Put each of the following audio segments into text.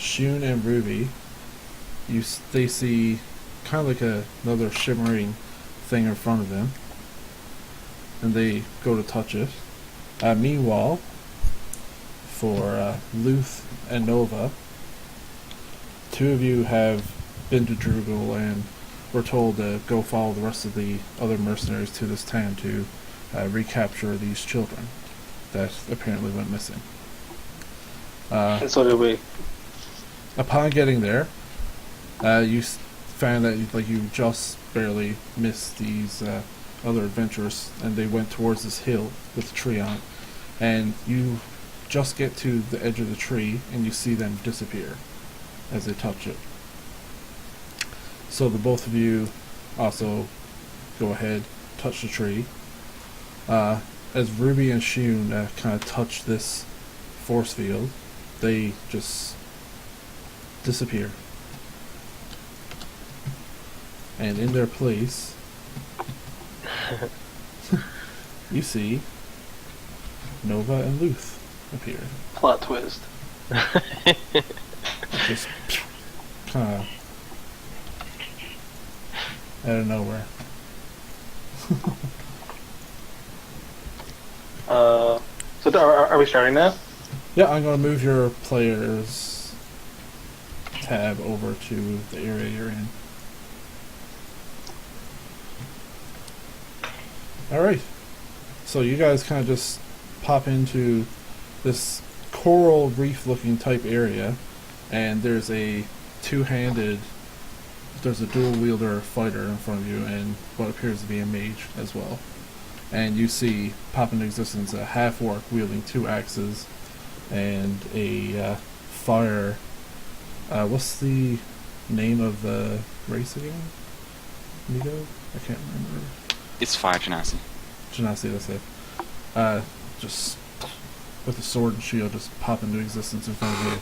Shun and Ruby, they see kind of like another shimmering thing in front of them, and they go to touch it. Meanwhile, for Luth and Nova, two of you have been to Drugal and were told to go follow the rest of the other mercenaries to this town to recapture these children that apparently went missing. And so did we. Upon getting there, you found that you just barely missed these other adventurers, and they went towards this hill with a tree on it. And you just get to the edge of the tree, and you see them disappear as they touch it. So the both of you also go ahead, touch the tree. As Ruby and Shun kind of touch this force field, they just disappear. And in their place, you see Nova and Luth appear. Plot twist. Just kind of out of nowhere. So are we starting now? Yeah, I'm going to move your players tab over to the area you're in. Alright, so you guys kind of just pop into this coral reef looking type area, and there's a there's a dual wielder fighter in front of you and what appears to be a mage as well. And you see pop into existence a half-orc wielding two axes and a fire. What's the name of the race again? Nigo? I can't remember. It's Fire Genasi. Genasi, that's it. Just with a sword and shield just pop into existence in front of you.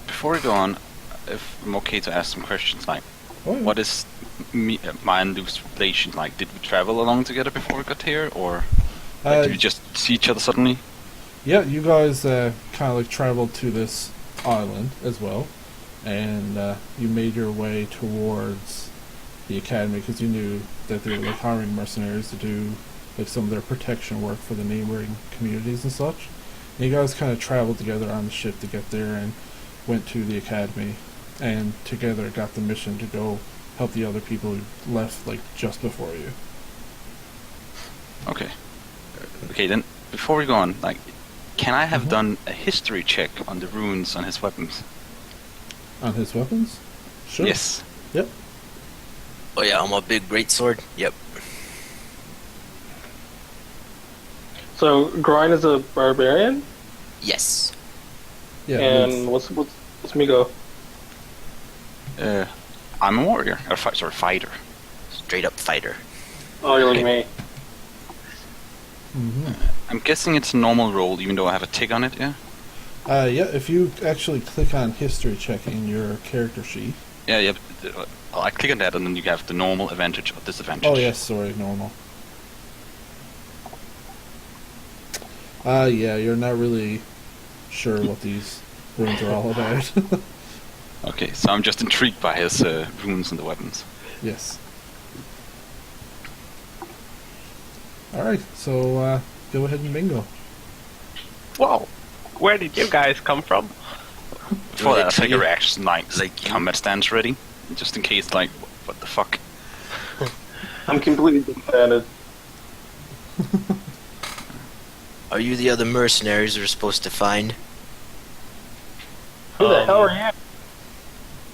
Before we go on, if I'm okay to ask some questions, like, Oh, yeah. what is my and Luke's relation like? Did we travel along together before we got here, or did we just see each other suddenly? Yeah, you guys kind of traveled to this island as well, and you made your way towards the academy because you knew that they were hiring mercenaries to do some of their protection work for the neighboring communities and such. And you guys kind of traveled together on the ship to get there and went to the academy, and together got the mission to go help the other people who left just before you. Okay. Okay, then before we go on, can I have done a history check on the runes on his weapons? On his weapons? Sure. Yes. Yep. Oh yeah, on my big greatsword. Yep. So Grind is a barbarian, Yes. Yeah. and what's Migo? I'm a warrior, or fighter. Straight up fighter. Oh, you're like me. Mm-hmm. I'm guessing it's a normal roll, even though I have a tick on it. Yeah. Yeah, if you actually click on history check in your character sheet. Yeah. I click on that, and then you have the normal advantage or disadvantage. Oh yes, sorry, normal. Yeah, you're not really sure what these runes are all about. Okay, so I'm just intrigued by his runes and the weapons. Yes. Alright, so go ahead and bingo. Whoa! Where did you guys come from? Before that, I'll take a you- reaction, like combat stance ready, just in case, what the fuck? I'm completely disbanded. Are you the other mercenaries we're supposed to find? Who the hell are you?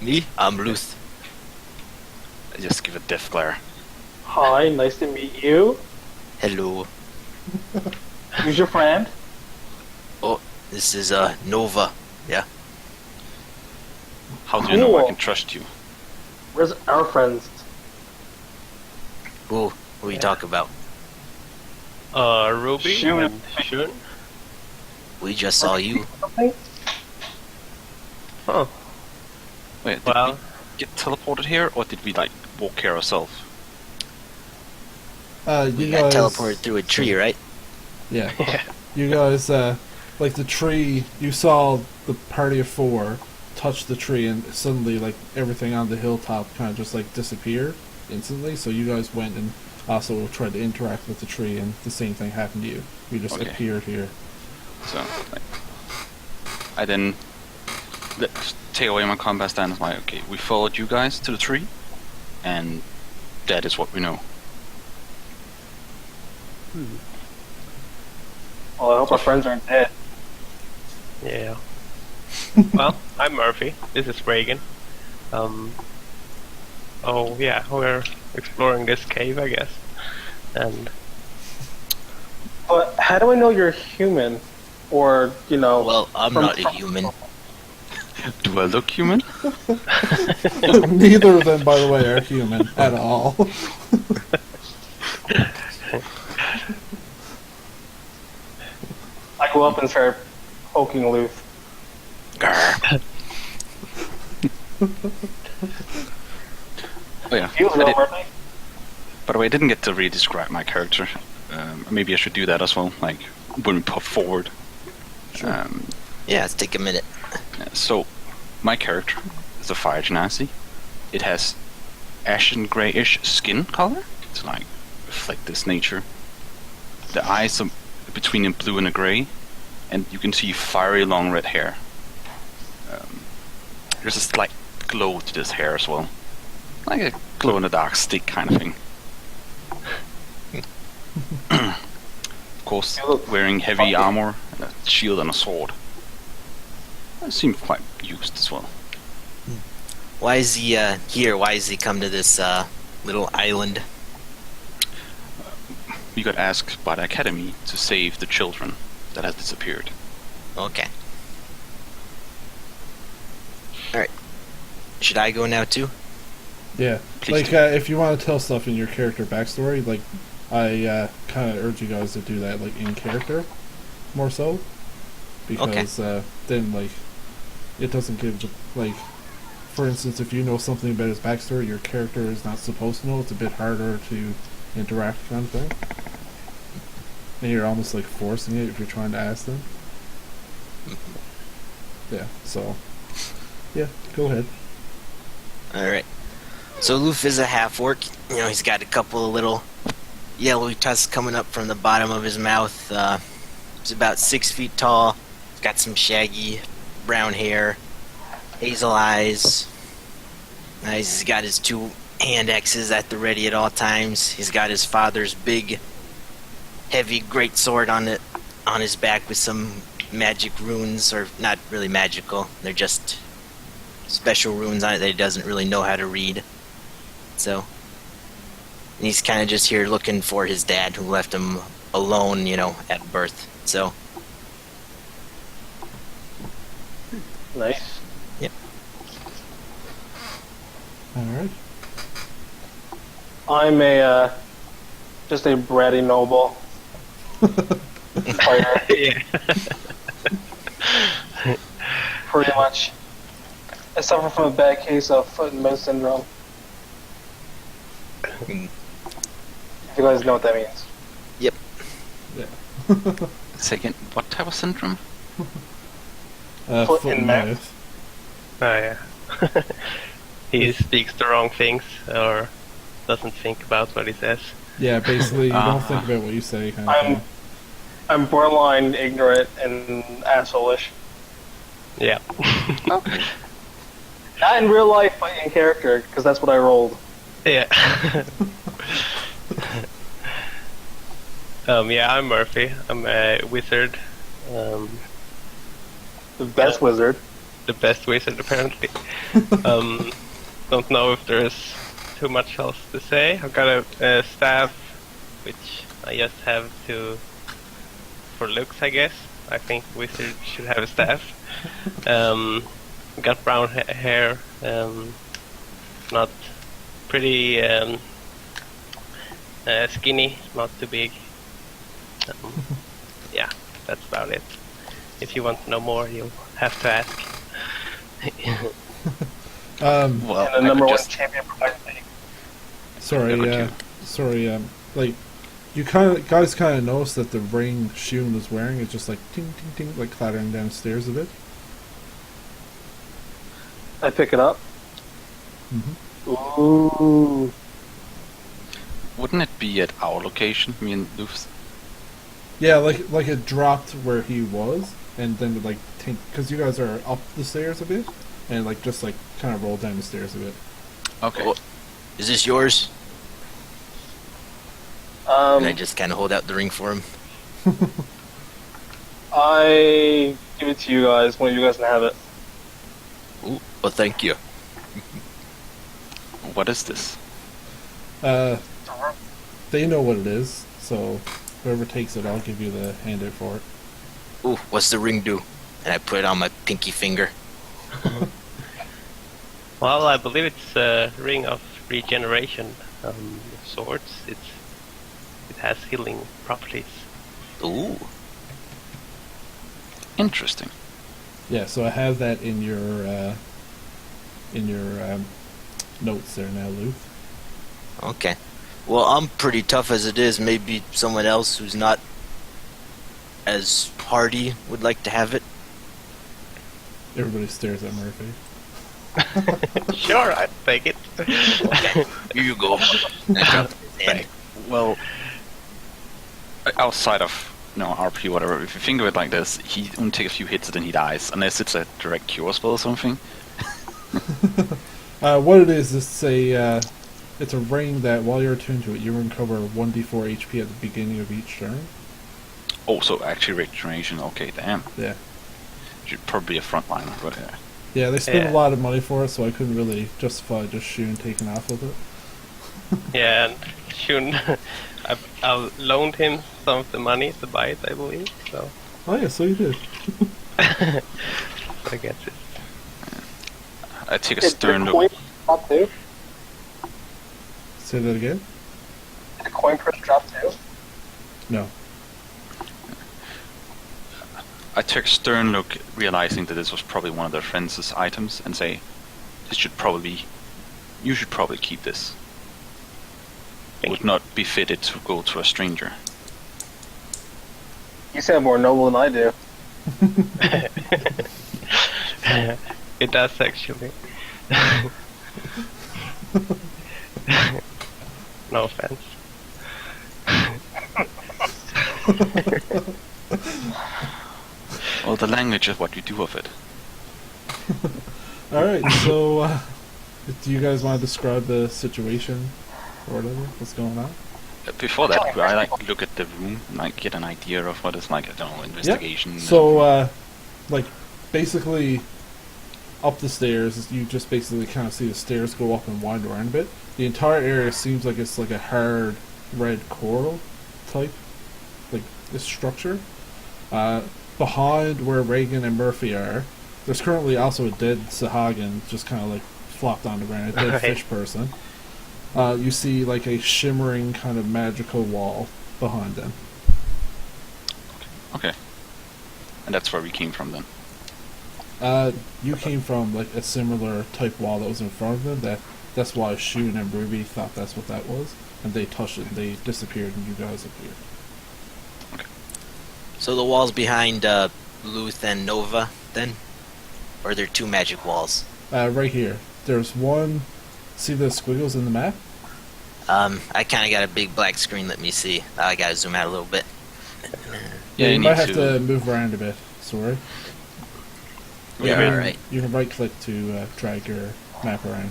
Me? I'm Luth. I just give a death glare. Hi, nice to meet you. Hello. Who's your friend? Oh, this is Nova. Yeah. How do you know I Cool. can trust you? Where's our friends? Whoa, what are you talking about? Ruby Shun. and Shun. We just saw you. Something? Oh, Wait, did well, we get teleported here, or did we walk here ourselves? You We guys got teleported through a tree, right? Yeah. You guys like the tree, you saw the party of 4 touch the tree, and suddenly like everything on the hilltop kind of just like disappeared instantly. So you guys went and also tried to interact with the tree, and the same thing happened to you. You just Okay. appeared here. So, like, I then take away my combat stance. Like, okay, we followed you guys to the tree, and that is what we know. Well, I hope our friends aren't dead. Yeah. Well, I'm Murphy. This is Reagan. Oh yeah, we're exploring this cave, I guess. And But how do I know you're human? Or, you know... Well, I'm not a human. Do I look human? Neither of them, by the way, are human at all. I go up and start poking aloof. Oh yeah. Feels I real, did- Murphy. By the way, I didn't get to really describe my character. Maybe I should do that as well, like when we pop forward. Sure. Yeah, let's take a minute. So, my character is a fire genasi. It has ashen grayish skin color to like reflect this nature. The eyes are between a blue and a gray, and you can see fiery long red hair. There's a slight glow to this hair as well, like a glow in the dark stick kind of thing. Of course, wearing heavy armor and a shield and a sword. It seems quite used as well. Why is he here? Why has he come to this little island? We got asked by the academy to save the children that had disappeared. Okay. Alright. Should I go now too? Yeah, Please like do. if you want to tell stuff in your character backstory, like I kind of urge you guys to do that, like in character, more so, because then like it doesn't give like, for instance, if you know something about his backstory, your character is not supposed to know. It's a bit harder to interact, kind of thing, and you're almost like forcing it if you're trying to ask them. Yeah, so yeah, go ahead. Alright. So Loof is a half-orc. You know, he's got a couple of little yellow tusks coming up from the bottom of his mouth. He's about 6 feet tall. He's got some shaggy brown hair, hazel eyes. He's got his 2 hand axes at the ready at all times. He's got his father's big, heavy great sword on his back with some magic runes, or not really magical. They're just special runes on it that he doesn't really know how to read. So, and he's kind of just here looking for his dad, who left him alone, you know, at birth. So, Nice. All right. I'm just a bratty noble. Fighter, yeah. pretty much. I suffer from a bad case of foot and mouth syndrome. If you guys know what that means. Yeah. Second, what type of syndrome? Foot Foot and and mouth. mouth. Oh yeah. He speaks the wrong things or doesn't think about what he says. Yeah, basically, you don't Uh-huh. think about what you say, kind of thing. I'm borderline ignorant and asshole-ish. Yeah. Not in real life, but in character, because that's what I rolled. Yeah. Yeah, I'm Murphy. I'm a wizard. The best wizard. The best wizard, apparently. Don't know if there's too much else to say. I've got a staff, which I just have to... for looks, I guess. I think wizards should have a staff. Got brown hair. Not pretty skinny, not too big. Yeah, that's about it. If you want to know more, you'll have to ask. Well, And the I number could one just champion for my league. Sorry, Number two. sorry, like, you guys kind of notice that the ring Shun was wearing is just like ting ting ting, like clattering downstairs a bit. I pick it up. Mm-hmm. Ooh. Wouldn't it be at our location? Me and Luff's. Yeah, like it dropped where he was, and then like because you guys are up the stairs a bit, and like just like kind of rolled down the stairs a bit. Okay. Well, is this yours? And I just kind of hold out the ring for him. I give it to you guys. One of you guys can have it. Ooh, well, thank you. What is this? They know what it is, so whoever takes it, I'll give you the handout for it. Ooh, what's the ring do? And I put it on my pinky finger. Well, I believe it's a ring of regeneration sorts. It has healing properties. Ooh. Interesting. Yeah, so I have that in your notes there now, Lou. Okay. Well, I'm pretty tough as it is. Maybe someone else who's not as hardy would like to have it. Everybody stares at Murphy. Sure, I'd take it. Okay. Here you go. And I drop his hand. Well, outside of RP, whatever, if you think of it like this, he only takes a few hits and then he dies, unless it's a direct cure spell or something. What it is it's a ring that while you're attuned to it, you recover 1d4 HP at the beginning of each turn. Oh, so actually regeneration. Okay, damn. Yeah. Should probably be a frontliner, but Yeah, they spent Yeah. a lot of money for it, so I couldn't really justify just Shun taking off with it. Yeah, and Shun, I loaned him some of the money to buy it, I believe. So Oh yeah, so you did. I guess it. I take a Did stern the look. coin drop too? Say that again? Did the coin purse drop too? No. I take a stern look, realizing that this was probably one of their friends' items, and say, you should probably keep this. It would not be fitted to go to a stranger. You sound more noble than I do. It does actually. No offense. Well, the language is what you do of it. Alright, so do you guys want to describe the situation or whatever? What's going on? Before that, could I look at the room, get an idea of what it's like? I don't know, investigation. Yeah. So, basically, up the stairs, you just basically kind of see the stairs go up and wind around a bit. The entire area seems like it's like a hard red coral type, like this structure. Behind where Reagan and Murphy are, there's currently also a dead Sahagin just kind of like flopped on the ground, a dead Right. fish person. You see like a shimmering kind of magical wall behind them. Okay. And that's where we came from then. You came from like a similar type wall that was in front of them. That's why Shun and Ruby thought that's what that was, and they touched it and they disappeared, and you guys appeared. So the walls behind Luth and Nova, then? Or are there two magic walls? Right here, there's one. See the squiggles in the map? I kind of got a big black screen. Let me see. I gotta zoom out a little bit. Yeah, you need might have to move around a bit. Sorry. Yeah, You can- alright. You can right click to drag your map around.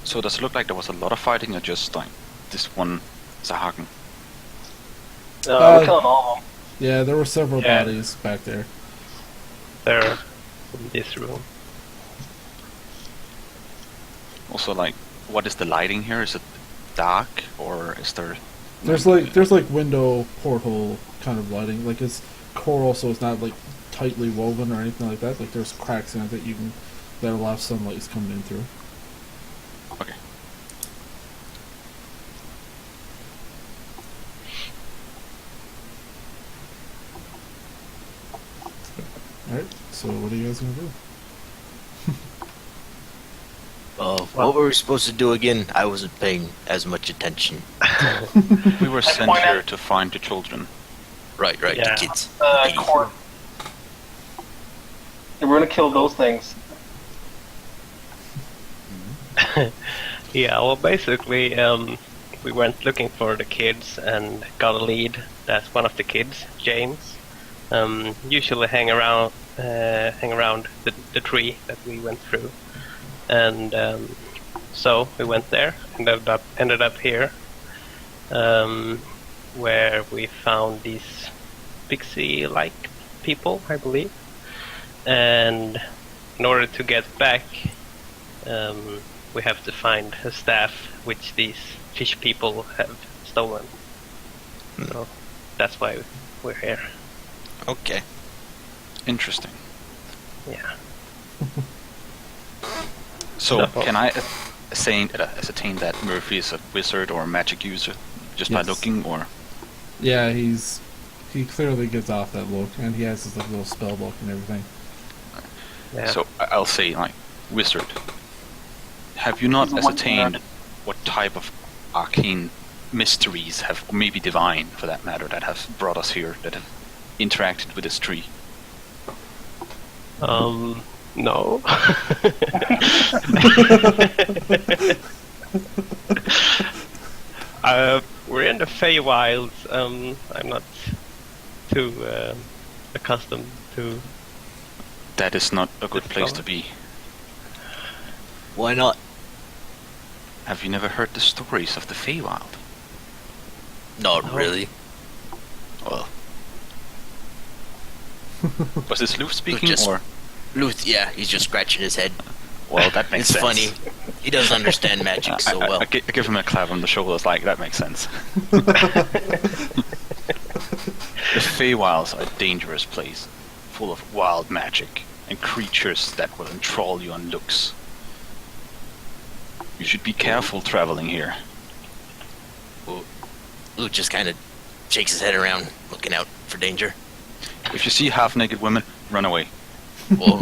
So does it look like there was a lot of fighting, or just like this one Sahagin? We're killing all of them. Yeah, there were several Yeah. bodies back there. There, in this room. Also, like, what is the lighting here? Is it dark, or is there? There's like window porthole kind of lighting. Like it's coral, so it's not like tightly woven or anything like that. Like there's cracks in it that a lot of sunlight is coming in through. Okay. Alright, so what are you guys gonna do? What were we supposed to do again? I wasn't paying as much attention. We were sent point here out- to find the children. Right, Yeah. the kids. Court. And we're gonna kill those things. Yeah, well, basically, we went looking for the kids and got a lead that one of the kids, James, usually hang around the tree that we went through, and so we went there, ended up here, where we found these pixie-like people, I believe, and in order to get back, we have to find a staff which these fish people have stolen. So that's why we're here. Okay. Interesting. Yeah. So, No. can I ascertain that Murphy is a wizard or a magic user just by Yes. looking, or Yeah, he clearly gives off that look, and he has his like, little spell book and everything. Yeah. so I'll say like wizard. Have you not He's a ascertained wizard. what type of arcane mysteries have, or maybe divine for that matter, that have brought us here, that have interacted with this tree? No. We're in the Feywilds. I'm not too accustomed to. That is not a good It's place not. to be. Why not? Have you never heard the stories of the Feywild? Not No. really. Well, was this Luke speaking, just- or? Luth, yeah, he's just scratching his head. Well, that makes It's sense. funny. He doesn't understand magic so well. I give him a clap on the shoulders, like, that makes sense. The Feywilds are a dangerous place, full of wild magic and creatures that will enthrall you on looks. You should be careful traveling here. Luth just kind of shakes his head around, looking out for danger. If you see half-naked women, run away. Whoa.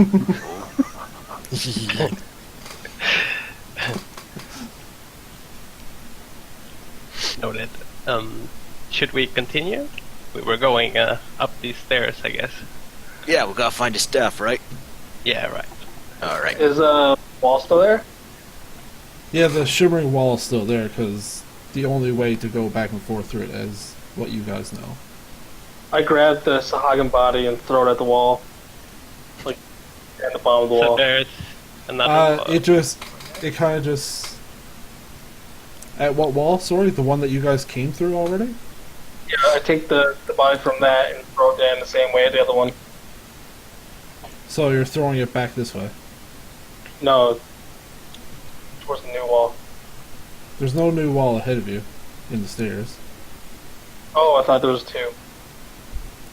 Noted. Should we continue? We were going up these stairs, I guess. Yeah, we gotta find his stuff, right? Yeah, right. Alright. Is wall still there? Yeah, the shimmering wall is still there because the only way to go back and forth through it is what you guys know. I grabbed the Sahagin body and throw it at the wall, like at the bottom of the So wall. there's another. It kind of just. At what wall? Sorry, the one that you guys came through already? Yeah, I take the body from that and throw it down the same way as the other one. So you're throwing it back this way. No, towards the new wall. There's no new wall ahead of you in the stairs. Oh, I thought there was two.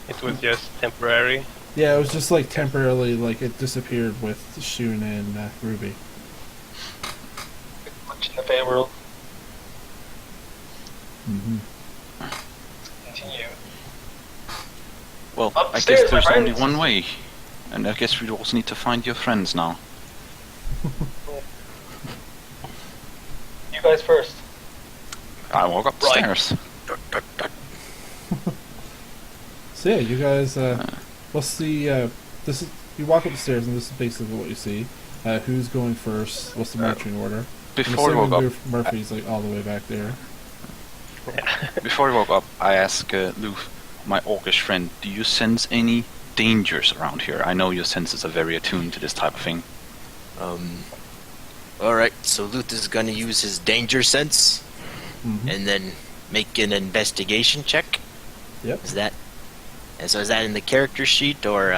It was just temporary. Yeah, it was just like temporarily, like it disappeared with Shun and Ruby. Which in the Fey world. Mm-hmm. Continue. Well, I Upstairs, guess there's my only friends. one way. And I guess we also need to find your friends now. You guys first. I walk up the Right. stairs. So yeah, you guys. What's the? This is you walk up the stairs, and this is basically what you see. Who's going first? What's the marching order? Before we walk up, Murphy's like all the way back there. Before we walk up, I ask Luth, my orcish friend, do you sense any dangers around here? I know your senses are very attuned to this type of thing. Alright, so Luth is gonna use his danger sense Mm-hmm. and then make an investigation check. Yep. Is that in the character sheet or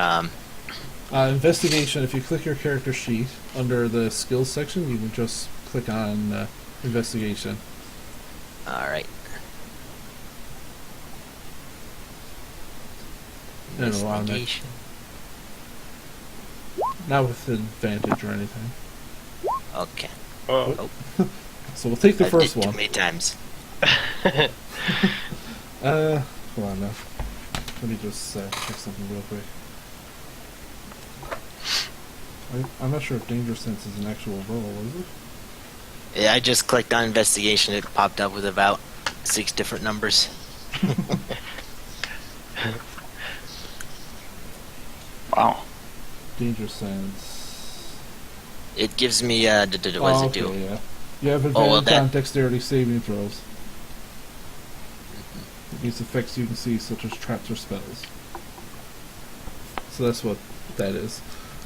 Investigation. If you click your character sheet under the skills section, you can just click on investigation. alright. And it'll automatic- Investigation. Not with advantage or anything. Okay. Oh, So we'll take the I first did too one. many times. Hold on now. Let me just check something real quick. I'm not sure if danger sense is an actual roll, is it? Yeah, I just clicked on investigation. It popped up with about 6 different numbers. Wow. Danger sense. It gives me what does it do? Yeah. You have Oh, well, advantage on dexterity saving throws. Against effects you can see, such as traps or spells. So that's what that is.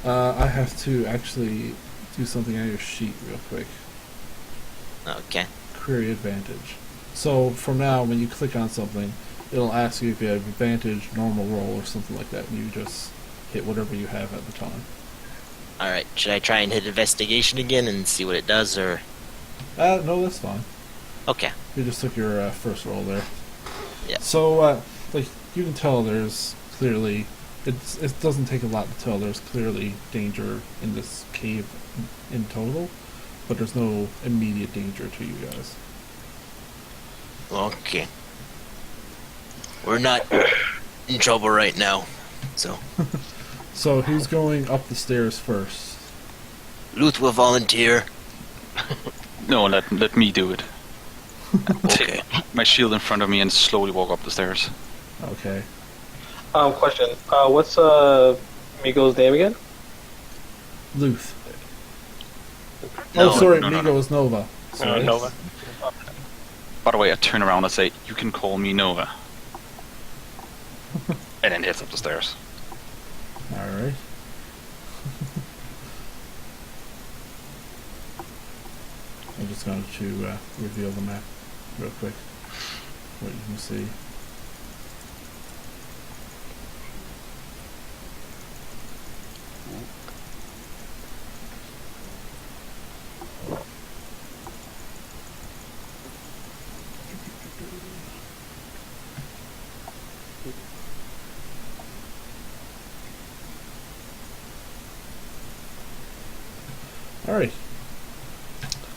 I have to actually do something on your sheet real quick. Okay. Query advantage. So from now, when you click on something, it'll ask you if you have advantage, normal roll, or something like that, and you just hit whatever you have at the time. Alright, should I try and hit investigation again and see what it does, or... No, that's fine. Okay. You just took your first roll there. Yeah. So, like, you can tell there's clearly... it doesn't take a lot to tell there's clearly danger in this cave in total, but there's no immediate danger to you guys. Okay. We're not in trouble right now, so... So, who's going up the stairs first? Luth will volunteer. No, let me do it. Okay. Take my shield in front of me and slowly walk up the stairs. Okay. Question. What's Migo's name again? Luth. No, oh, sorry, no, no, Migo no. is Nova. Sorry. Nova. By the way, I turn around and say, "You can call me Nova," and then heads up the stairs. Alright. I'm just going to reveal the map real quick. What you can see. Alright.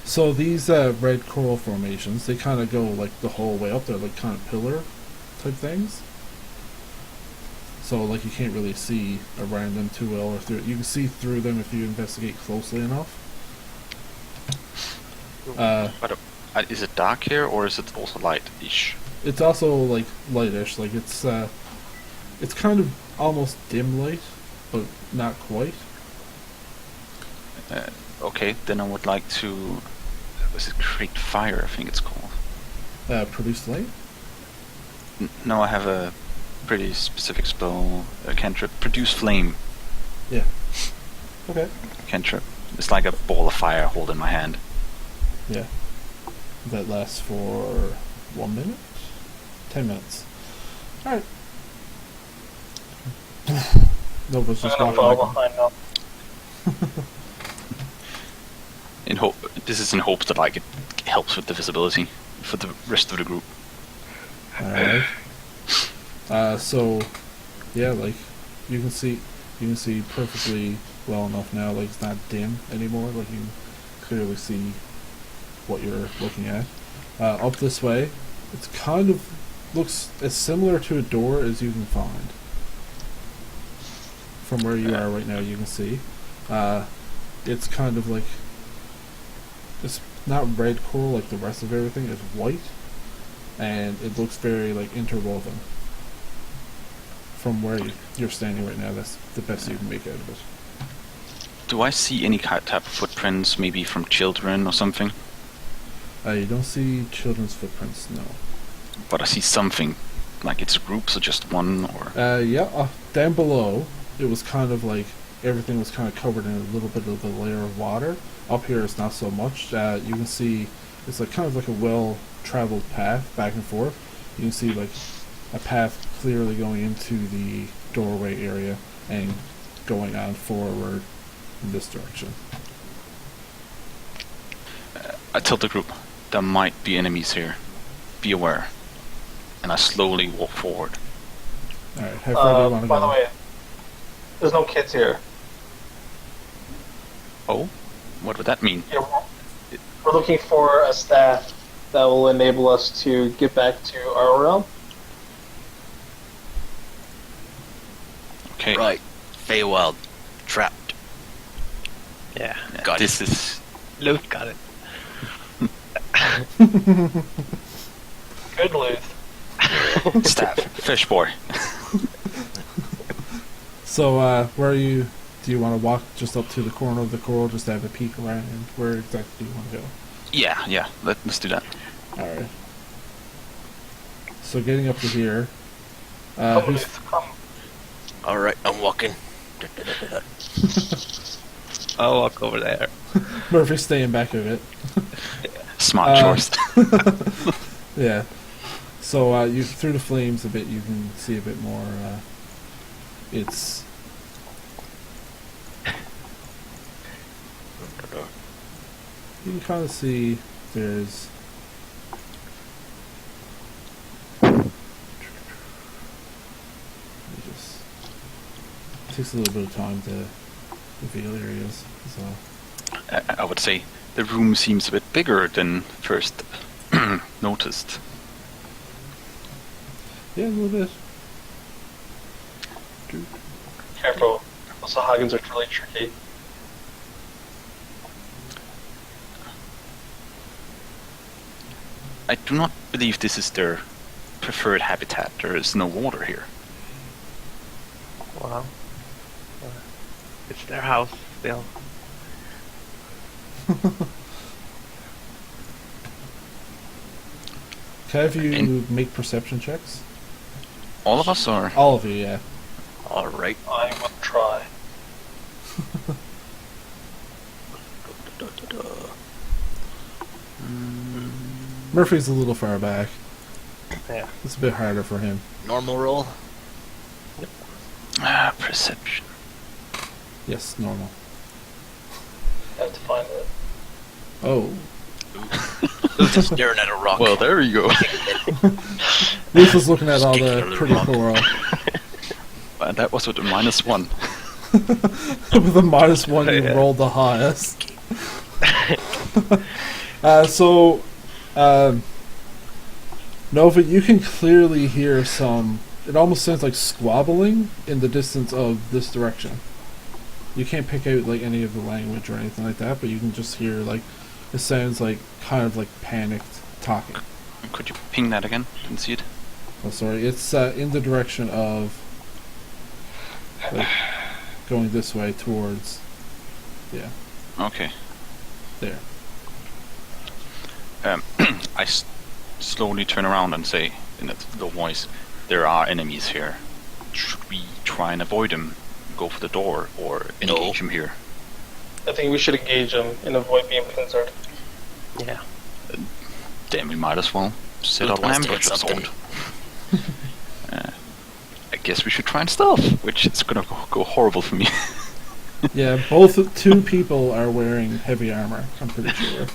So these red coral formations, they kind of go like the whole way up. They're like kind of pillar type things. So like you can't really see around them too well, or through. You can see through them if you investigate closely enough. But is it dark here, or is it also light-ish? It's also like lightish. Like it's kind of almost dim light, but not quite. Okay, then I would like to... Was it create fire, I think it's called? Produce light. No, I have a pretty specific spell, a cantrip. Produce flame. Yeah. Okay. Cantrip. It's like a ball of fire I hold in my hand. Yeah. That lasts for 1 minute? 10 minutes. Alright. Nova's just I'm gonna walking follow back. behind now. In hope, this is in hopes that like it helps with the visibility for the rest of the group. Alright. So yeah, like you can see perfectly well enough now, like it's not dim anymore, like you can clearly see what you're looking at. Up this way, it's kind of looks as similar to a door as you can find. From where you are right now, you can see. It's kind of like, it's not red coral like the rest of everything, it's white, and it looks very like interwoven. From where you're standing right now, that's the best you can make out of it. Do I see any type of footprints, maybe from children or something? You don't see children's footprints, no. But I see something, like it's groups or just one, or... Yeah, down below, it was kind of like everything was kind of covered in a little bit of a layer of water. Up here, it's not so much. You can see it's like kind of like a well-traveled path back and forth. You can see like a path clearly going into the doorway area and going on forward in this direction. I tell the group, there might be enemies here. Be aware. And I slowly walk forward. Alright, how far do you want to go? By the way, there's no kids here. Oh? What would that mean? Yeah, we're looking for a staff that will enable us to get back to our realm. Okay. Right. Feywild. Trapped. Yeah. Got This is... Luke got it. Good Luth. Staff. Fish boy. So, where are you? Do you want to walk just up to the corner of the coral just to have a peek around? And where exactly do you want to go? Yeah. Let's do that. Alright. So, getting up to here. Come, Who's, Luth, come. Alright, I'm walking. I'll walk over there. Murphy's staying back a bit. Smart choice. Yeah. So, you through the flames a bit, you can see a bit more. It's. You can kind of see there's. It just takes a little bit of time to reveal areas. So. I would say the room seems a bit bigger than first noticed. Yeah, a little bit. Careful. Also, Hagens are really tricky. I do not believe this is their preferred habitat. There is no water here. Wow. It's their house still. Can I have you In- make perception checks? All of us are. All of you, yeah. Alright. I will try. Murphy's a little far back. Yeah. It's a bit harder for him. Normal roll. Perception. Yes, normal. I have to find it. Oh. Luth is staring at a rock. Well, there you go. Luth was looking at all Sticking the under the pretty rock. coral. That was with a -1. With a -1, you Yeah. rolled the highest. Nova, you can clearly hear some. It almost sounds like squabbling in the distance of this direction. You can't pick out like any of the language or anything like that, but you can just hear like it sounds like kind of like panicked talking. Could you ping that again? Didn't see it. Oh, sorry. It's in the direction of like going this way towards. Yeah, Okay. there. I slowly turn around and say in a low voice, "There are enemies here. Should we try and avoid them? Go for the door or engage them here?" I think we should engage them and avoid being pincered. Yeah. Then we might as well set Luth up an wants to ambush hit of something. sort. I guess we should try and stealth, which is gonna go horrible for me. Yeah, two people are wearing heavy armor. I'm pretty sure.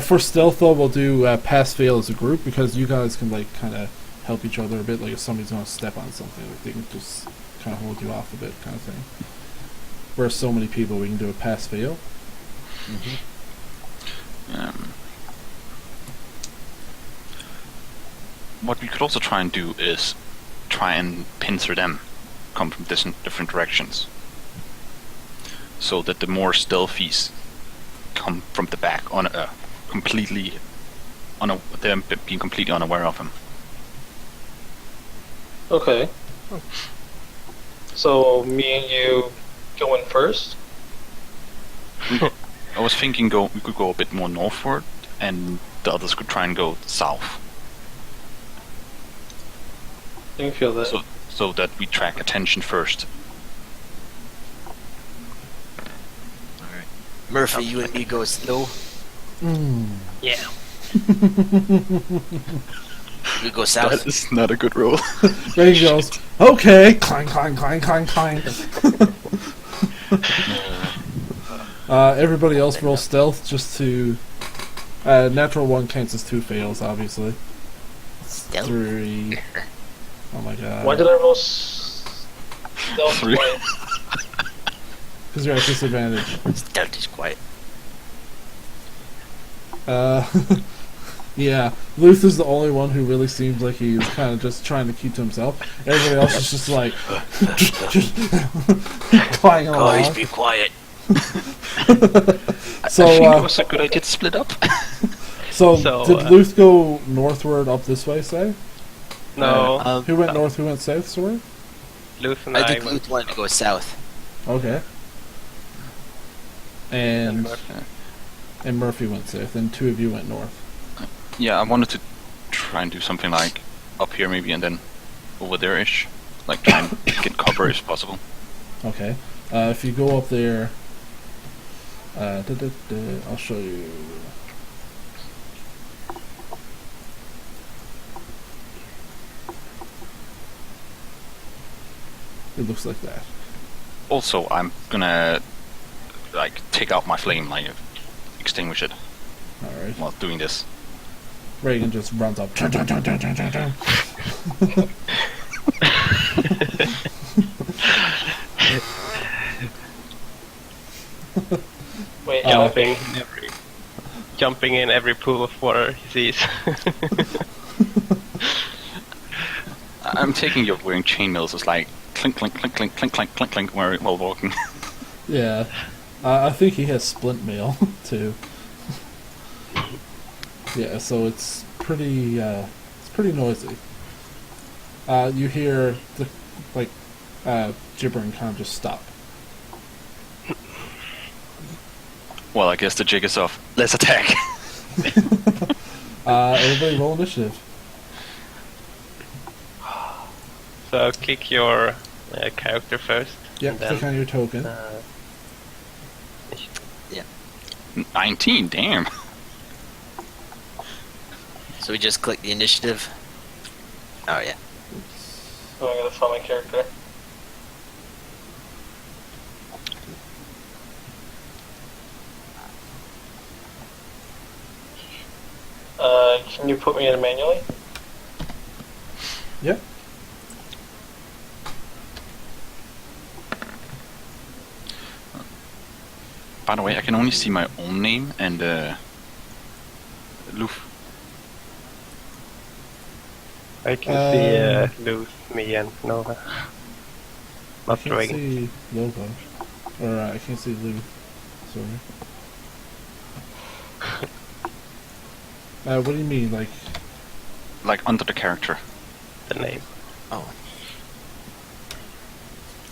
For stealth, though, we'll do pass fail as a group because you guys can like kind of help each other a bit. Like if somebody's gonna step on something, like they can just kind of hold you off a bit, kind of thing. Whereas so many people, we can do a pass fail. What we could also try and do is try and pincer them, come from different directions, so that the more stealthies come from the back on completely them being completely unaware of him. Okay. So, me and you go in first? I was thinking we could go a bit more northward, and the others could try and go south, I can feel that. so that we track attention first. Alright. Murphy, you and me go slow. Yeah. We go south. That is not a good roll. There he goes. Okay, clang, clang, clang, clang, clang. Everybody else roll stealth just to. Natural 1 counts as 2 fails, obviously. Stealth. 3. Oh my god. Why did I roll stealth 3. twice? Because you're at disadvantage. Stealth is quiet. Yeah, Luth is the only one who really seems like he's kind of just trying to keep to himself. Everybody else is just like clanging along. Guys, be quiet. So, I think it was a good idea to split up. So, So, did Luth go northward up this way, say? No, Who went north, who went south, sorry? Luth and I I think went. Luth wanted to go south. Okay. And Murphy. and Murphy went south, and two of you went north. Yeah, I wanted to try and do something like up here maybe and then over there-ish. Like try and get cover if possible. Okay. If you go up there, I'll show you. It looks like that. Also, I'm gonna like take out my flame, like extinguish it All right. while doing this. Reagan just runs up. Dun, dun, dun, dun, dun, dun, dun. Wait, Jumping in every pool of water he sees. I'm taking your wearing chainmails. It's like clink, clink, clink, clink, clink, clink, clink, clink while walking. Yeah. I think he has splint mail too. Yeah, so it's pretty noisy. You hear the gibbering kind of just stop. Well, I guess the jig is off. Let's attack. Everybody roll initiative. So click your character first. Yep, and then, click on your token. 19, damn. So we just click the initiative. Oh yeah. So I'm gonna find my character. Can you put me in manually? Yep. By the way, I can only see my own name and Loof. I can see Luth, me, and Nova. I Not can't Reagan. see logo. Or I can't see Lou. Sorry. What do you mean, like? Like under the character. The name. Oh.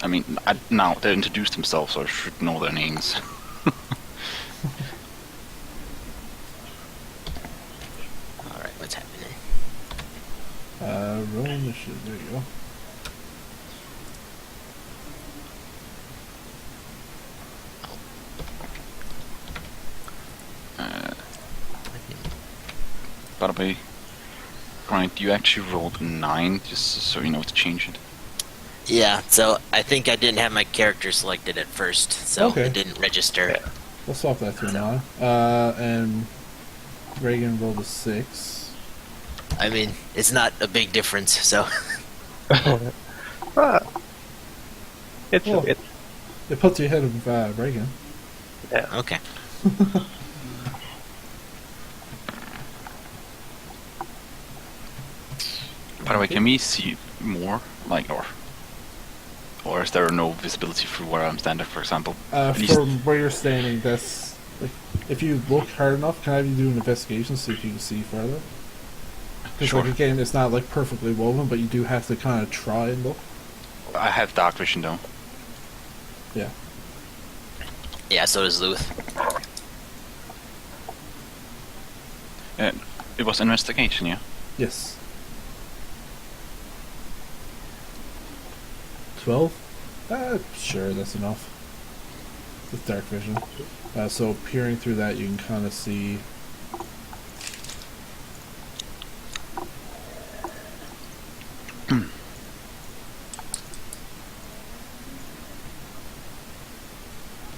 I mean, now they introduced themselves, so I should know their names. All right. What's happening? Roll initiative. There you go. By the way, Brian, you actually rolled 9, just so you know to change it. Yeah. So I think I didn't have my character selected at first, so Okay. it didn't register. Yeah. We'll swap that through now. And Reagan rolled a 6. I mean, it's not a big difference. So It's Well. a bit. It puts you ahead of Reagan. Yeah. okay. By the way, can we see more? Like, or is there no visibility through where I'm standing, for example? At least- From where you're standing, that's like, if you look hard enough, can I have you do an investigation so you can see further? Because Sure. like again, it's not like perfectly woven, but you do have to kind of try and look. I have dark vision though. Yeah. Yeah. So does Luth. It was investigation, yeah. Yes. 12? Sure, that's enough. With dark vision. So peering through that, you can kind of see.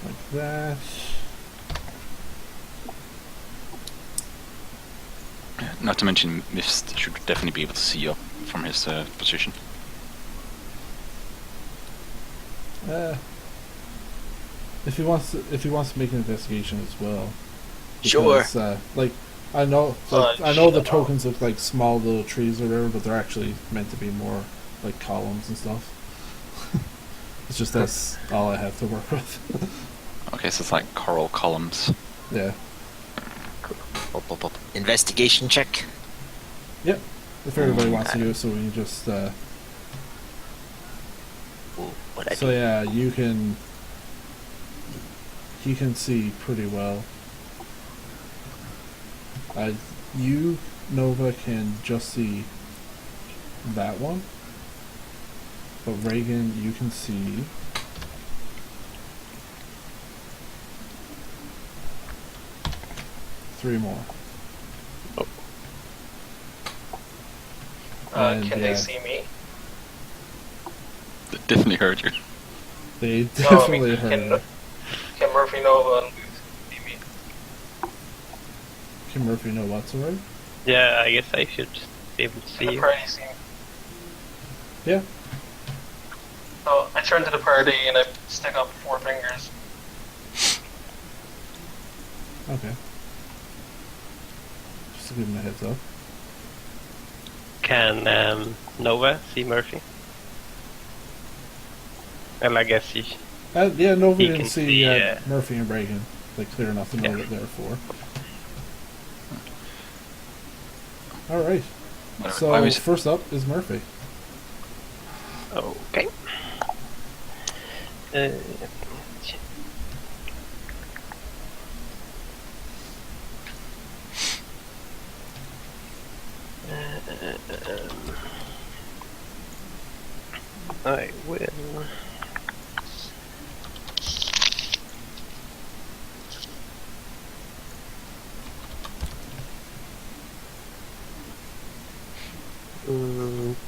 Like that. Not to mention, Mist should definitely be able to see up from his position. If he wants to make an investigation as well. Sure. Because, like, I know the tokens look like small little trees or whatever, but they're actually meant to be more like columns and stuff. It's just that's all I have to work with. Okay, so it's like coral columns. Yeah. Investigation check. Yep. If everybody wants to do it, so we can just. Ooh, what I So do? yeah, you can. You can see pretty well. You, Nova, can just see that one. But Reagan, you can see. Three more. And, Can yeah, they see me? It definitely hurt you. They No, I definitely mean, heard you. can Murphy Nova and Luke see me? Can Murphy know what's alright? Yeah, I guess I should be able to Can see the you. party see me? Yeah. So I turn to the party and I stick up 4 fingers. Okay. Just to give him a heads up. Can Nova see Murphy? Well, I guess he. Yeah, Nova He didn't can see see, Murphy and Reagan like clear enough to know Yeah. what they're for. All right. So I was- first up is Murphy. Okay. I will.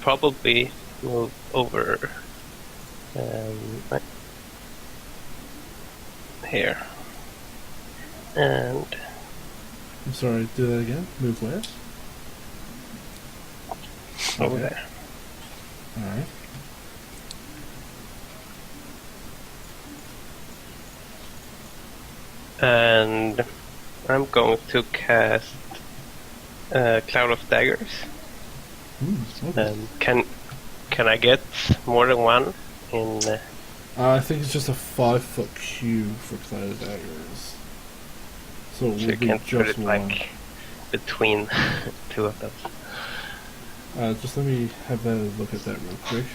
Probably move over right here. And I'm sorry, do that again. Move where? over Okay. there. All right. And I'm going to cast Cloud of Daggers. Okay. Can I get more than one in? I think it's just a 5-foot cube for Cloud Daggers. So it So will you be can put just it one. like between two of them. Just let me have a look at that real quick.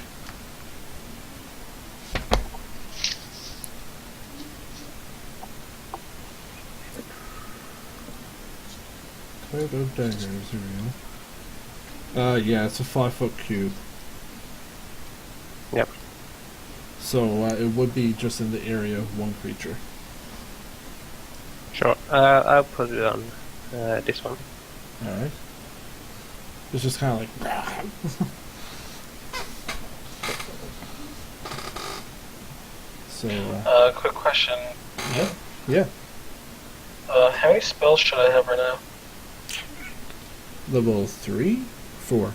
Cloud of Daggers, here we go. Yeah, it's a 5-foot cube. Yep. So it would be just in the area of one creature. Sure. I'll put it on this one. Alright. It's just kind of like. So, Quick question. yeah. How many spells should I have right now? Level 3? 4.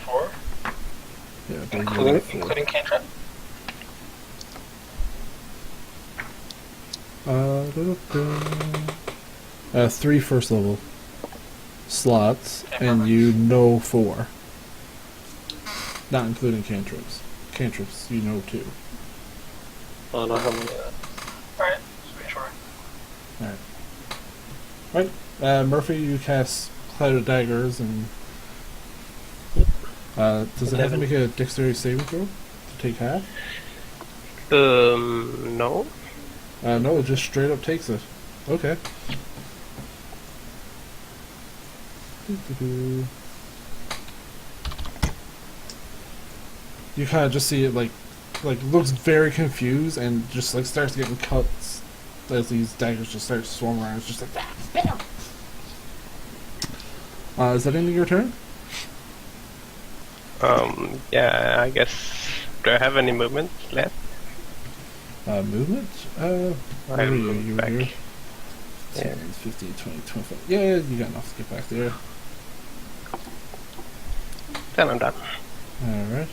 4? Yeah, bring it up 4. Including cantrip? Da-da-da. 3 first level slots, and you know 4. Not including cantrips. Cantrips, you know 2. Oh, no, how many? Alright, just make sure. Alright. Right. Murphy, you cast Cloud of Daggers, and does it have to 11. make a dexterity saving throw to take half? No. No, it just straight up takes it. Okay. Doo-doo-doo. You kind of just see it like looks very confused and just like starts getting cuts as these daggers just start swarming around. It's just like bam. Is that into your turn? Yeah, I guess. Do I have any movement left? Movement? Where were I'll you? move You were back. here? Yeah. 10, 15, 20, 25. Yeah, you got enough to get back there. Then I'm done. Alright.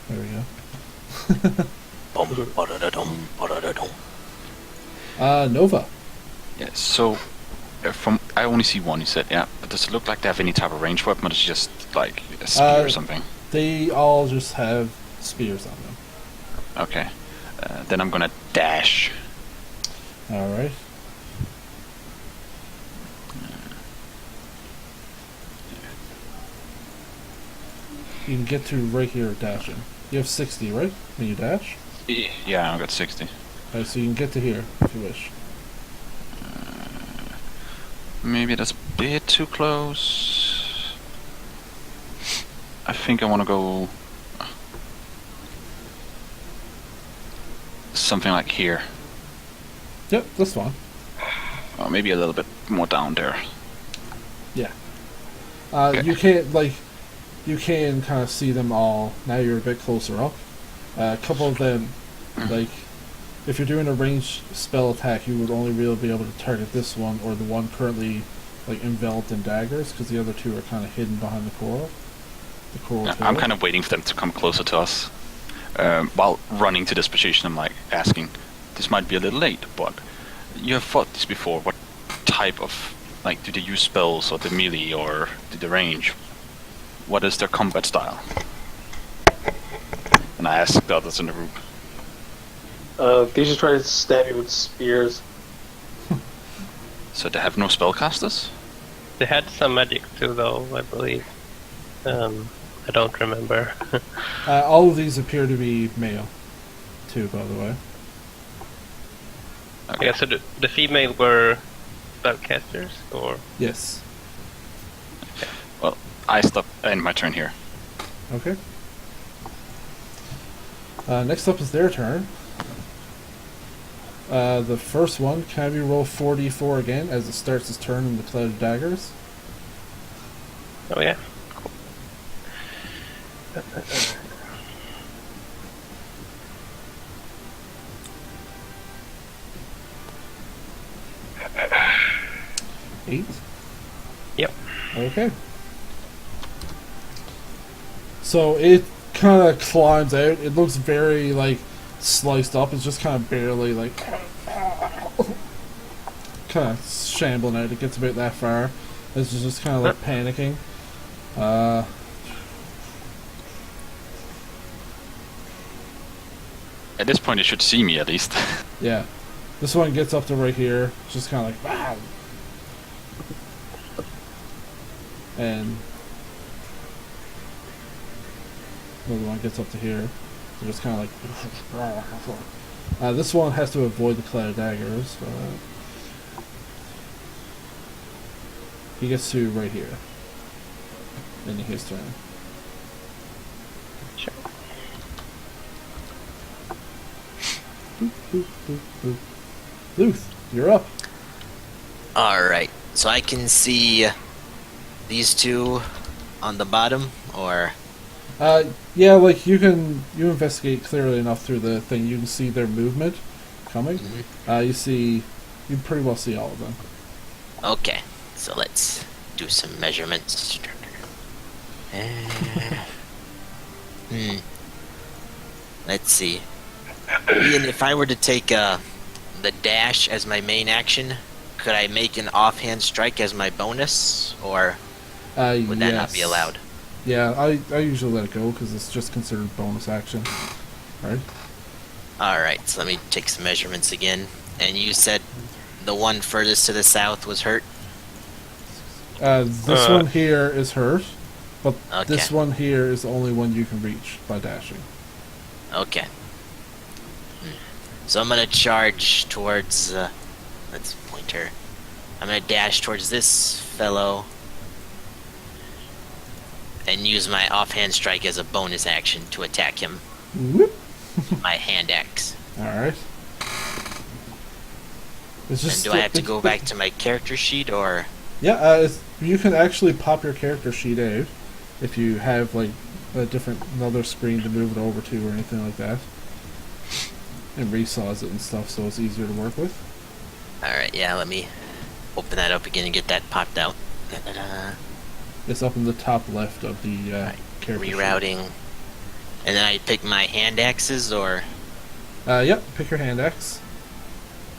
There we go. Bum, ba-da-da-dum, ba-da-da-dum. Nova. Yeah, so from I only see one. You said, yeah, but does it look like they have any type of ranged weapon, or is it just like a spear or something? They all just have spears on them. Okay. Then I'm gonna dash. All right. You can get to right here dashing. You have 60, right? When you dash? Yeah, I got 60. So you can get to here if you wish. Maybe that's a bit too close. I think I want to go something like here. Yep, that's fine. Or maybe a little bit more down there. Yeah. Okay. You can kind of see them all. Now you're a bit closer up. A couple of them, like, if you're doing a ranged spell attack, you would only really be able to target this one or the one currently, like, enveloped in daggers, because the other two are kind of hidden behind the coral. The coral tail. I'm kind of waiting for them to come closer to us. While running to this position, I'm like asking, this might be a little late, but you have fought this before. What type of, like, do they use spells or the melee or do they range? What is their combat style? And I asked the others in the group. They just try to stab you with spears. So they have no spellcasters? They had some magic too, though, I believe. I don't remember. All of these appear to be male, too, by the way. Okay. Yeah, so the female were spellcasters, or Yes. Well, I stop end my turn here. Okay. Next up is their turn. The first one, can we roll 4d4 again as it starts its turn in the Cloud of Daggers? oh yeah, cool. 8? Yep. Okay. So it kind of climbs out. It looks very, like, sliced up. It's just kind of barely, like, kind of shambling out. It gets about that far. It's just kind of, like, panicking. At this point, it should see me at least. Yeah. This one gets up to right here. It's just kind of like, wow. And another one gets up to here. So just kind of like. This one has to avoid the Cloud of Daggers. He gets to right here. In his turn. Sure. Boop, boop, boop, boop. Luth, you're up. Alright, so I can see these two on the bottom, or... Yeah, like you investigate clearly enough through the thing. You can see their movement coming. Mhm. You pretty well see all of them. Okay, so let's do some measurements. Let's see. Ian, if I were to take the dash as my main action, could I make an offhand strike as my bonus, or would that not be Yes. allowed? Yeah, I usually let it go because it's just considered bonus action. Right? Alright, so let me take some measurements again. And you said the one furthest to the south was hurt? This one here is hurt, but this Okay. one here is the only one you can reach by dashing. Okay. So I'm gonna charge towards, let's pointer. I'm gonna dash towards this fellow and use my offhand strike as a bonus action to attack him. Whoop. My hand axe. Alright. And do I have to go back to my character sheet, or... Yeah, you can actually pop your character sheet out if you have like another screen to move it over to or anything like that, and resize it and stuff, so it's easier to work with. Alright, yeah, let me open that up again and get that popped out. Da-da-da. It's up in the top left of the character Rerouting. And then I pick my hand axes, or... sheet. Yep. Pick your hand axe.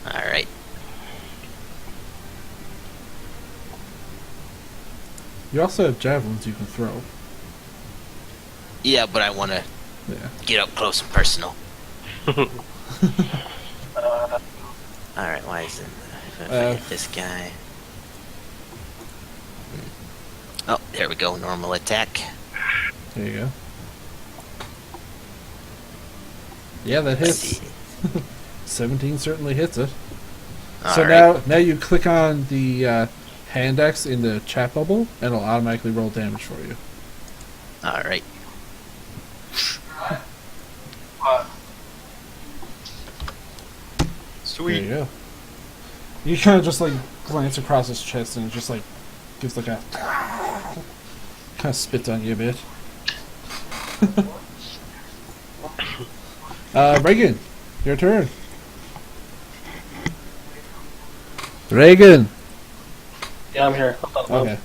Alright. You also have javelins you can throw. Yeah, but I want to Yeah. get up close and personal. Alright, why isn't if I hit this guy? Oh, there we go, normal attack. There you go. Yeah, that Let's hits. see. 17 certainly hits it. So Alright. now you click on the hand axe in the chat bubble, and it'll automatically roll damage for you. Alright. There you go. You kind of just like glance across his chest, and it just like gives like a kind of spits on you a bit. Reagan, your turn. Reagan. Yeah, I'm here. Hold on. Okay.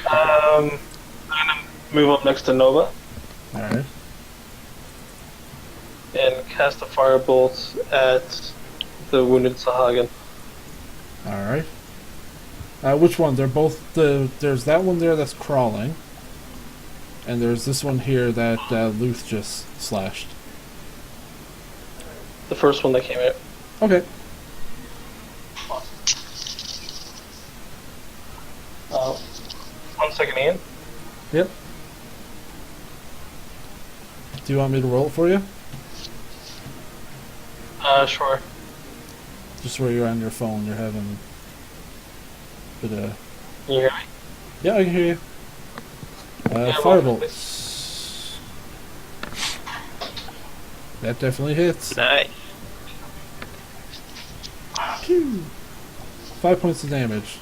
I'm gonna move up next to Nova All right. and cast a firebolt at the wounded Sahagan. All right. Which one? They're both there's that one there that's crawling, and there's this one here that Luth just slashed. The first one that came out. Okay. 1 second, Ian. Yep. Do you want me to roll it for you? Sure. Just where you're on your phone, you're having a bit of... Can you hear me? Yeah, I can hear you. roll Firebolt. it, That definitely hits. Nice. Phew. 5 points of damage.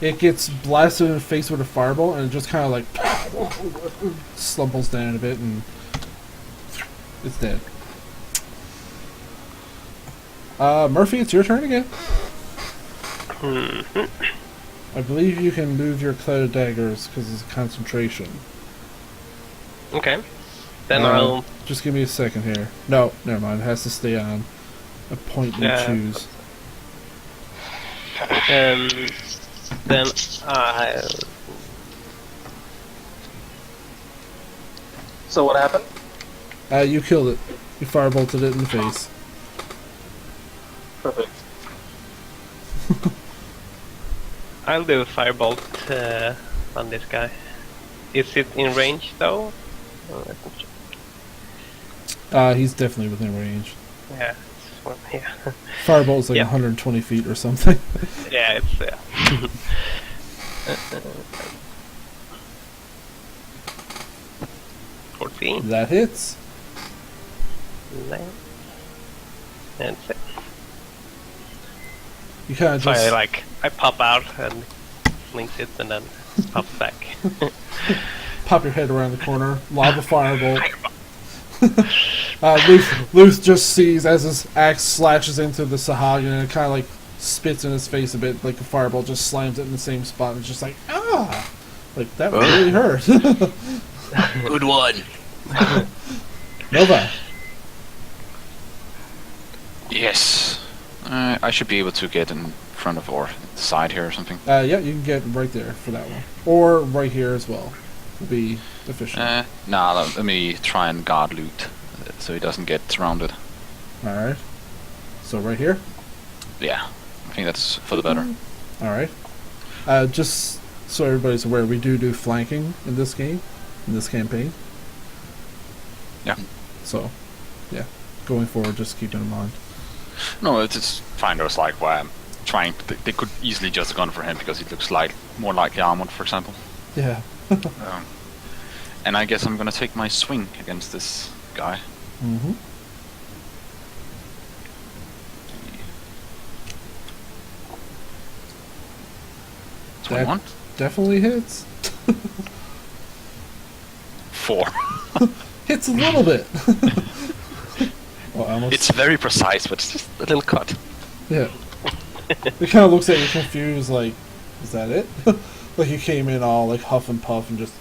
It gets blasted in the face with a fireball, and it just kind of like slumples down a bit, and it's dead. Murphy, it's your turn again. I believe you can move your cloud of daggers because it's concentration. Okay. Then I'll. Just give me a second here. No, never mind. It has to stay on a point you choose. Then I. So what happened? You killed it. You firebolted it in the face. Perfect. I'll do a firebolt on this guy. Is it in range though? Let me check. He's definitely within range. Yeah. It's one, yeah. Firebolt's like Yeah. 120 feet or something. Yeah, it's yeah. 14. That hits. 9. And 6. You kind of So just... I pop out and flings it and then pop back. pop your head around the corner, lob a firebolt. Luth just sees as his axe slashes into the Sahagan, and it kind of like spits in his face a bit, like a fireball just slams it in the same spot, and it's just like, ah! Like, that really hurt. Good one. Nova. Yes. I should be able to get in front of or the side here or something. Yeah, you can get right there for that one. Or right here as well. Will be efficient. Nah, let me try and guard loot so he doesn't get surrounded. Alright. So right here? Yeah, I think that's for the better. Alright. Just so everybody's aware, we do flanking in this game, in this campaign. Yeah. So, yeah. Going forward, just keep it in mind. No, it's fine. There's like where I'm trying. They could easily just have gone for him because he looks like more likely armored, for example. Yeah. And I guess I'm gonna take my swing against this guy. Mm-hmm. That 21? Definitely hits. 4. Hits a little bit. Well, almost. It's very precise, but it's just a little cut. Yeah. It kind of looks at you confused, like, is that it? Like you came in all like huff and puff and just.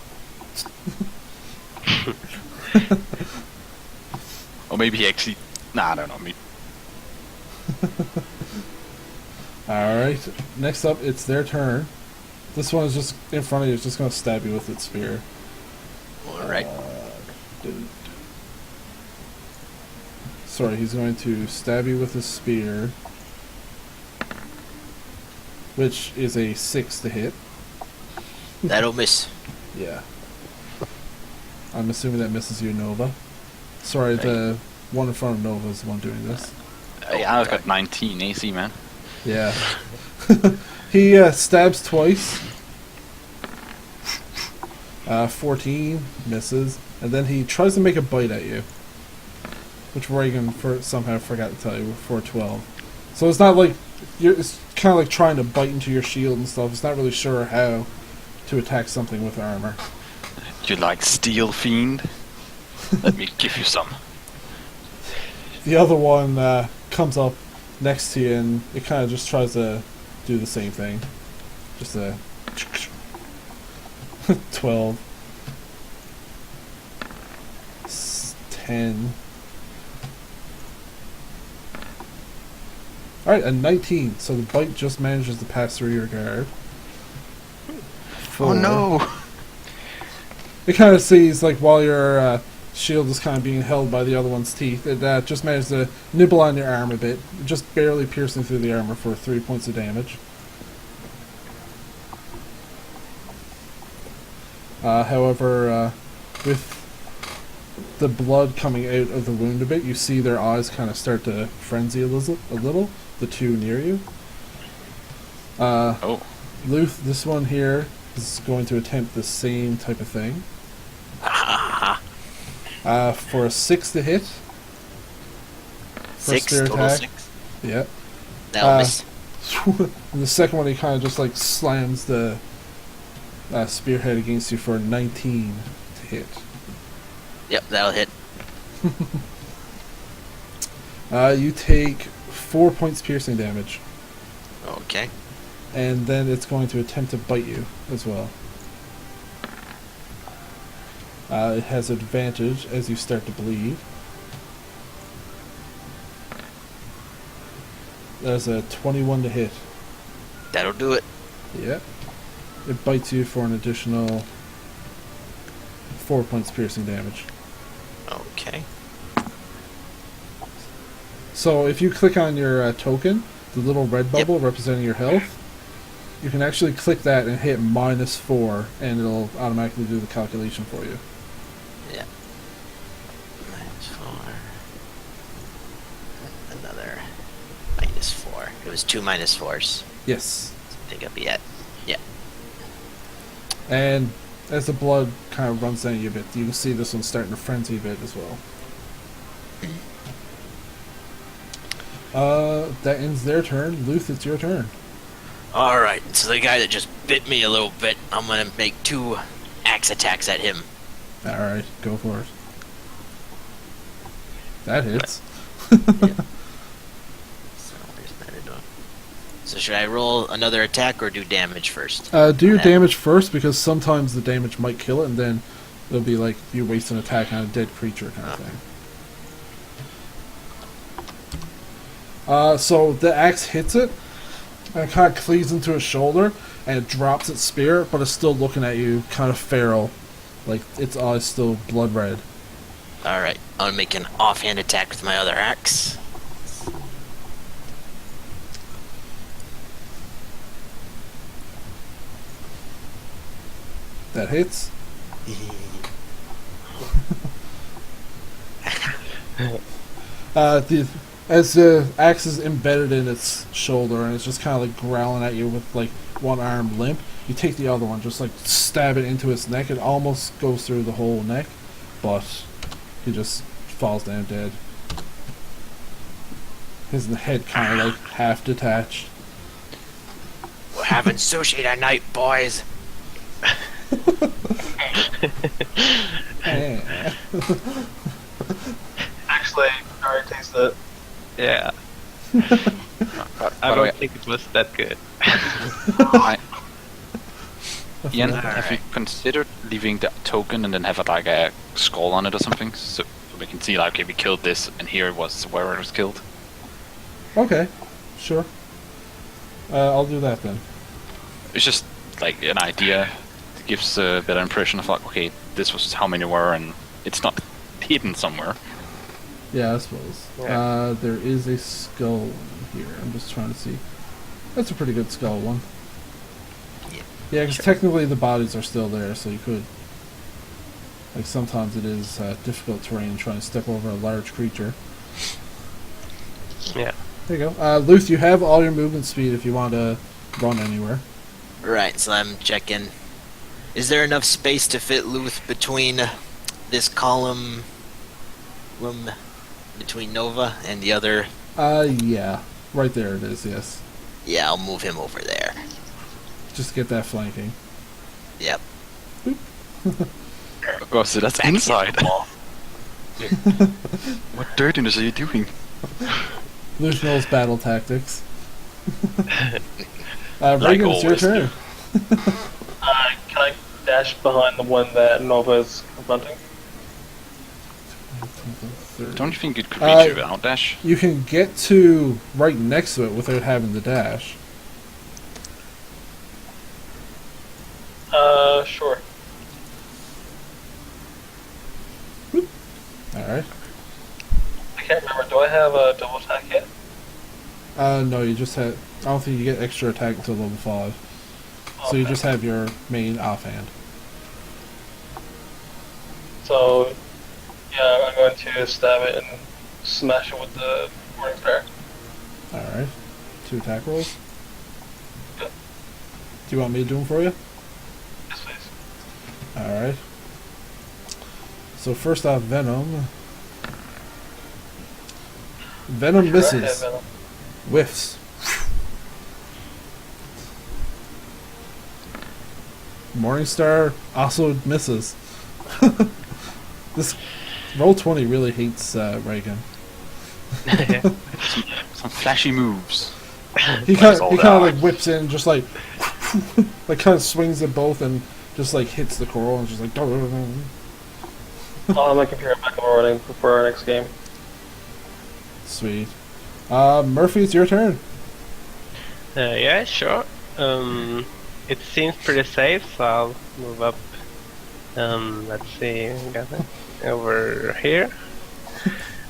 Or maybe he actually. Nah, I don't know. Alright. Next up, it's their turn. This one is just in front of you, it's just going to stab you with its spear. Alright. sorry, he's going to stab you with his spear, which is a 6 to hit. That'll miss. Yeah. I'm assuming that misses you, Nova. Sorry, the one in front of Nova is the one doing this. Yeah, I've got 19 AC, man. Yeah. He stabs twice. 14 misses, and then he tries to make a bite at you, which Reagan somehow forgot to tell you for 12. So it's not like it's kind of like trying to bite into your shield and stuff. It's not really sure how to attack something with armor. You like Steel Fiend? Let me give you some. The other one comes up next to you, and it kind of just tries to do the same thing. Just a 12. 10. Alright, a 19. So the bite just manages to pass through your guard. 4. Oh no! It kind of sees, like, while your shield is kind of being held by the other one's teeth, it just managed to nibble on your arm a bit, just barely piercing through the armor for 3 points of damage. However, with the blood coming out of the wound a bit, you see their eyes kind of start to frenzy a little, the two near you. Luth, this one here is going to attempt the same type of thing. For a 6 to hit. Six, spear total attack. 6. Yeah. That'll miss. And the second one, he kind of just like slams the spearhead against you for a 19 to hit. Yep, that'll hit. You take 4 points piercing damage, Okay. and then it's going to attempt to bite you as well. It has advantage as you start to bleed. There's a 21 to hit. That'll do it. Yep. It bites you for an additional 4 points piercing damage. Okay. So if you click on your token, the little red bubble representing your health, you can actually click that and hit -4, and it'll automatically do the calculation for you. Yeah. -4. Another -4. It was 2 -4s. Yes. Pick up yet. Yeah. And as the blood kind of runs down you a bit, you can see this one's starting to frenzy a bit as well. That ends their turn. Luth, it's your turn. Alright, so the guy that just bit me a little bit, I'm gonna make 2 axe attacks at him. Alright, go for it. That hits. So should I roll another attack or do damage first? Do your damage first, because sometimes the damage might kill it, and then it'll be like you waste an attack on a dead creature kind of thing. So the axe hits it, and it kind of cleaves into its shoulder, and it drops its spear, but it's still looking at you kind of feral, like its eyes still blood red. Alright, I'm gonna make an offhand attack with my other axe. That hits. As the axe is embedded in its shoulder and it's just kind of like growling at you with like one arm limp, you take the other one, just like stab it into its neck. It almost goes through the whole neck, but he just falls down dead. His head kind of like half detached. We're having sushi tonight, boys. Yeah. Actually, I already tasted it. Yeah. I don't think it was that good. Ian, have you considered leaving the token and then have like a skull on it or something, so we can see like, okay, we killed this, and here it was where it was killed? Okay, sure. I'll do that then. It's just like an idea. It gives a better impression of like, okay, this was how many were, and it's not hidden somewhere. Yeah, I suppose. Yeah. There is a skull one here. I'm just trying to see. That's a pretty good skull one. Yeah. Yeah, because Sure. technically the bodies are still there, so you could. Like sometimes it is difficult terrain trying to step over a large creature. Yeah. There you go. Luth, you have all your movement speed if you want to run anywhere. Right, so I'm checking. Is there enough space to fit Luth between this column room between Nova and the other? Yeah. Right there it is, yes. Yeah, I'll move him over there. Just get that flanking. Yep. Oh, so that's inside. What dirtiness are you doing? Luth knows battle tactics. Like Reagan, it's your always turn. Can I dash behind the one that Nova is confronting? Don't you think it could reach you without dash? You can get to right next to it without having to dash. Sure. Alright. I can't remember. Do I have a double attack yet? No, you just had. I don't think you get extra attack until level 5. So you Okay. just have your main offhand. So, yeah, I'm going to stab it and smash it with the Morning Star. Alright. 2 attack rolls. Yep. Do you want me to do them for you? Yes, please. Alright. So first off, Venom. Venom Sure, I have misses. Venom. Whiffs. Morningstar also misses. This roll 20 really hates Reagan. Some flashy moves. He kind all of that. like whips in, just like like kind of swings at both and just like hits the coral and just like. I'll have my computer back up and running before our next game. Sweet. Murphy, it's your turn. Yeah, sure. It seems pretty safe, so I'll move up. Let's see, got it over here,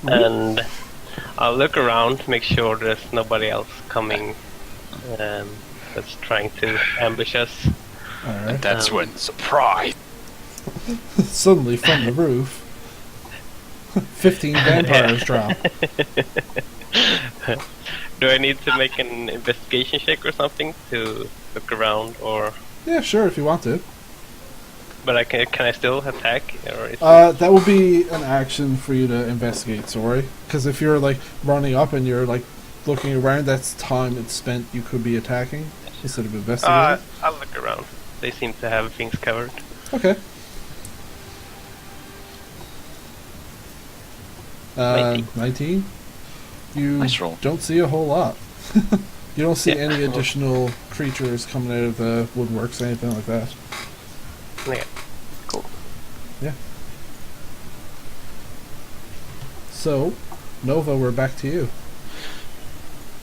and I'll look around, make sure there's nobody else coming that's trying to ambush us. All right. That's when surprise. Suddenly from the roof, 15 vampires drop. Do I need to make an investigation check or something to look around, or? Yeah, sure, if you want to. But can I still attack, or is That will be an action for you to investigate, sorry. Because if you're like running up and you're like looking around, that's time it's spent you could be attacking instead of investigating. I'll look around. They seem to have things covered. Okay. 19. 19? You Nice roll. don't see a whole lot. You don't see Yeah. any additional creatures coming out of the woodworks or anything like that. Yeah. Cool. Yeah. So, Nova, we're back to you.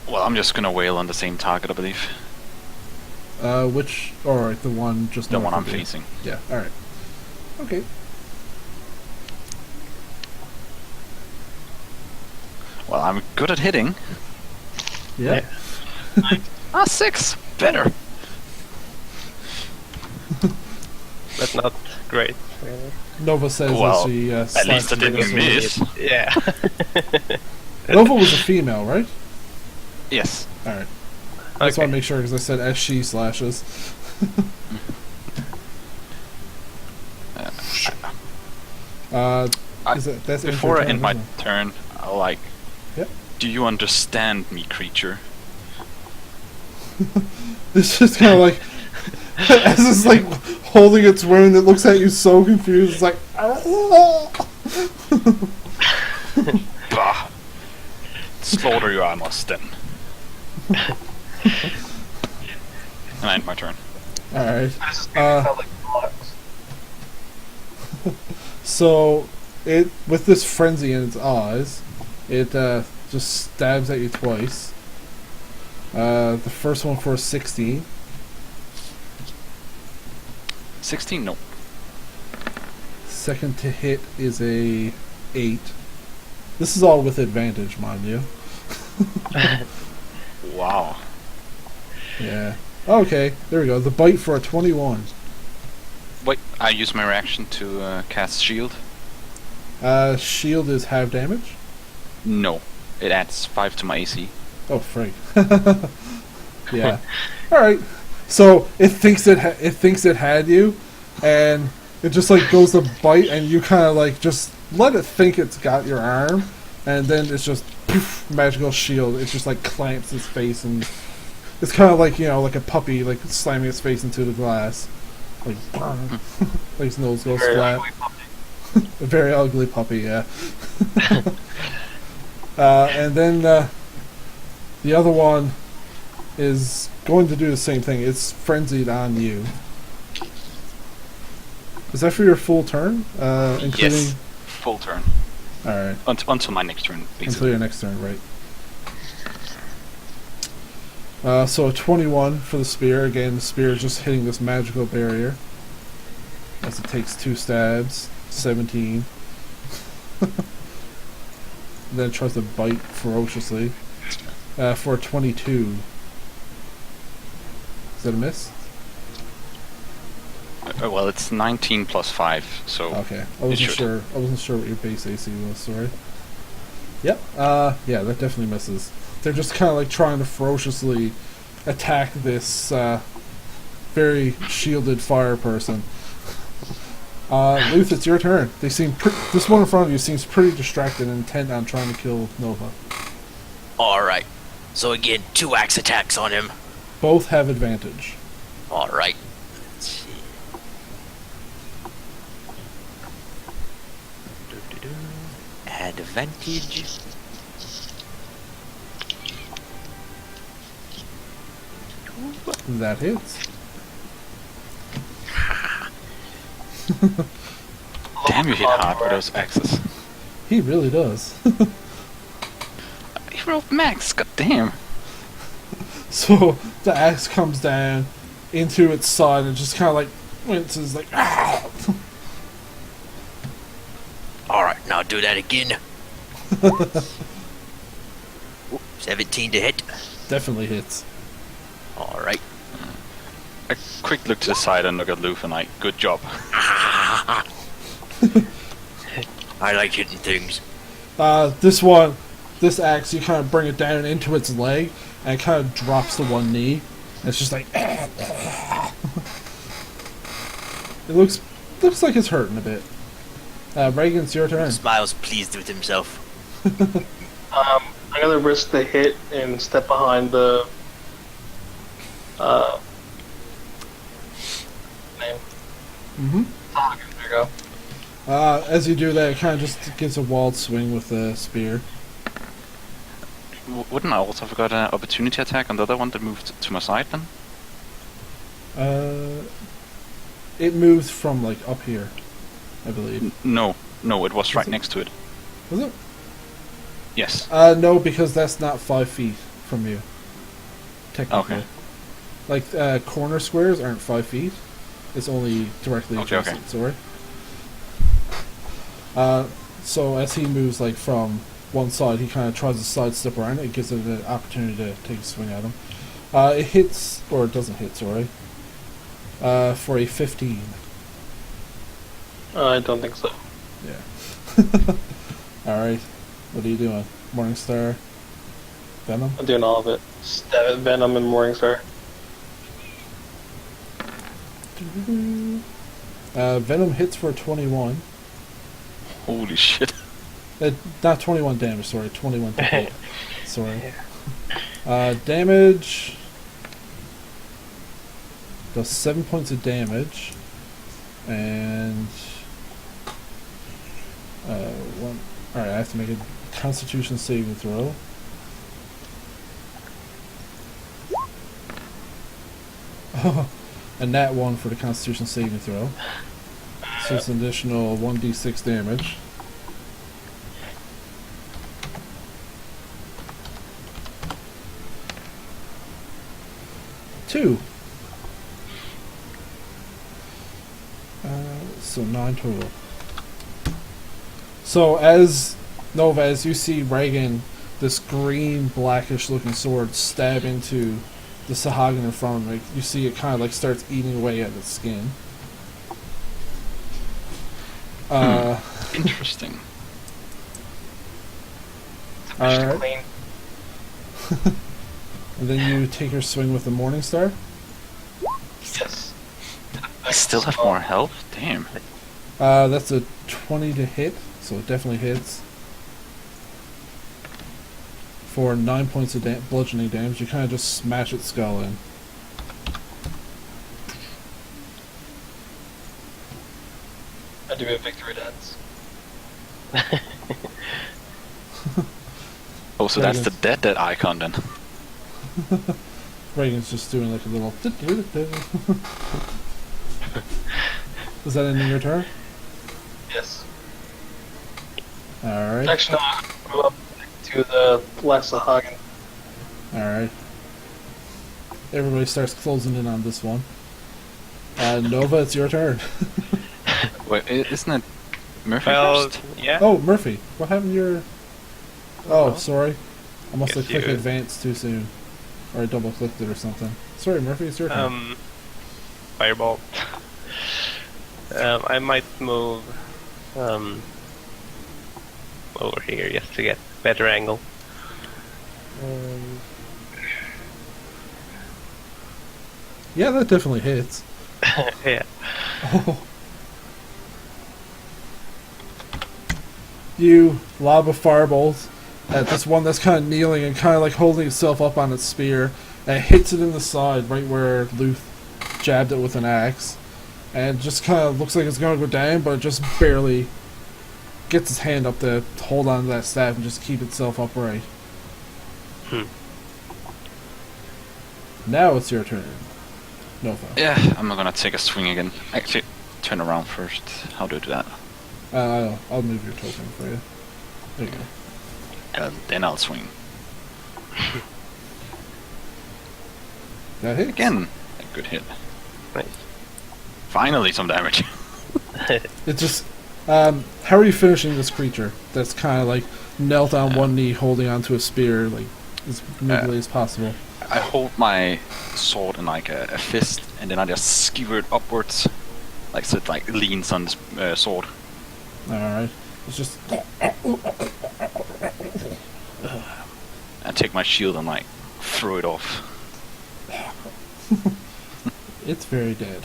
Well, I'm just gonna wail on the same target, I believe. Which, alright, the one just The north one I'm of you. facing. Yeah, alright. Okay. Well, I'm good at hitting. Yeah. Ah, 6! Better! But not great. Really. Nova says Well, as she at slaps least I the didn't bigger miss. sword. Yeah. Nova was a female, right? Yes. Alright. I just Okay. want to make sure because I said as she slashes. That's Before I your turn, end my isn't it? turn, I'll like... Yep. Do you understand me, creature? It's just kind of like as it's like holding its wound, it looks at you so confused. It's like, Bah! Slaughter you, I must then. And I end my turn. all right. I just made it sound like blocks. So it with this frenzy in its eyes, it just stabs at you twice. The first one for a 16. 16? No. Second to hit is a 8. This is all with advantage, mind you. Wow. Yeah. Okay, there we go. The bite for a 21. Wait, I use my reaction to cast shield. Shield is half damage. No, it adds 5 to my AC. Oh, frig. Yeah. All right. So it thinks it had you, and it just like goes to bite, and you kind of like just let it think it's got your arm, and then it's just poof, magical shield. It just like clamps its face, and it's kind of like, you know, like a puppy like slamming its face into the glass, like like his nose goes Very flat. ugly puppy. A very ugly puppy, yeah. And then the other one is going to do the same thing. It's frenzied on you. Is that for your full turn? Including... Yes, full turn. Alright. Until my next turn, Until basically. your next turn, right. So a 21 for the spear. Again, the spear is just hitting this magical barrier. As it takes 2 stabs. 17. Then it tries to bite ferociously. For a 22. Is that a miss? Well, it's 19 plus 5, so Okay, I it wasn't should. sure. I wasn't sure what your base AC was. Sorry. Yep. Yeah, that definitely misses. They're just kind of like trying to ferociously attack this very shielded fire person. Luth, it's your turn. They seem this one in front of you seems pretty distracted and intent on trying to kill Nova. Alright. So again, 2 axe attacks on him. Both have advantage. Alright. Let's see. Advantage. That hits. Damn, you hit hard with those axes. He really does. He rolled max, god damn. So the axe comes down into its side and just kind of like winces, like. Ah! Alright, now do that again. Ooh, 17 to hit. Definitely hits. Alright. A quick look to the side and look at Luth and I, good job. I like hitting things. This axe, you kind of bring it down into its leg, and it kind of drops to one knee. And it's just like. It looks like it's hurting a bit. Reagan, it's your turn. Smiles pleased with himself. I'm gonna risk the hit and step behind the name. Mm-hmm. There you go. As you do that, it kind of just gets a walled swing with the spear. Wouldn't I also have got an opportunity attack on the other one that moved to my side then? It moves from like up here, I believe. No, it was right next to it. Was it? Yes. No, because that's not 5 feet from you. Technically. Okay. Like, corner squares aren't 5 feet. It's only directly Okay, adjacent, sorry. So as he moves, like, from one side, he kind of tries to sidestep around it. It gives it an opportunity to take a swing at him. It hits, or it doesn't hit, sorry. For a 15. I don't think so. Yeah. Alright. What are you doing? Morningstar? Venom? I'm doing all of it. Stab at Venom and Morningstar. Venom hits for 21. Holy shit. Not 21 damage, sorry. 21 to hit. Sorry. Damage... Does 7 points of damage. And... one... Alright, I have to make a Constitution saving throw. A nat 1 for the Constitution saving throw. So it's an additional 1d6 damage. Two. So 9 total. So as Nova, as you see Reagan, this green, blackish-looking sword stab into the Sahagin in front of him, you see it kind of like starts eating away at its skin. Interesting. Alright. Clean. And then you take your swing with the Morning Star. Yes. I still have more health? Damn. That's a 20 to hit, so it definitely hits. For 9 points of bludgeoning damage, you kind of just smash its skull in. I do a victory dance. Oh, so that's the dead icon then. Reagan's just doing like a little... Is that ending your turn? Yes. Alright. Actually, no, I'll go up to the last Hagen. Alright. Everybody starts closing in on this one. Nova, it's your turn. Wait, isn't it Murphy Well, first? yeah. Oh, Murphy, what happened to your... Oh, well. sorry. I must have Guess clicked you- advance too soon. Or I double clicked it or something. Sorry, Murphy, it's your turn. Fireball. I might move over here just to get a better angle. Yeah, that definitely hits. Yeah. Oh. You lob a firebolt at this one that's kind of kneeling and kind of like holding itself up on its spear, and it hits it in the side right where Luth jabbed it with an axe, and just kind of looks like it's going to go down, but it just barely gets its hand up to hold on to that staff and just keep itself upright. Now it's your turn. Nova. Yeah, I'm not gonna take a swing again. Actually, turn around first. How do I do that? I'll move your token for you. There you go. And then I'll swing. That hits. Again, a good hit. Nice. Finally, some damage. It just... how are you finishing this creature that's kind of like knelt on one knee holding onto a spear like as nimbly as possible? I hold my sword in like a fist, and then I just skewer it upwards, like so it like leans on this sword. Alright. It's just... I take my shield and like throw it off. It's very dead.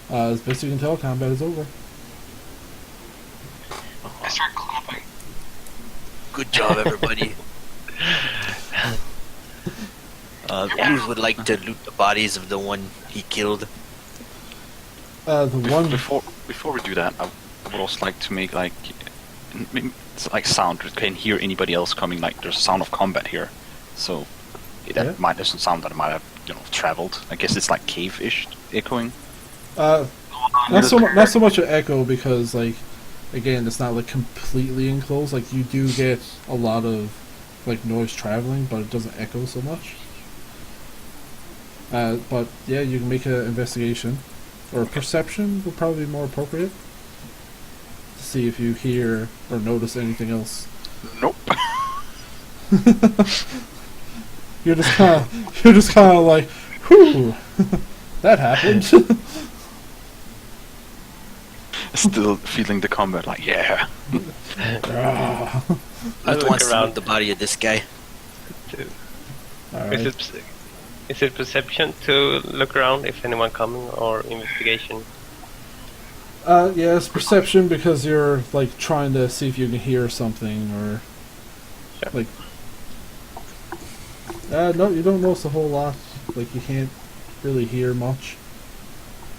As best you can tell, combat is over. I start clapping. Good job, everybody. Luth would like to loot the bodies of the one he killed. The one... Before we do that, I would also like to make like it's like sound. You can hear anybody else coming. Like there's a sound of combat here, so that Yeah. might doesn't sound that it might have traveled. I guess it's like cave-ish echoing. Not so much an echo because, like, again, it's not like completely enclosed. Like, you do get a lot of like noise traveling, but it doesn't echo so much. But yeah, you can make an investigation or perception would probably be more appropriate to see if you hear or notice anything else. Nope. You're just kind of like, whew, that happened. Still feeling the combat. Like yeah. Ah. I Luth look wants to around. loot the body of this guy. Alright. Is it perception to look around if anyone coming, or investigation? Yeah, it's perception because you're like trying to see if you can hear something or Sure. like. No, you don't notice a whole lot. Like you can't really hear much.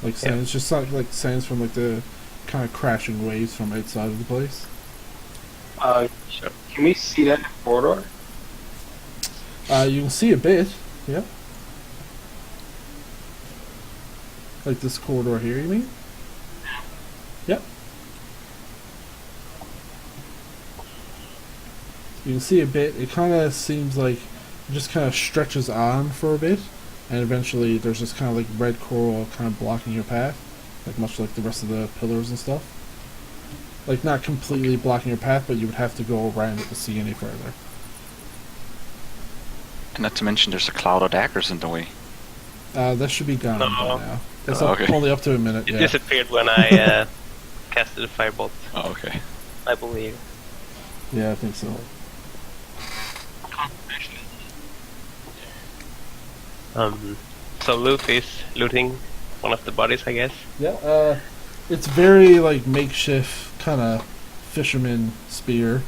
Like sounds, it's just like sounds from like the kind of crashing waves from outside of the place. Sure. Can we see that corridor? You can see a bit, yeah. Like this corridor here, you mean? Yep. You can see a bit. It kind of seems like it just kind of stretches on for a bit, and eventually there's just kind of like red coral kind of blocking your path, like much like the rest of the pillars and stuff. like not completely blocking your path, but you would have to go around it to see any further. And not to mention, there's a cloud of daggers in the way. That should be gone No. by now. That's Oh, okay. only up to a minute. It Yeah. disappeared when I casted a firebolt, Oh, okay. I believe. Yeah, I think so. So Luke is looting one of the bodies, I guess. Yeah. It's very like makeshift kind of fisherman spear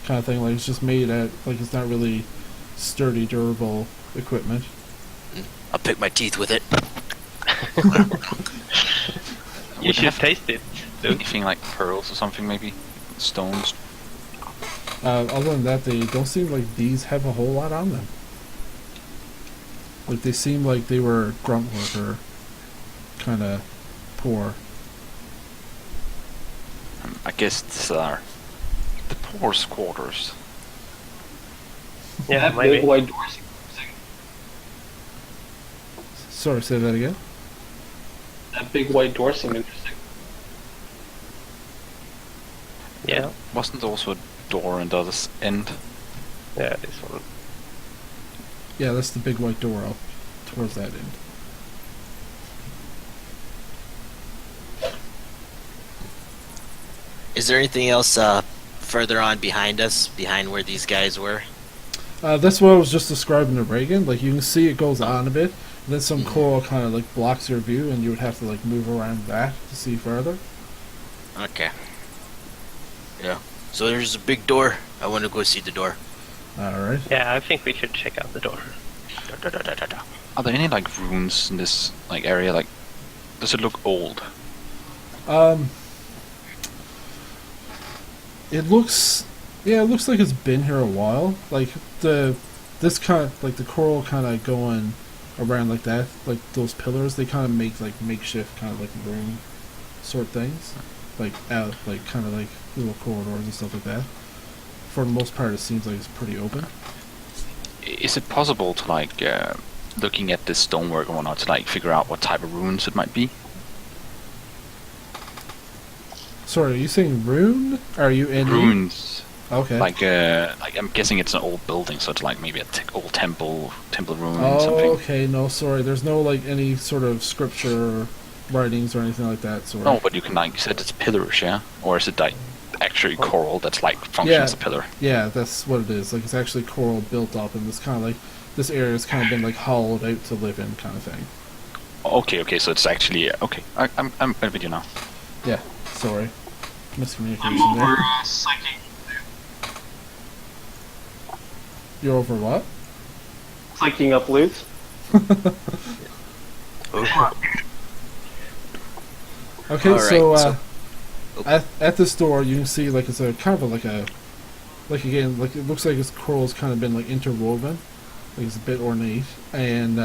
kind of thing. Like it's just made at like it's not really sturdy, durable equipment. I'll pick my teeth with it. You Would should have taste it, Luke. anything like pearls or something, maybe stones. Other than that, they don't seem like these have a whole lot on them. Like they seem like they were grunt worker, kind of poor. I guess these are the poor's quarters. Yeah, that maybe. big white door seems interesting. Sorry, say that again. That big white door seemed interesting. Yeah, Wasn't there also a door on the other end? yeah, this one. Yeah, that's the big white door up towards that end. Is there anything else further on behind us, behind where these guys were? That's what I was just describing to Reagan. Like you can see it goes on a bit, and then some coral kind of like blocks your view, and you would have to like move around that to see further. Okay. Yeah. So there's a big door. I want to go see the door. All right. Yeah, I think we should check out the door. Are there any like runes in this like area? Like, does it look old? It looks, yeah, it looks like it's been here a while. Like this kind of like the coral kind of going around like that, like those pillars. They kind of make like makeshift kind of like room sort things, like out like kind of like little corridors and stuff like that. For the most part, it seems like it's pretty open. Is it possible to like looking at this stonework and whatnot to like figure out what type of runes it might be? Sorry, are you saying rune? Are you in Runes. Okay. Like I'm guessing it's an old building, so it's like maybe a old temple ruin Oh, something. okay. No, sorry. There's no like any sort of scripture writings or anything like that. Sorry. No, but you can like you said it's pillars, yeah? Or is it like actually coral that's like functions Yeah. as a pillar? Yeah, that's what it is. Like it's actually coral built up, and this kind of like this area has kind of been like hollowed out to live in, kind of thing. Okay, so it's actually okay. I'm with you now. Yeah. Sorry. I'm Miscommunication over there. psychic. You're over what? Psyching up loot. Okay, Alright, so, so- at this door, you can see like it's a kind of like a like again like it looks like this coral's kind of been like interwoven, like it's a bit ornate, and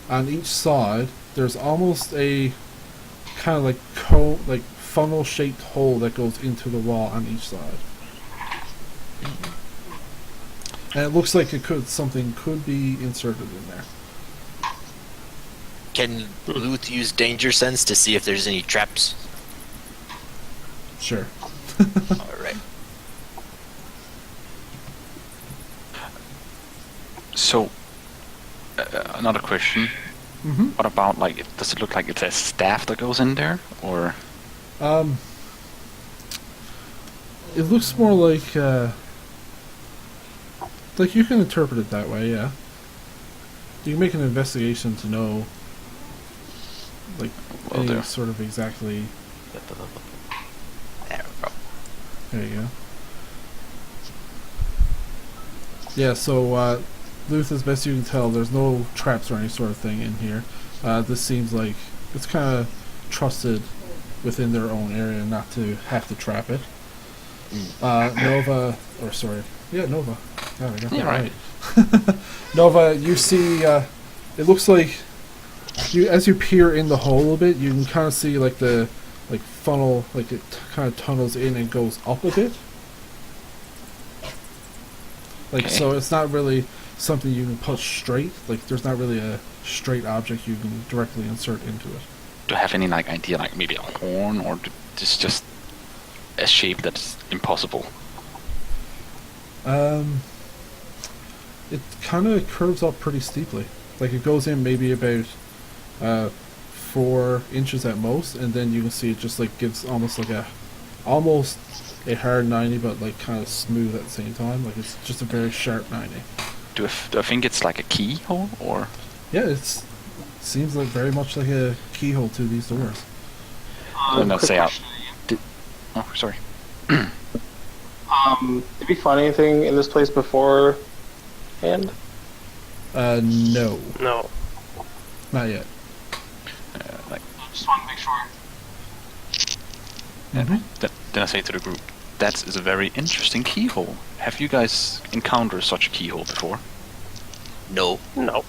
on each side there's almost a kind of like like funnel shaped hole that goes into the wall on each side, and it looks like something could be inserted in there. Can Luth use danger sense to see if there's any traps? Sure. Alright. So another question. Mm-hmm. What about like does it look like it's a staff that goes in there or It looks more like you can interpret it that way, yeah. You can make an investigation to know, like, Will any do. sort of exactly. There we go. There you go. Yeah, so, Luth, as best you can tell, there's no traps or any sort of thing in here. This seems like it's kind of trusted within their own area not to have to trap it. Nova, or sorry, yeah, Nova. God, I got Yeah, that right. right. Nova, you see, it looks like as you peer in the hole a little bit, you can kind of see like the funnel, like it kind of tunnels in and goes up a bit. Like Okay. so, it's not really something you can push straight. Like there's not really a straight object you can directly insert into it. do you have any like idea like maybe a horn or just a shape that's impossible? It kind of curves up pretty steeply. Like it goes in maybe about 4 inches at most, and then you can see it just like gives almost a hard 90, but like kind of smooth at the same time. Like it's just a very sharp 90. Do I think it's like a keyhole, or? Yeah, seems like very much like a keyhole to these doors. No, Quick say out. question. Oh, sorry. Did we find anything in this place beforehand? No, No. not yet. Like, Just want to make sure. then I say to the group, that is a very interesting keyhole. Have you guys encountered such a keyhole before? No. No.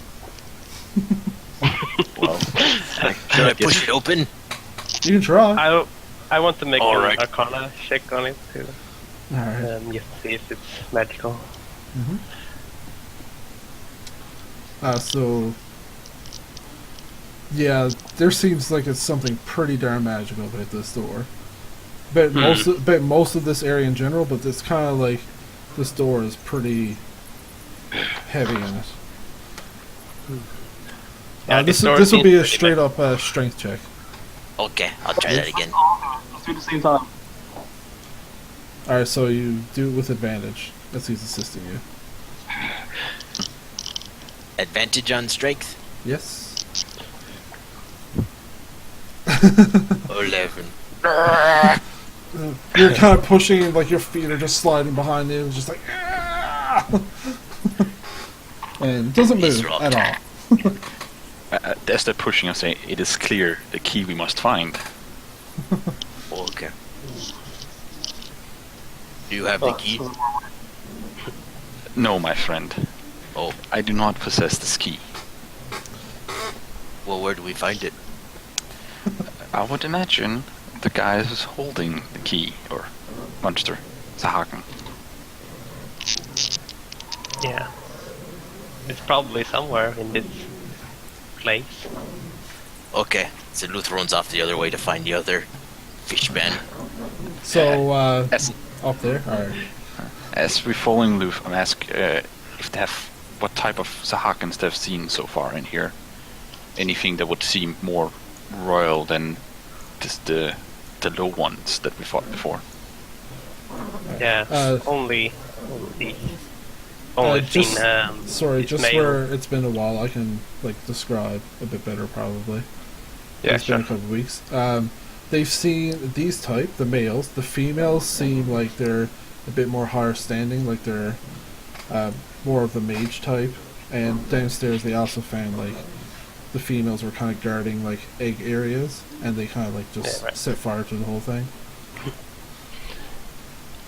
Well, Should I push it open? You can try. I want to make All an right. Arcana check on it too. All right. Just to see if it's magical. So yeah, there seems like it's something pretty darn magical about this door. About most of this area in general, but it's kind of like this door is pretty heavy in it. Yeah, This door would be a seems straight up strength check. Okay, I'll try that again. Let's do it at the same time. All right, so you do it with advantage. That's he's assisting you. Advantage on strength? Yes. 11. You're kind of pushing, like your feet are just sliding behind you, just like, and it doesn't move at all. as they're pushing, I say, it is clear the key we must find. Okay. Do you have the key? No, my friend. Oh, I do not possess this key. well, where do we find it? I would imagine the guy who's holding the key, or monster, Sahaken. Yeah. It's probably somewhere in this place. Okay, so Luther runs off the other way to find the other fish man. So As, up there, all right. as we're following Luf, I'm asking if they have what type of Sahakens they've seen so far in here. Anything that would seem more royal than just the low ones that we fought before. Yeah. Only just- seen. Sorry, just male. where it's been a while, I can like describe a bit better probably. Yeah, It's been sure. a couple of weeks. They've seen these type, the males. The females seem like they're a bit more higher standing, like they're more of the mage type. And downstairs, they also found like the females were kind of guarding like egg areas, and they kind of like just Yeah, right. set fire to the whole thing.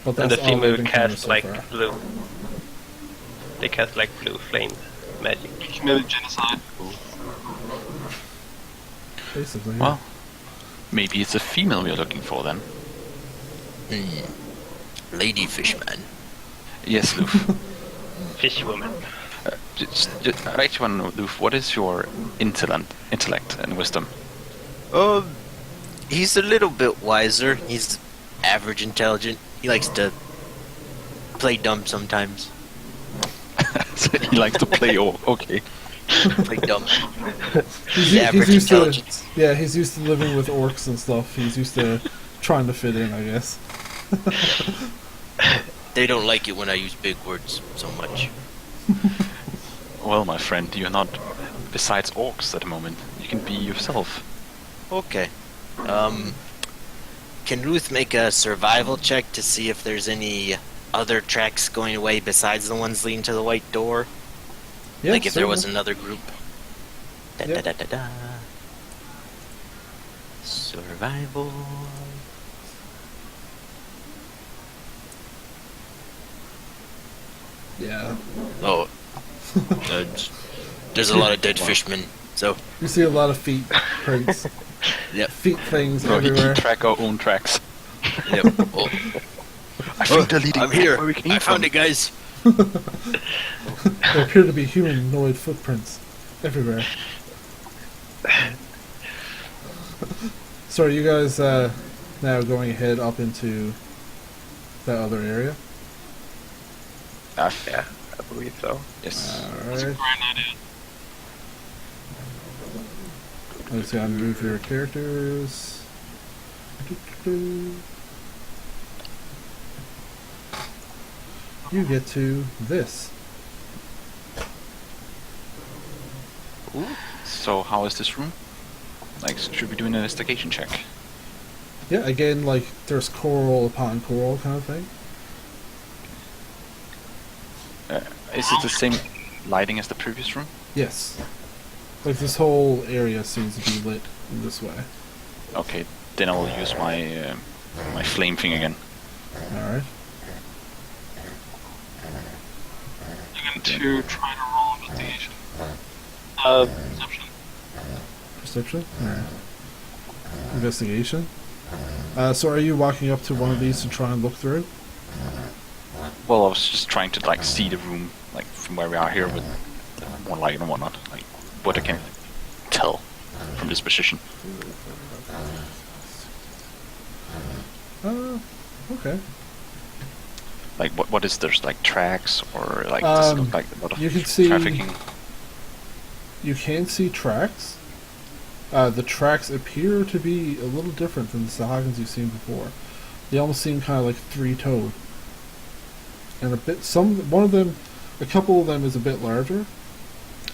But And the that's all they've female encountered cast so like far. blue. They cast like blue flame magic. Committed genocide. Basically. Well, maybe it's a female we're looking for then. Lady fishman. Yes, Luf. Fish woman. I actually want to know, Luf, what is your intellect and wisdom? He's a little bit wiser. He's average intelligent. He likes to play dumb sometimes. So he likes to play. Oh, okay. Play dumb. He's average used to, intelligence. yeah, he's used to living with orcs and stuff. He's used to trying to fit in, I guess. They don't like it when I use big words so much. Well, my friend, you're not besides orcs at the moment. You can be yourself. Okay. Can Ruth make a survival check to see if there's any other tracks going away besides the ones leading to the white door? Yeah, Like if there was certainly. another group. Da, Yeah. da, da, da, da. Survival. Yeah. Oh. There's a lot of dead fishmen, so You see a lot of feet prints, yep. feet things No, he everywhere. can track our own tracks. Yep. Oh, I think they're leading I'm back here. where we came I from. found it, guys. There appear to be humanoid footprints everywhere. So are you guys now going ahead up into that other area? Yeah, I believe so. Yes. Alright. Great idea. Let's gotta move your characters. You get to this. So how is this room? Like, should we do an investigation check? Yeah, again, like, there's coral upon coral kind of thing. Is it the same lighting as the previous room? Yes. Like, this whole area seems to be lit in this way. Okay, then I will use my my flame thing again. Alright. I'm going to try to roll investigation. Perception. Perception? Alright. Investigation. So are you walking up to one of these to try and look through? Well, I was just trying to like see the room, like from where we are here with more light and whatnot, like what I can tell from this position. Okay. Like what is there's like tracks or like does it look like a lot of you can see- trafficking? You can see tracks. The tracks appear to be a little different than the Sahagins you've seen before. They almost seem kind of like three-toed. And a couple of them is a bit larger.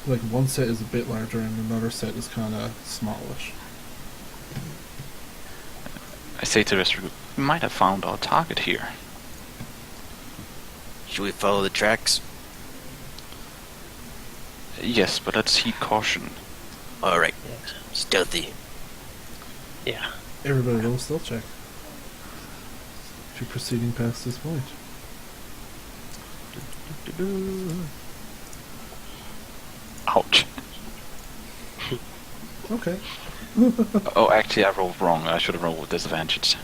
Like one set is a bit larger and another set is kind of smallish. I say to the rest of the group, we might have found our target here. Should we follow the tracks? Yes, but let's heed caution. Alright. Stealthy. Yeah. Everybody roll a stealth check. If you're proceeding past this point. Ouch. Okay. Oh, actually, I rolled wrong. I should have rolled with disadvantage.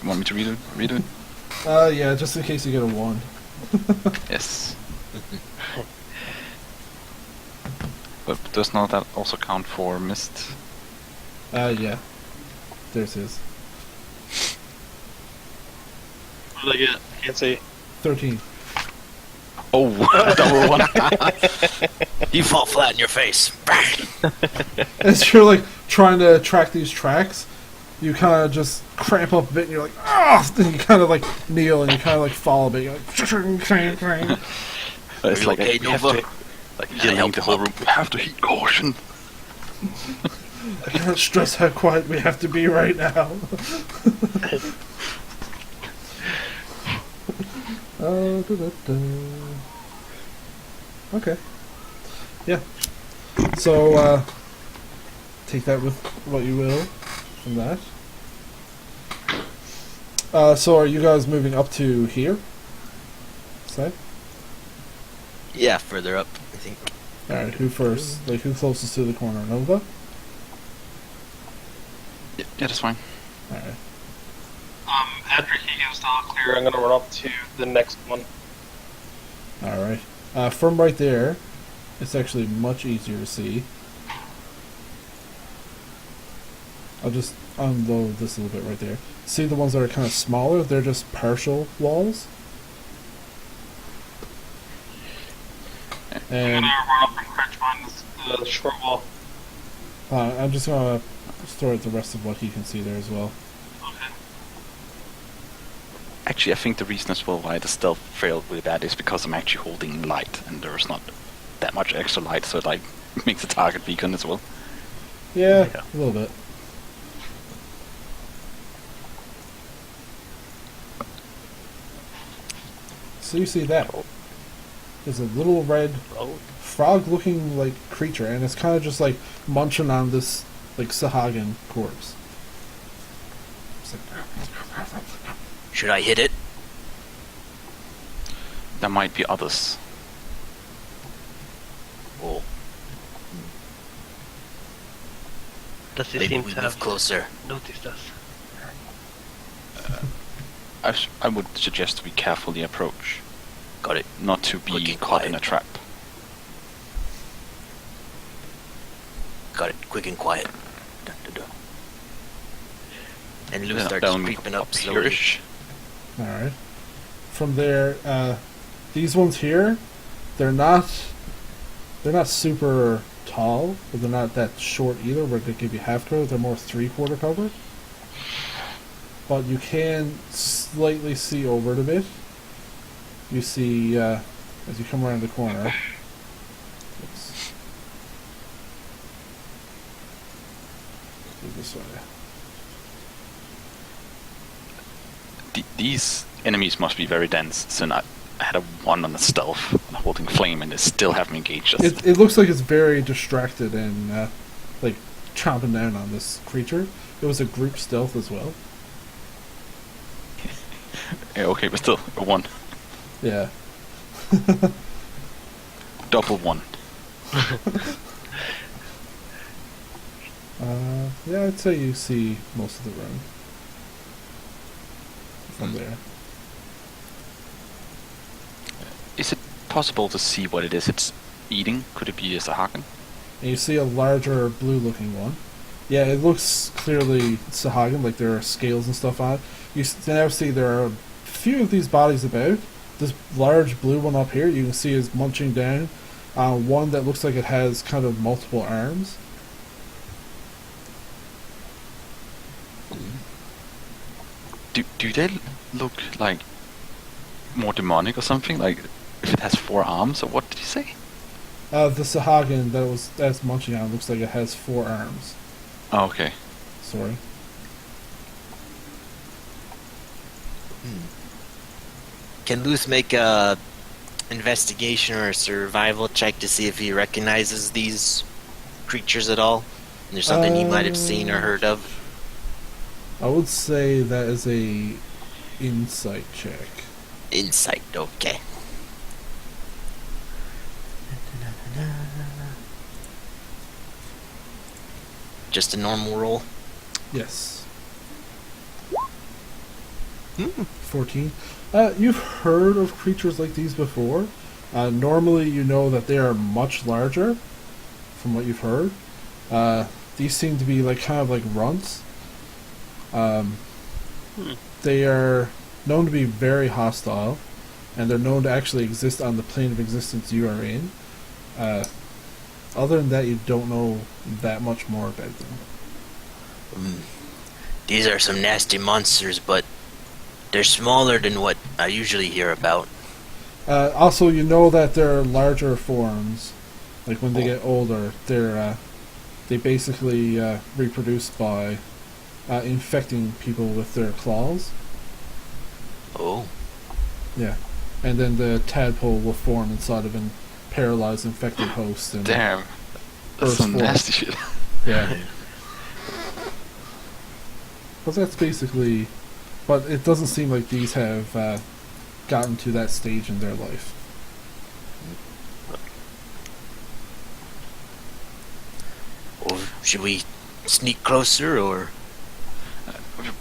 Want me to redo it? Redo it? Yeah, just in case you get a 1. Yes. But does not that also count for mist? Yeah. There's his. What did I get? Can't see. 13. Oh, double one. You fall flat in your face. As you're like trying to track these tracks, you kind of just cramp up a bit and you're like, ah! Then you kind of like kneel and you kind of like fall a bit. You're like, It's you like okay, we have Nova? to, like yelling the whole room. We have to heed caution. I can't stress how quiet we have to be right now. Okay. Yeah. So, take that with what you will from that. So are you guys moving up to here? Say? Yeah, further up, I think. Alright, who first? Like, who closest to the corner? Nova? Yeah, that's fine. Alright. After he gives the all clear, I'm gonna run up to the next one. Alright. From right there, it's actually much easier to see. I'll just unload this a little bit right there. See the ones that are kind of smaller? They're just partial walls. I'm And gonna run up and crouch behind the short wall. I'm just gonna store the rest of what he can see there as well. Okay. Actually, I think the reason as well why the stealth failed really bad is because I'm actually holding light, and there's not that much extra light, so it like makes the target beacon as well. Yeah, Yeah. a little bit. So you see that. There's a little red Oh, frog-looking like creature, and it's kind of just like munching on this like Sahagin corpse. It's like, Should I hit it? There might be others. Oh, does he maybe seem we to move have closer. noticed us? I would suggest we carefully approach, Got it. not to be Quick and caught in a quiet. trap. Got it. Quick and quiet. Dun, dun, dun. And Lou Yeah, starts down creeping up up slowly. here-ish. all right. from there, these ones here, they're not super tall, but they're not that short either, where they give you half cover. They're more 3/4 cover. But you can slightly see over it a bit. You see, as you come around the corner. Oops. Go this way. These enemies must be very dense, so I had a 1 on the stealth, holding flame, and they still have me engaged. It looks like it's very distracted and like chomping down on this creature. It was a group stealth as well. Yeah, okay, but still, a 1. Yeah. Double 1. Yeah, I'd say you see most of the room from there. Is it possible to see what it is it's eating? Could it be a Sahagan? And you see a larger blue-looking one. Yeah, it looks clearly Sahagan, like there are scales and stuff on it. You now see there are a few of these bodies about. This large blue one up here, you can see is munching down on one that looks like it has kind of multiple arms. Do they look like more demonic or something? Like if it has 4 arms, or what did you say? The Sahagan that's munching on looks like it has 4 arms. Oh, okay. Sorry. Can Luth make a investigation or a survival check to see if he recognizes these creatures at all? There's something he might have seen or heard of? I would say that is a insight check. Insight, okay. Just a normal roll? Yes. Hmm. 14. You've heard of creatures like these before. Normally you know that they are much larger, from what you've heard. These seem to be like kind of like runts. They are known to be very hostile, and they're known to actually exist on the plane of existence you are in. Other than that, you don't know that much more about them. These are some nasty monsters, but they're smaller than what I usually hear about. Also, you know that there are larger forms. Like when they get older, they basically reproduce by infecting people with their claws. Oh. Yeah, and then the tadpole will form inside of an paralyzed infected host. And Damn. That's burst some forth. nasty shit. Yeah. But that's basically. But it doesn't seem like these have gotten to that stage in their life. Well, should we sneak closer, or?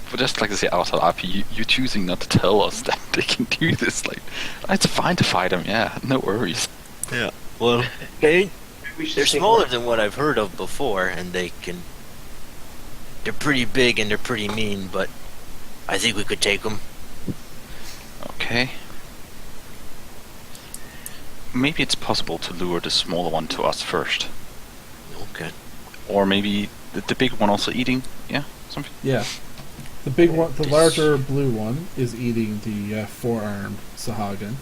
But just like to say outside RP, you choosing not to tell us that they can do this. Like, it's fine to fight them, yeah, no worries. Yeah. Well, they're We should see smaller more. than what I've heard of before, and they're pretty big and they're pretty mean, but I think we could take them. Okay. Maybe it's possible to lure the smaller one to us first. Okay. Or maybe the big one also eating, yeah, something. Yeah. The big one, the larger blue one, is eating the 4-armed Sahagan.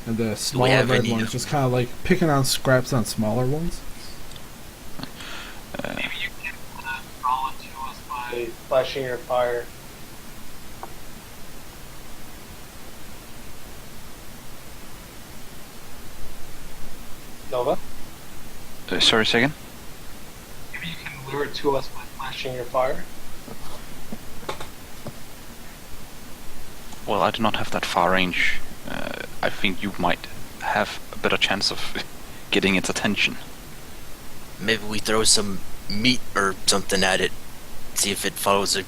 And the smaller have red any one is just kind of like picking on scraps on smaller ones. Maybe you can draw it to us by Flashing your fire. Nova? Sorry, second. maybe you can lure it to us by flashing your fire. Well, I do not have that far range. I think you might have a better chance of getting its attention. Maybe we throw some meat or something at it, see if it follows a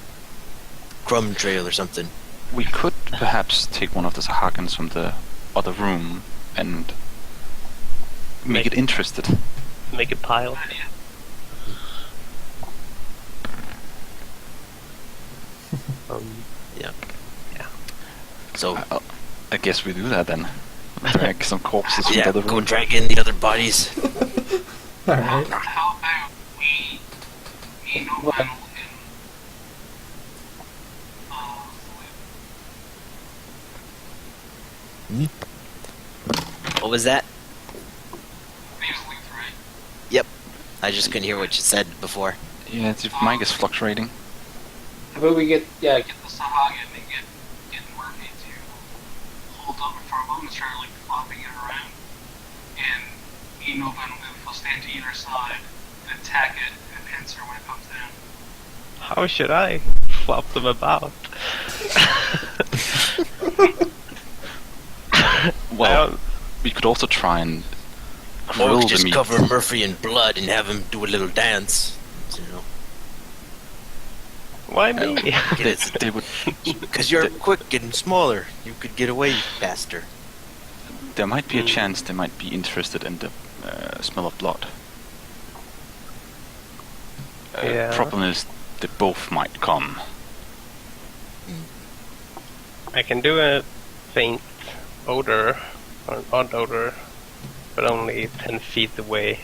crumb trail or something. We could perhaps take one of the Sahagans from the other room and make it interested. Make a pile. Yeah. So, I guess we do that then. Drag some corpses from Yeah, the other go room. drag in the other bodies. Alright. How about we, me, Nova, and What was that? name's Luth, right? Yep. I just couldn't hear what you said before. Yeah, your mic is fluctuating. How about we get the Sahagan and get Murphy to hold up for a moment, start like flopping it around, and me, Nova, and Luth will stand to either side and attack it and pincer when it comes down. How should I flop them about? Well, we could also try and Or grill we the could just meat. cover Murphy in blood and have him do a little dance. You know, Why me? They would. because you're quick and smaller, you could get away faster. There might be a chance they might be interested in the smell of blood. Yeah. Problem is, they both might come. I can do a faint odor, or an odd odor, but only 10 feet away.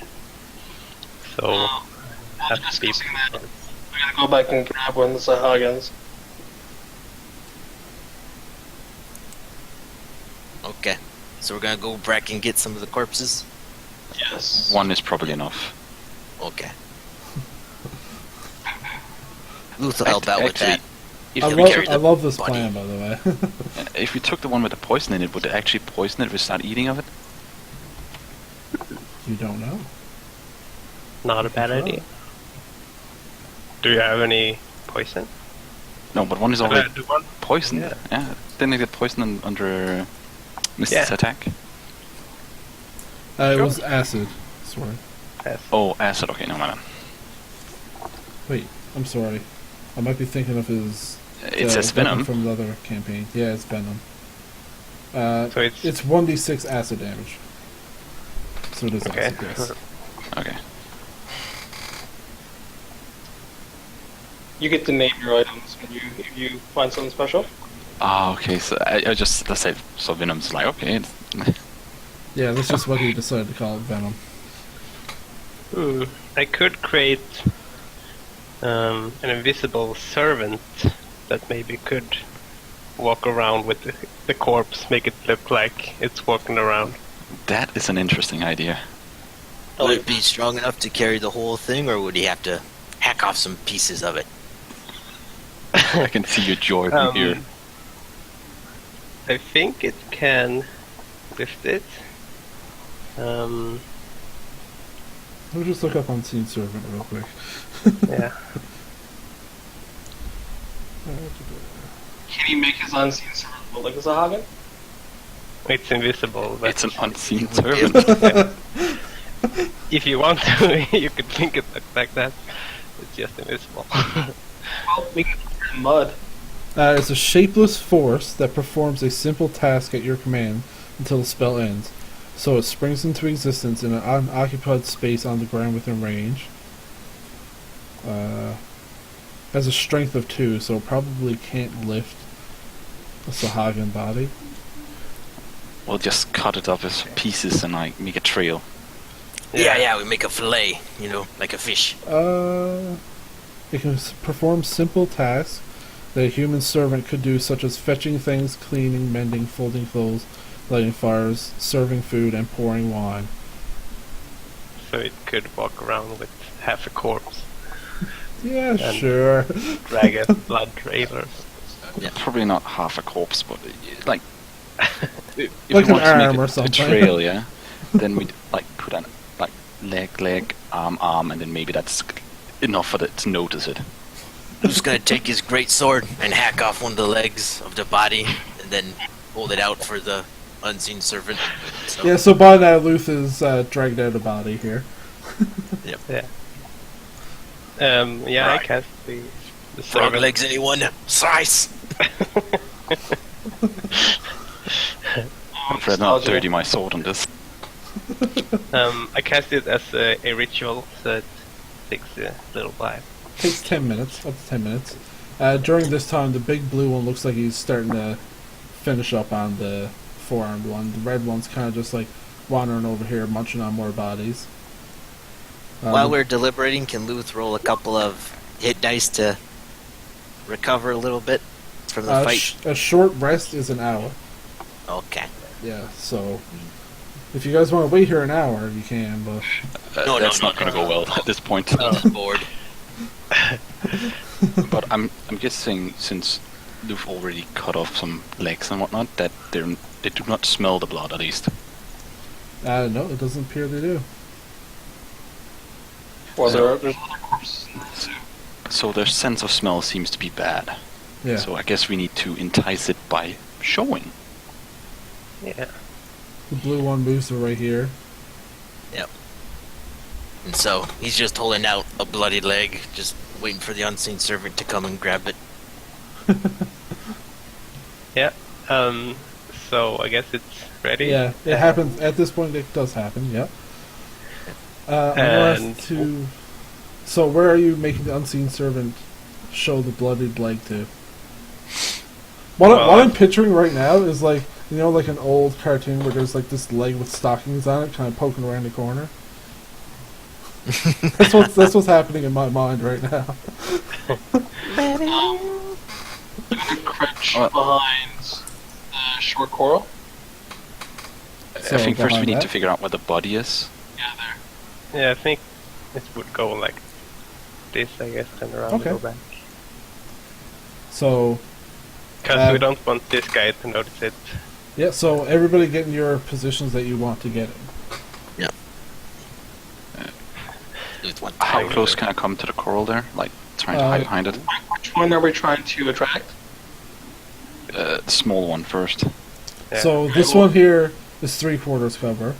So, While have we're to be. discussing that, we gotta go back and grab one of the Sahagans. Okay. So we're gonna go back and get some of the corpses? Yes. One is probably enough. Okay. Luth will help out with that. Actually, if I we love, carry I the love this body. plan, by the way. if we took the one with the poison in it, would it actually poison it if we start eating of it? You don't know. Not a bad Sure. idea. Do you have any poison? No, but one is already Do one? poisoned. Yeah. Yeah. Didn't they get poisoned under Mrs. Yeah. attack? It Sure. was acid. Sorry. Yes. Oh, acid. Okay, no matter. Wait, I'm sorry. I might be thinking of his. It says weapon venom. from the other campaign. Yeah, it's venom. So it's It's 1d6 acid damage. So it is okay. acid, yes. Okay. You get to name your items when if you find something special. Ah, okay. So I just let's say so venom's like okay. Yeah, that's just what he decided to call it venom. I could create an invisible servant that maybe could walk around with the corpse, make it look like it's walking around. That is an interesting idea. Would it be strong enough to carry the whole thing, or would he have to hack off some pieces of it? I can see your joy from here. I think it can lift it. Let me just look up Unseen Servant real quick. Yeah. Can he make his unseen servant look like a Sahagan? It's invisible. But It's an unseen would be servant. if you want to, you could think it looks like that. It's just invisible. Well, we can put it in mud. It's a shapeless force that performs a simple task at your command until the spell ends. So it springs into existence in an unoccupied space on the ground within range. Has a strength of 2, so it probably can't lift a Sahagan body. We'll just cut it up as pieces and like make a trail. Yeah, we make a fillet, like a fish. It can perform simple tasks that a human servant could do, such as fetching things, cleaning, mending, folding clothes, lighting fires, serving food, and pouring wine. So it could walk around with half a corpse, Yeah, And- sure. drag a blood trailer. Yeah. Probably not half a corpse, but like if Like you an want to arm make or a something. trail, yeah, then we'd like put an like leg, arm, and then maybe that's enough for it to notice it. Who's gonna take his great sword and hack off one of the legs of the body, and then hold it out for the unseen servant? So, Yeah, so by now Luth is dragged out a body here. Yeah. I Right. cast the frog servant. legs, anyone? Slice! I'm afraid I'm not dirty my sword on this. I cast it as a ritual, so it takes a little while. Takes 10 minutes, up to 10 minutes. During this time, the big blue one looks like he's starting to finish up on the four-armed one. The red one's kind of just like wandering over here, munching on more bodies. While we're deliberating, can Luth roll a couple of hit dice to recover a little bit from the fight? A short rest is an hour. Okay. Yeah, so if you guys want to wait here an hour, you can, but That's not going to go well at this point. I'm bored. But I'm guessing since they've already cut off some legs and whatnot, that they do not smell the blood at least. no, it doesn't appear they do. Well, there's other corpses in there too. So their sense of smell seems to be bad. Yeah. So I guess we need to entice it by showing. Yeah. The blue one moves to right here. Yep. And so he's just holding out a bloody leg, just waiting for the unseen servant to come and grab it. Yeah. So I guess it's ready. Yeah, it happens. At this point, it does happen, yep. I'm gonna And- have to... So where are you making the unseen servant show the bloodied leg to? What I'm picturing right now is like, you know, like an old cartoon where there's like this leg with stockings on it, kind of poking around the corner. That's what's happening in my mind right now. I'm gonna crouch behind the short coral. So I think first we behind need that? to figure out where the body is. Yeah, there. Yeah, I think it would go like this, I guess, and around Okay. and go back. So, Because we don't want this guy to notice it. yeah, so everybody get in your positions that you want to get in. Luth went How close can I come to the coral there? Like, trying to hide behind it? Which one are we trying to attract? The small one first. Yeah. So this one here is 3/4 cover.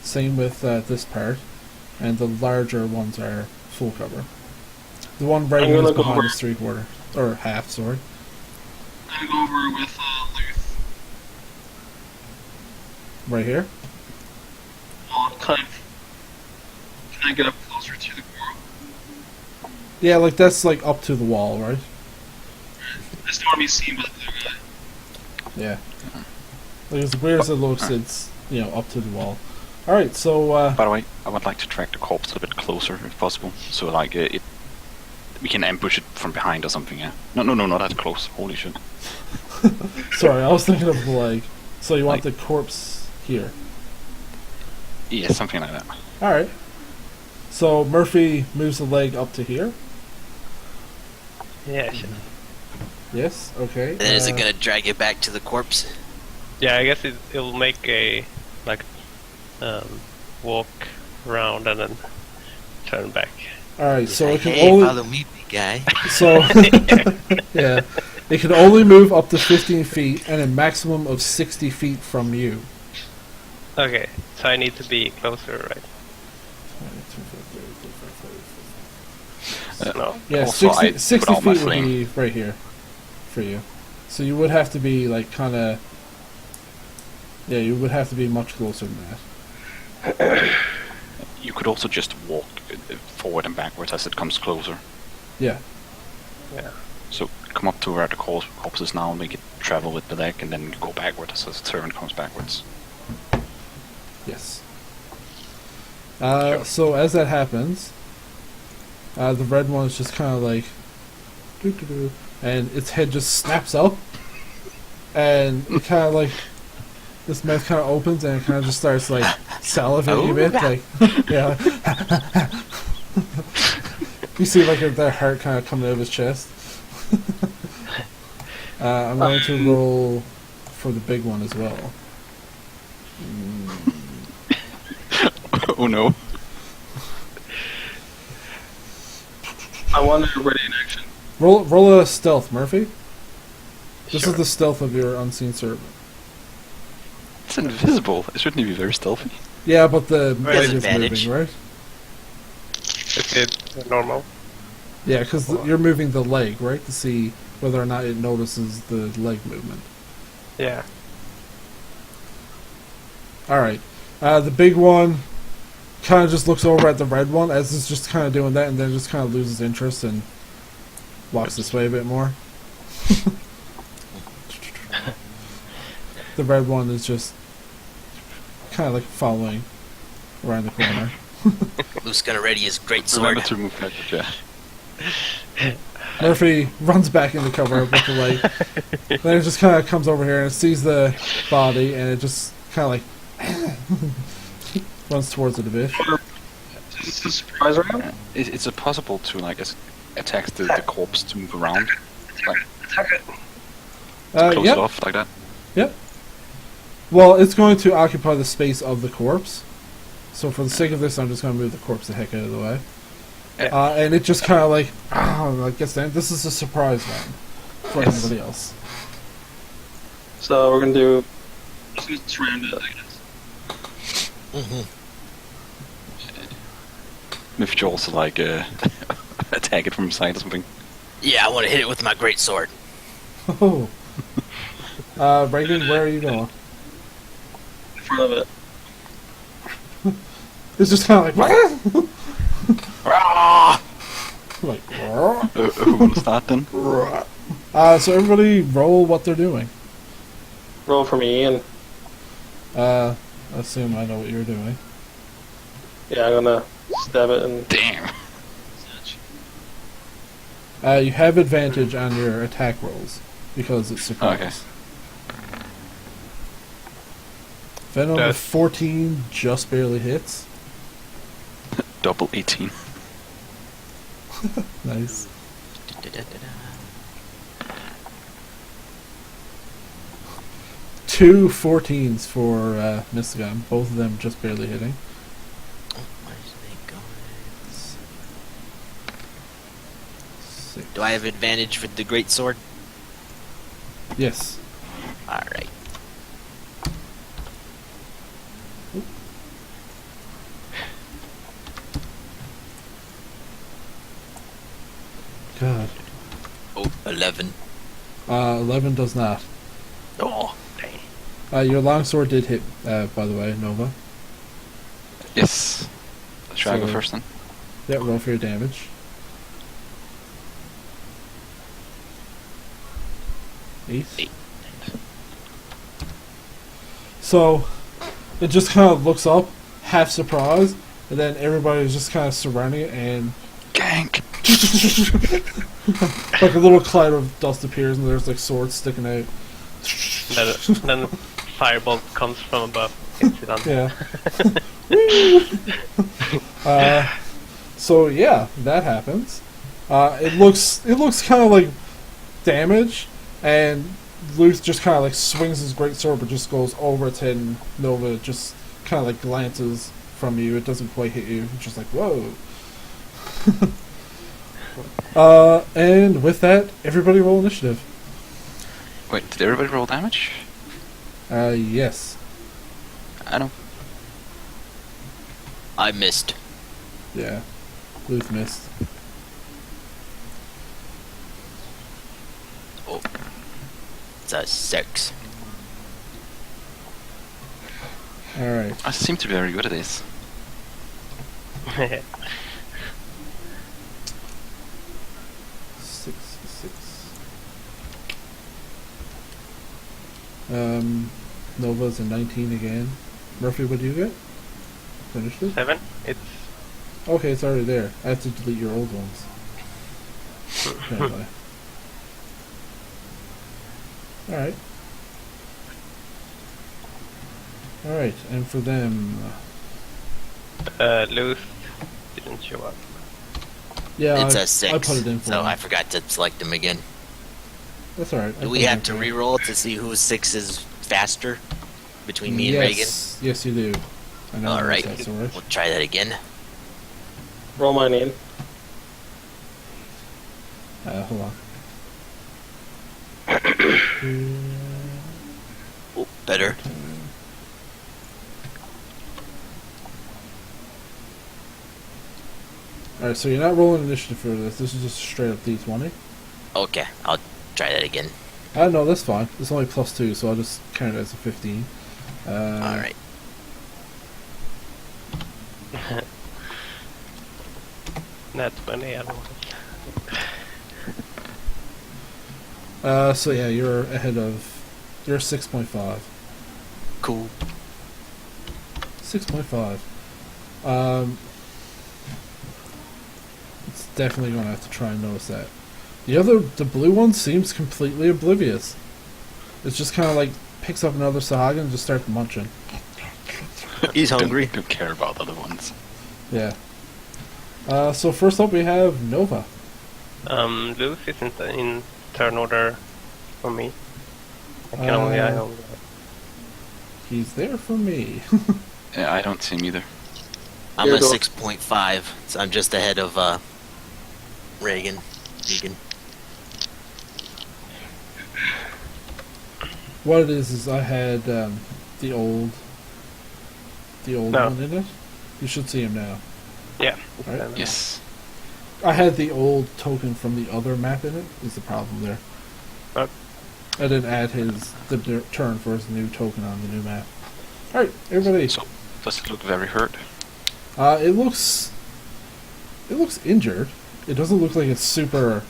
Same with this part. And the larger ones are full cover. The one right I'm here gonna is go behind over- is 3/4. Or half, sorry. I'm gonna go over with Luth. Right here. Kind of. Can I get up closer to the coral? Yeah, like that's like up to the wall, right? I just don't want to be seen by the blue guy. Yeah. Like as weird as it looks, it's, you know, up to the wall. Alright, so By the way, I would like to track the corpse a bit closer if possible. So like we can ambush it from behind or something, yeah. No, not that close. Holy shit. sorry, I was thinking of the leg. So you want Like- the corpse here. Yeah, something like that. Alright. So Murphy moves the leg up to here. Yeah, sure. Yes, okay. And then is it gonna drag it back to the corpse? Yeah, I guess it'll make a walk around and then turn back. Alright, so Like, it can hey, only follow me, big guy. so yeah. It can only move up to 15 feet and a maximum of 60 feet from you. Okay, so I need to be closer, right? No. Yeah, Also, 60, I 60 put out my feet would flame. be right here for you. So you would have to be like kind of... Yeah, you would have to be much closer than that. You could also just walk forward and backwards as it comes closer. Yeah. Yeah. So come up to where the corpse is now, make it travel with the leg, and then go backwards as the servant comes backwards. Yes. So as that happens, the red one is just kind of like, doo-doo-doo, and its head just snaps up, and it kind of like, this mouth kind of opens and it kind of just starts like salivating a bit, like yeah. You see like their heart kind of coming out of his chest. I'm going to roll for the big one as well. Oh no. I want to ready in action. Roll a stealth, Murphy. This Sure. is the stealth of your unseen servant. It's invisible. It shouldn't be very stealthy. Yeah, but the Right. leg is Advantage. moving, right? Is it normal? Yeah, because you're moving the leg, right, to see whether or not it notices the leg movement. Yeah. Alright. The big one kind of just looks over at the red one as it's just kind of doing that, and then just kind of loses interest and walks this way a bit more. the red one is just kind of like following around the corner. Luke's gonna ready his great sword. Remember to move backwards, yeah. Murphy runs back into cover with the light. Then it just kind of comes over here and it sees the body, and it just kind of like runs towards it a bit. Is this a surprise round? It's possible to like attack the corpse to move around, like Attack it. close Yep. it off like that. Yep. Well, it's going to occupy the space of the corpse. So for the sake of this, I'm just going to move the corpse the heck out of the way. Yeah. And it just kind of like gets down. This is a surprise round for Yes. everybody else. So we're gonna do. Let's round it, I guess. If you also like attack it from side or something. Yeah, I want to hit it with my great sword. Oh. Reagan, where are you going? In front of it. It's just kind of like Ah! like. Who will start then? So everybody roll what they're doing. Roll for me, Ian. I assume I know what you're doing. Yeah, I'm gonna stab it and. Damn. You have advantage on your attack rolls because it's surprise. Okay. Venom with That's- 14 just barely hits. Double 18. Nice. Two 14s for Mystigon, both of them just barely hitting. Six. Do I have advantage with the great sword? Yes. Alright. God. Oh, 11. 11 does not. Oh, dang. Your longsword did hit, by the way, Nova. Yes. Should I go So- first then? Yeah, roll for your damage. 8. 8. So, it just kind of looks up, half surprised, and then everybody's just kind of surrounding it, and Gank! like a little cloud of dust appears, and there's like swords sticking out. Then firebolt comes from above. Hits it on. Yeah. So yeah, that happens. It looks kind of like damage, and Luke just kind of like swings his great sword, but just goes over its head, and Nova just kind of like glances from you. It doesn't quite hit you. It's just like whoa. And with that, everybody roll initiative. Wait, did everybody roll damage? Yes. I don't. I missed. Yeah. Luke missed. Oh. It's a 6. Alright. I seem to be very good at this. 6. Nova's a 19 again. Murphy, what do you get? Finished it? 7. It's Okay, it's already there. I have to delete your old ones. Apparently. Alright. Alright, and for them... loose. Didn't show up. Yeah, It's I, a 6. I put it in for so them. I forgot to select them again. That's alright. Do we have to re-roll to see whose 6 is faster between me and Reagan? Yes, you do. I know Alright, that's alright. we'll try that again. Roll mine, Ian. Hold on. Oh, better. Alright, so you're not rolling initiative for this. This is just straight up D20. Okay, I'll try that again. No, that's fine. It's only +2, so I'll just count it as a 15. Alright. Not 20. I don't know. So yeah, you're ahead of... You're 6.5. cool. 6.5. It's definitely going to have to try and notice that. The blue one seems completely oblivious. It's just kind of like picks up another Sahagin and just starts munching. He's hungry. Don't care about the other ones. Yeah. So first up we have Nova. Loof isn't in turn order for me. I can only He's there for me. Yeah, I don't see him either. I'm Here a you go. 6.5, so I'm just ahead of Reagan. What it is I had the old No. one in it. You should see him now. Yeah. Right. Yes. I had the old token from the other map in it. Is the problem there? Oh. I didn't add the turn for his new token on the new map. All right, everybody. So, does it look very hurt? It looks injured. It doesn't look like it's super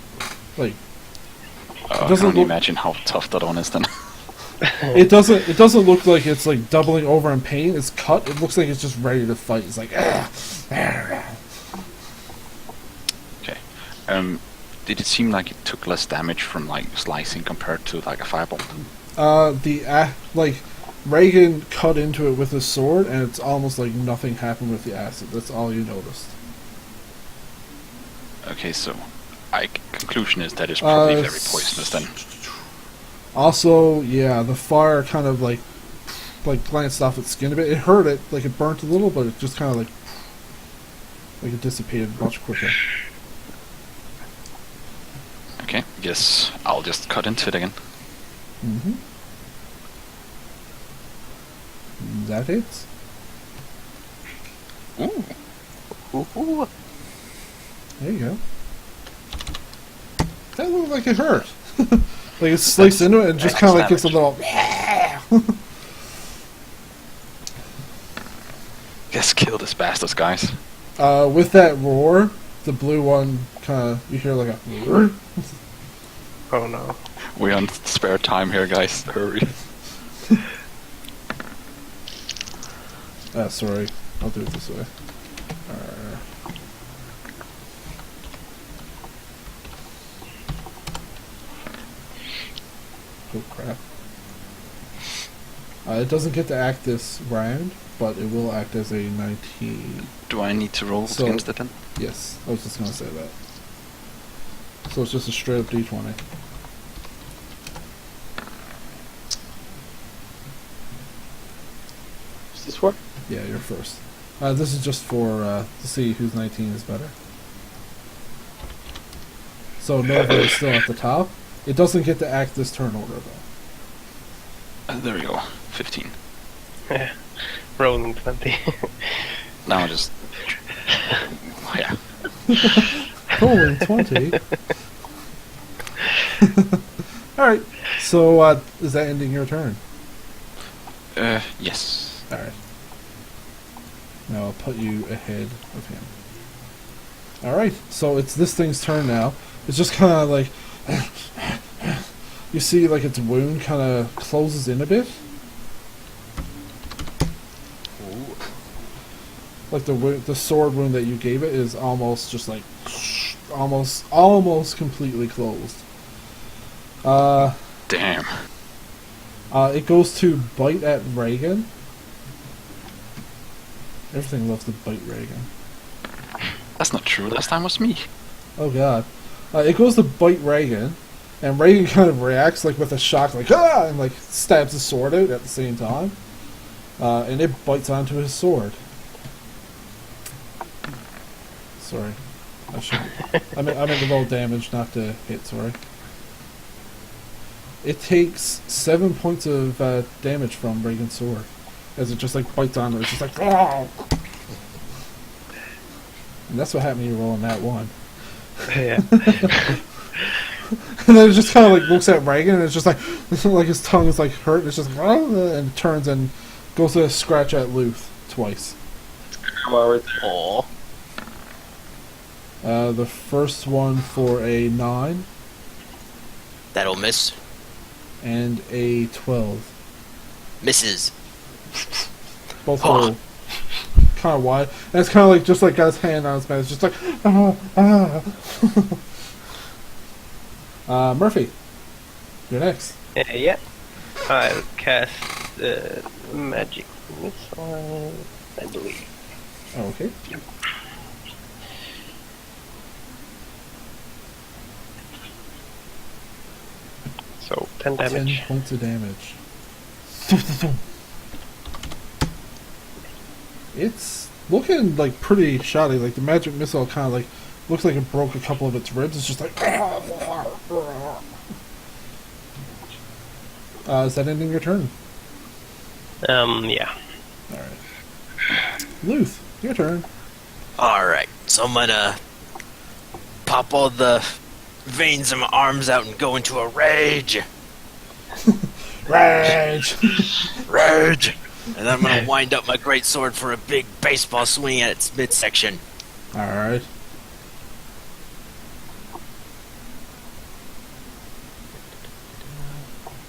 like. I can doesn't only look- imagine how tough that one is then. It doesn't look like it's like doubling over in pain. It's cut. It looks like it's just ready to fight. It's like Okay. Did it seem like it took less damage from like slicing compared to like a fireball? like Reagan cut into it with his sword, and it's almost like nothing happened with the acid. That's all you noticed. Okay, so conclusion is that it's probably very s- poisonous then. Also, yeah, the fire kind of like glanced off its skin a bit. It hurt it, like it burnt a little, but it just kind of like it dissipated much quicker. Okay, yes, I'll just cut into it again. Mm-hmm. That hits. Ooh. Ooh. There you go. That looked like it hurt. Like it sliced into it and just kind of like gets a little. Let's kill this bastards, guys. With that roar, the blue one kind of you hear like a. Oh no. We're on spare time here, guys. Hurry. Sorry, I'll do it this way. Oh crap. It doesn't get to act this round, but it will act as a 19. Do I need to roll So- against it then? Yes, I was just gonna say that. So it's just a straight up d20. What's this for? Yeah, you're first. This is just for to see whose 19 is better. So Nova is still at the top. It doesn't get to act this turn order though. There we go. 15. Rolling 20. Now I just... yeah. Rolling 20. Alright, so is that ending your turn? Yes. Alright. Now I'll put you ahead of him. Alright, so it's this thing's turn now. It's just kind of like... you see like its wound kind of closes in a bit. Like the sword wound that you gave it is almost just like... almost completely closed. Damn. It goes to bite at Reagan. Everything loves to bite Reagan. That's not true. Last time was me. Oh god. It goes to bite Reagan, and Reagan kind of reacts like with a shock, like ah, and like stabs his sword out at the same time, and it bites onto his sword. Sorry, I should. I meant to roll damage, not to hit. Sorry. It takes 7 points of damage from Reagan's sword, as it just like bites onto it. It's just like ah! And that's what happened when you roll on that one. Yeah. And then it just kind of like looks at Reagan, and it's just like like his tongue is like hurt. And it's just like, and it turns and goes to scratch at Luth twice. Grandma right there. Aw. The first one for a 9 That'll miss. and a 12. Misses. Both hold kind of wide. And it's kind of like, just like got his hand on his mouth. It's just like, Murphy, you're next. Yeah. I'll cast magic missile, I believe. Okay. So 10 damage. 10 points of damage. It's looking like pretty shoddy. Like the magic missile kind of like looks like it broke a couple of its ribs. It's just like. Is that ending your turn? Yeah. Alright. Luth, your turn. Alright, so I'm gonna pop all the veins in my arms out and go into a rage. Rage! Rage! And I'm gonna wind up my great sword for a big baseball swing at its midsection. Alright.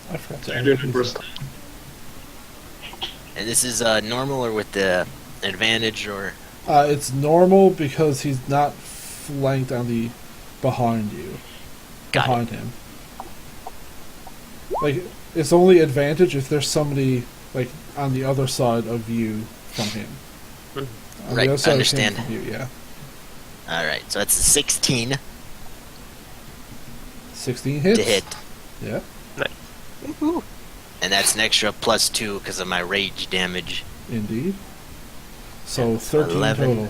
I forgot to So you're doing it first. And this is normal or with the advantage or... It's normal because he's not flanked on the behind you. Got Behind him. Like, it's only advantage if there's somebody, like, on the other side of you from him. On Right, the other side understand. Of him from you, yeah. Alright, so that's a 16 16 hits. to hit. Yeah. Woohoo. And that's an extra +2 because of my rage damage. Indeed. So 13 11. total.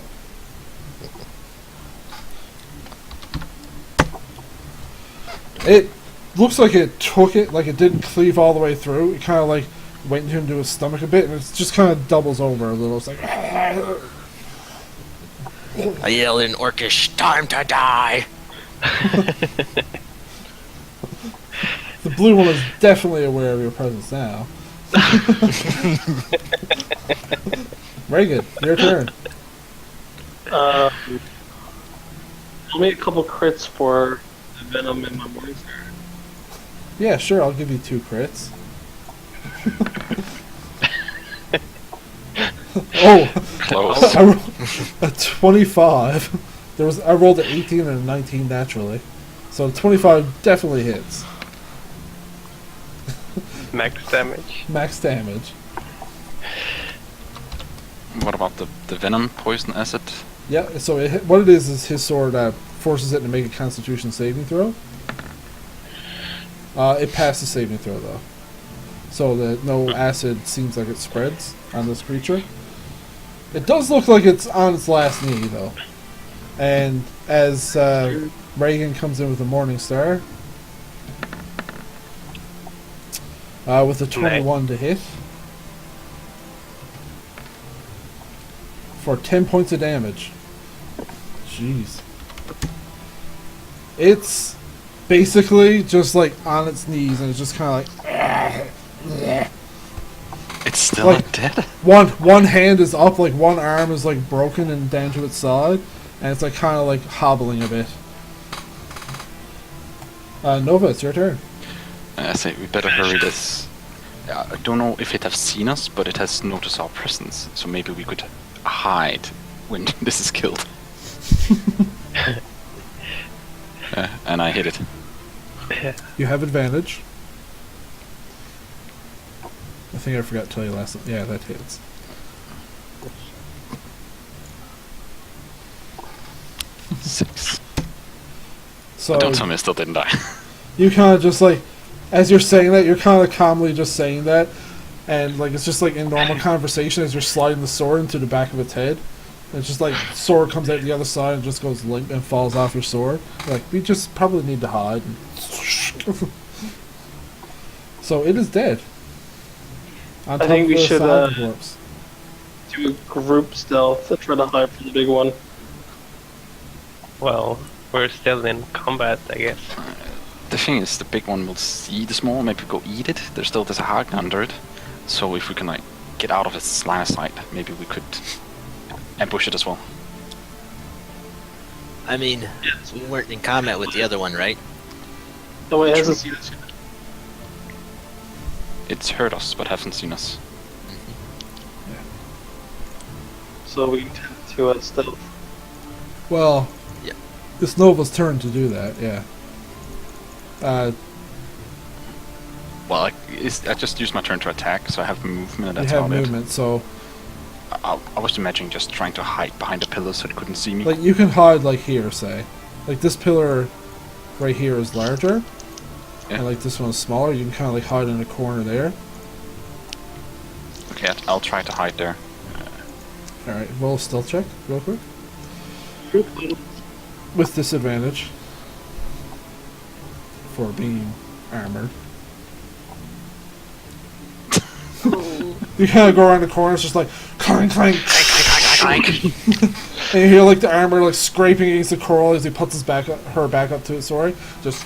It looks like it took it, like it didn't cleave all the way through. It kind of like went into his stomach a bit, and it just kind of doubles over a little. It's like. I yell in Orcish, "Time to die!" The blue one is definitely aware of your presence now. Very good. Your turn. I'll make a couple crits for the venom in my morning star. Yeah, sure. I'll give you 2 crits. Oh, Close. I rolled a 25. I rolled an 18 and a 19 naturally, so 25 definitely hits. Max damage. Max damage. What about the venom poison acid? Yeah. So what it is his sword forces it to make a Constitution saving throw. It passed the saving throw though, so that no acid seems like it spreads on this creature. It does look like it's on its last knee though, and as Reagan comes in with a Morning Star, with a 21 to hit for 10 points of damage. Jeez. It's basically just like on its knees, and it's just kind of like. It's still Like- not dead? One hand is up, like one arm is like broken and down to its side, and it's like kind of like hobbling a bit. Nova, it's your turn. I say we better hurry this. I don't know if it has seen us, but it has noticed our presence, so maybe we could hide when this is killed. And I hit it. You have advantage. I think I forgot to tell you last time. Yeah, that hits. Six. So Don't tell me I still didn't die. you kind of just like, as you're saying that, you're kind of calmly just saying that, and like it's just like in normal conversation as you're sliding the sword into the back of its head. And it's just like sword comes out the other side and just goes limp and falls off your sword. Like we just probably need to hide. So it is dead. On I think top we of the should, silent corpse. Do a group stealth to try to hide from the big one. Well, we're still in combat, I guess. The thing is, the big one will see the small, maybe go eat it. There's still this hag under it. So if we can like get out of its line of sight, maybe we could ambush it as well. I mean, we weren't in combat with the other one, right? No, it hasn't seen us yet. It's heard us, but haven't seen us. so we tend to stealth. Well, Yeah. it's Nova's turn to do that. Yeah. Well, I just used my turn to attack, so I have movement, and You that's have about movement, so it. I was imagining just trying to hide behind a pillar so they couldn't see me. like you can hide like here, say, like this pillar right here is larger, Yeah. and like this one is smaller. You can kind of like hide in a corner there. Okay, I'll try to hide there. All right, roll a stealth check real quick with disadvantage for being armored. You kind of go around the corner. It's just like clank, clank, Clank. and you hear like the armor like scraping against the coral as he puts his her back up to it. Sorry, just.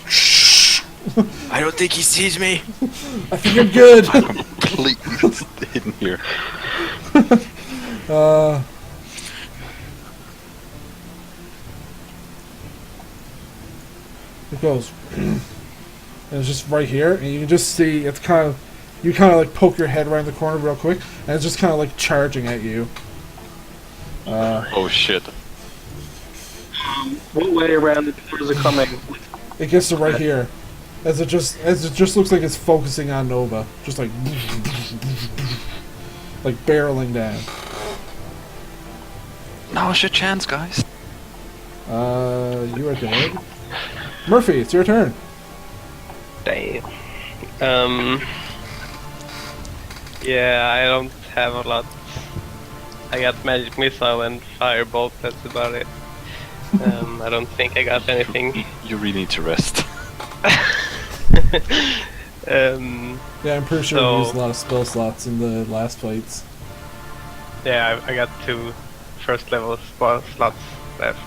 I don't think he sees me. I think I'm good. Completely hidden here. It goes, and it's just right here, and you can just see it's kind of, you kind of like poke your head around the corner real quick, and it's just kind of like charging at you. Oh shit. What way around the pillars are coming? It gets to right here, as it just looks like it's focusing on Nova, just like barreling down. Now's your chance, guys. You are dead. Murphy, it's your turn. Damn. Yeah, I don't have a lot. I got magic missile and firebolt. That's about it. I don't think I got anything. You really need to rest. Yeah, I'm pretty sure So- you used a lot of spell slots in the last fights. Yeah, I got 2 first level slots left.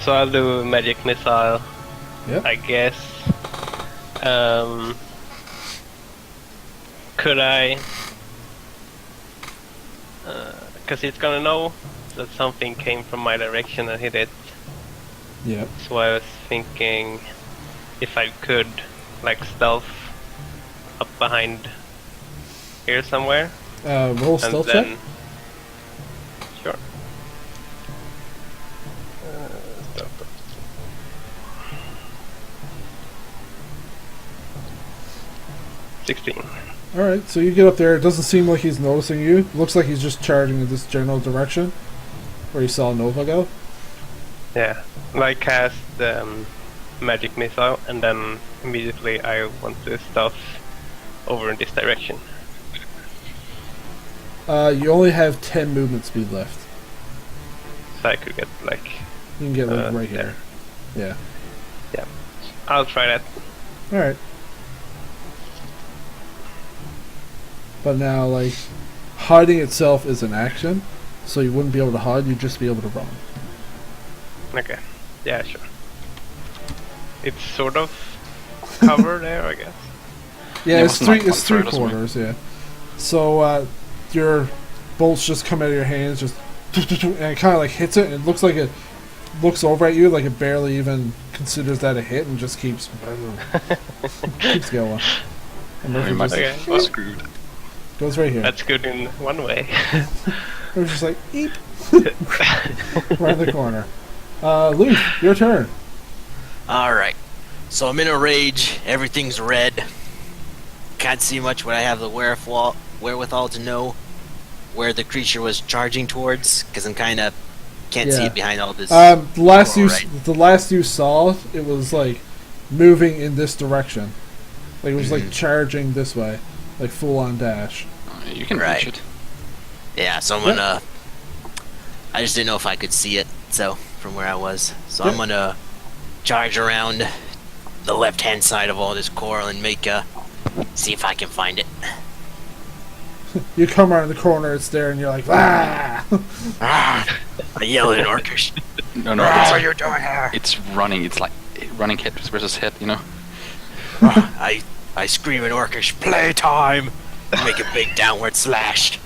So I'll do magic missile, Yep. I guess. Could I? Because it's gonna know that something came from my direction and hit it. Yep. So I was thinking if I could, like, stealth up behind here somewhere. Roll And stealth then. check. Sure. Stealth. 16. Alright, so you get up there. It doesn't seem like he's noticing you. It looks like he's just charging in this general direction where you saw Nova go. Yeah. I cast magic missile and then immediately I want to stealth over in this direction. You only have 10 movement speed left. So I could get, like, You can get like right there. here. Yeah. I'll try that. Alright. But now, like, hiding itself is an action, so you wouldn't be able to hide, you'd just be able to run. Okay. Yeah, sure. It's sort of cover there, I guess. Yeah, It it's wasn't like it's three 1/3 as well. quarters, yeah. So, your bolts just come out of your hands, just and it kind of like hits it, and it looks like it looks over at you, like it barely even considers that a hit, and just keeps going. And Murphy We might just Okay. be screwed. goes right here. That's good in one way. It was just like, eep, right in the corner. Luke, your turn. Alright. So I'm in a rage. Everything's red. Can't see much, but I have the wherewithal to know where the creature was charging towards, because I'm kind of can't see Yeah. it behind all this. The last Alright. the last you saw, it was like moving in this direction. Like it was like charging this way, like full on dash. You can Right. reach it. Yeah, so I'm Yep. gonna. I just didn't know if I could see it, so from where I was. So Yep. I'm gonna charge around the left-hand side of all this coral and make see if I can find it. You come around the corner, it's there, and you're like, ah! I yell in Orcish. No, What are it's, you doing here? it's running. It's like running hit versus hit, you know? I scream in Orcish, playtime! Make a big downward slash.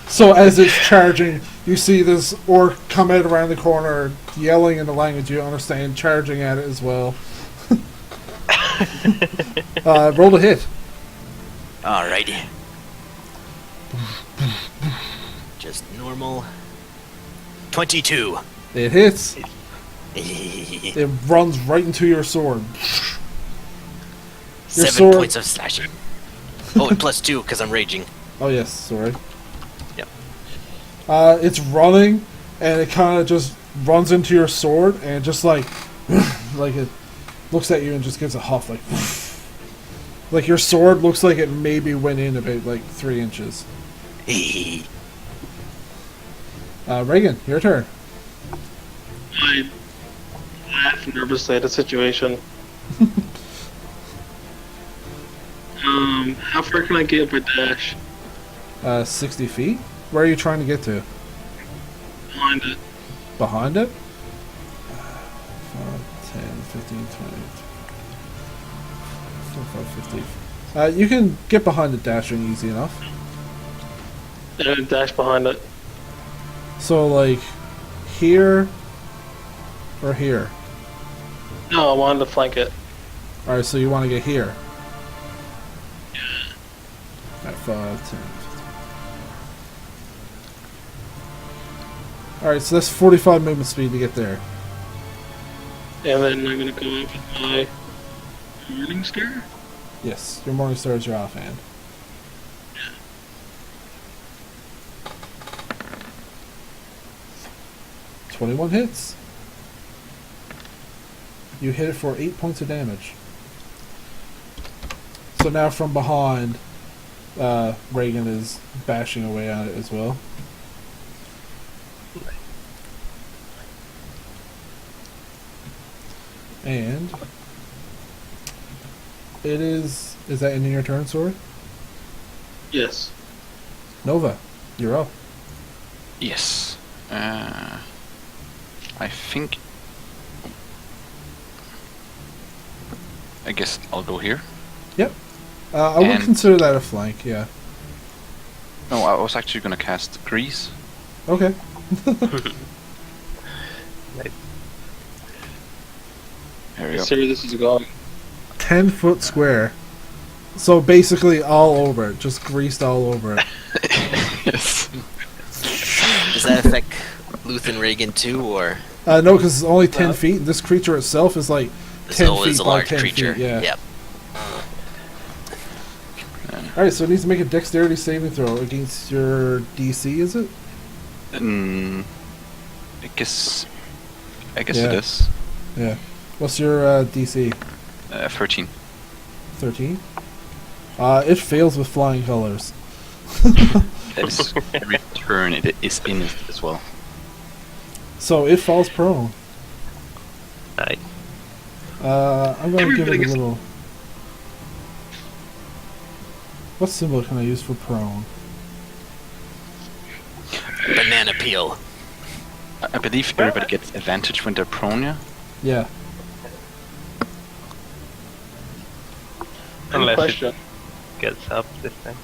So as it's charging, you see this orc come out around the corner, yelling in the language you understand, charging at it as well. Roll a hit. Alrighty. just normal. 22. It hits. Your It runs right into your sword. Your 7 sword- points of slashing. Oh, and plus 2 because I'm raging. Oh yes, sorry. Yep. It's running, and it kind of just runs into your sword, and just like it looks at you and just gives a huff, like your sword looks like it maybe went in about like 3 inches. Reagan, your turn. I laugh nervously at the situation. How far can I get with dash? 60 feet? Where are you trying to get to? Behind it. Behind it? 5, 10, 15, 20, 25, 50. You can get behind the dashing easy enough. And dash behind it. So, like, here or here? No, I wanted to flank it. Alright, so you want to get here. Alright, 5, 10, 15. Alright, so that's 45 movement speed to get there. And then I'm gonna go up with my Morning Star. Yes, your Morning Star is your offhand. Yeah. 21 hits. You hit it for 8 points of damage. So now from behind, Reagan is bashing away at it as well. And it is that ending your turn, Sword? Yes. Nova, you're up. Yes. I think. I guess I'll go here. Yep. I would And- consider that a flank, yeah. No, I was actually gonna cast Grease. Okay. There we go. Let's see where this is going. 10-foot square. So basically all over it, just greased all over it. Yes. Does that affect Luth and Reagan too, or No, because it's only 10 feet. This creature itself is like 10 so feet is a by large 10 creature? feet, yeah. Yep. Alright, so it needs to make a dexterity saving throw against your DC, is it? I guess Yeah. it is. Yeah. What's your DC? 13. 13? It fails with flying colors. That is every turn it is in it as well. So it falls prone. Nice. I'm going to give it Everybody a gets- little... What symbol can I use for prone? Banana peel. I believe everybody gets advantage when they're prone, yeah? Yeah. Unless Question. it gets up this time.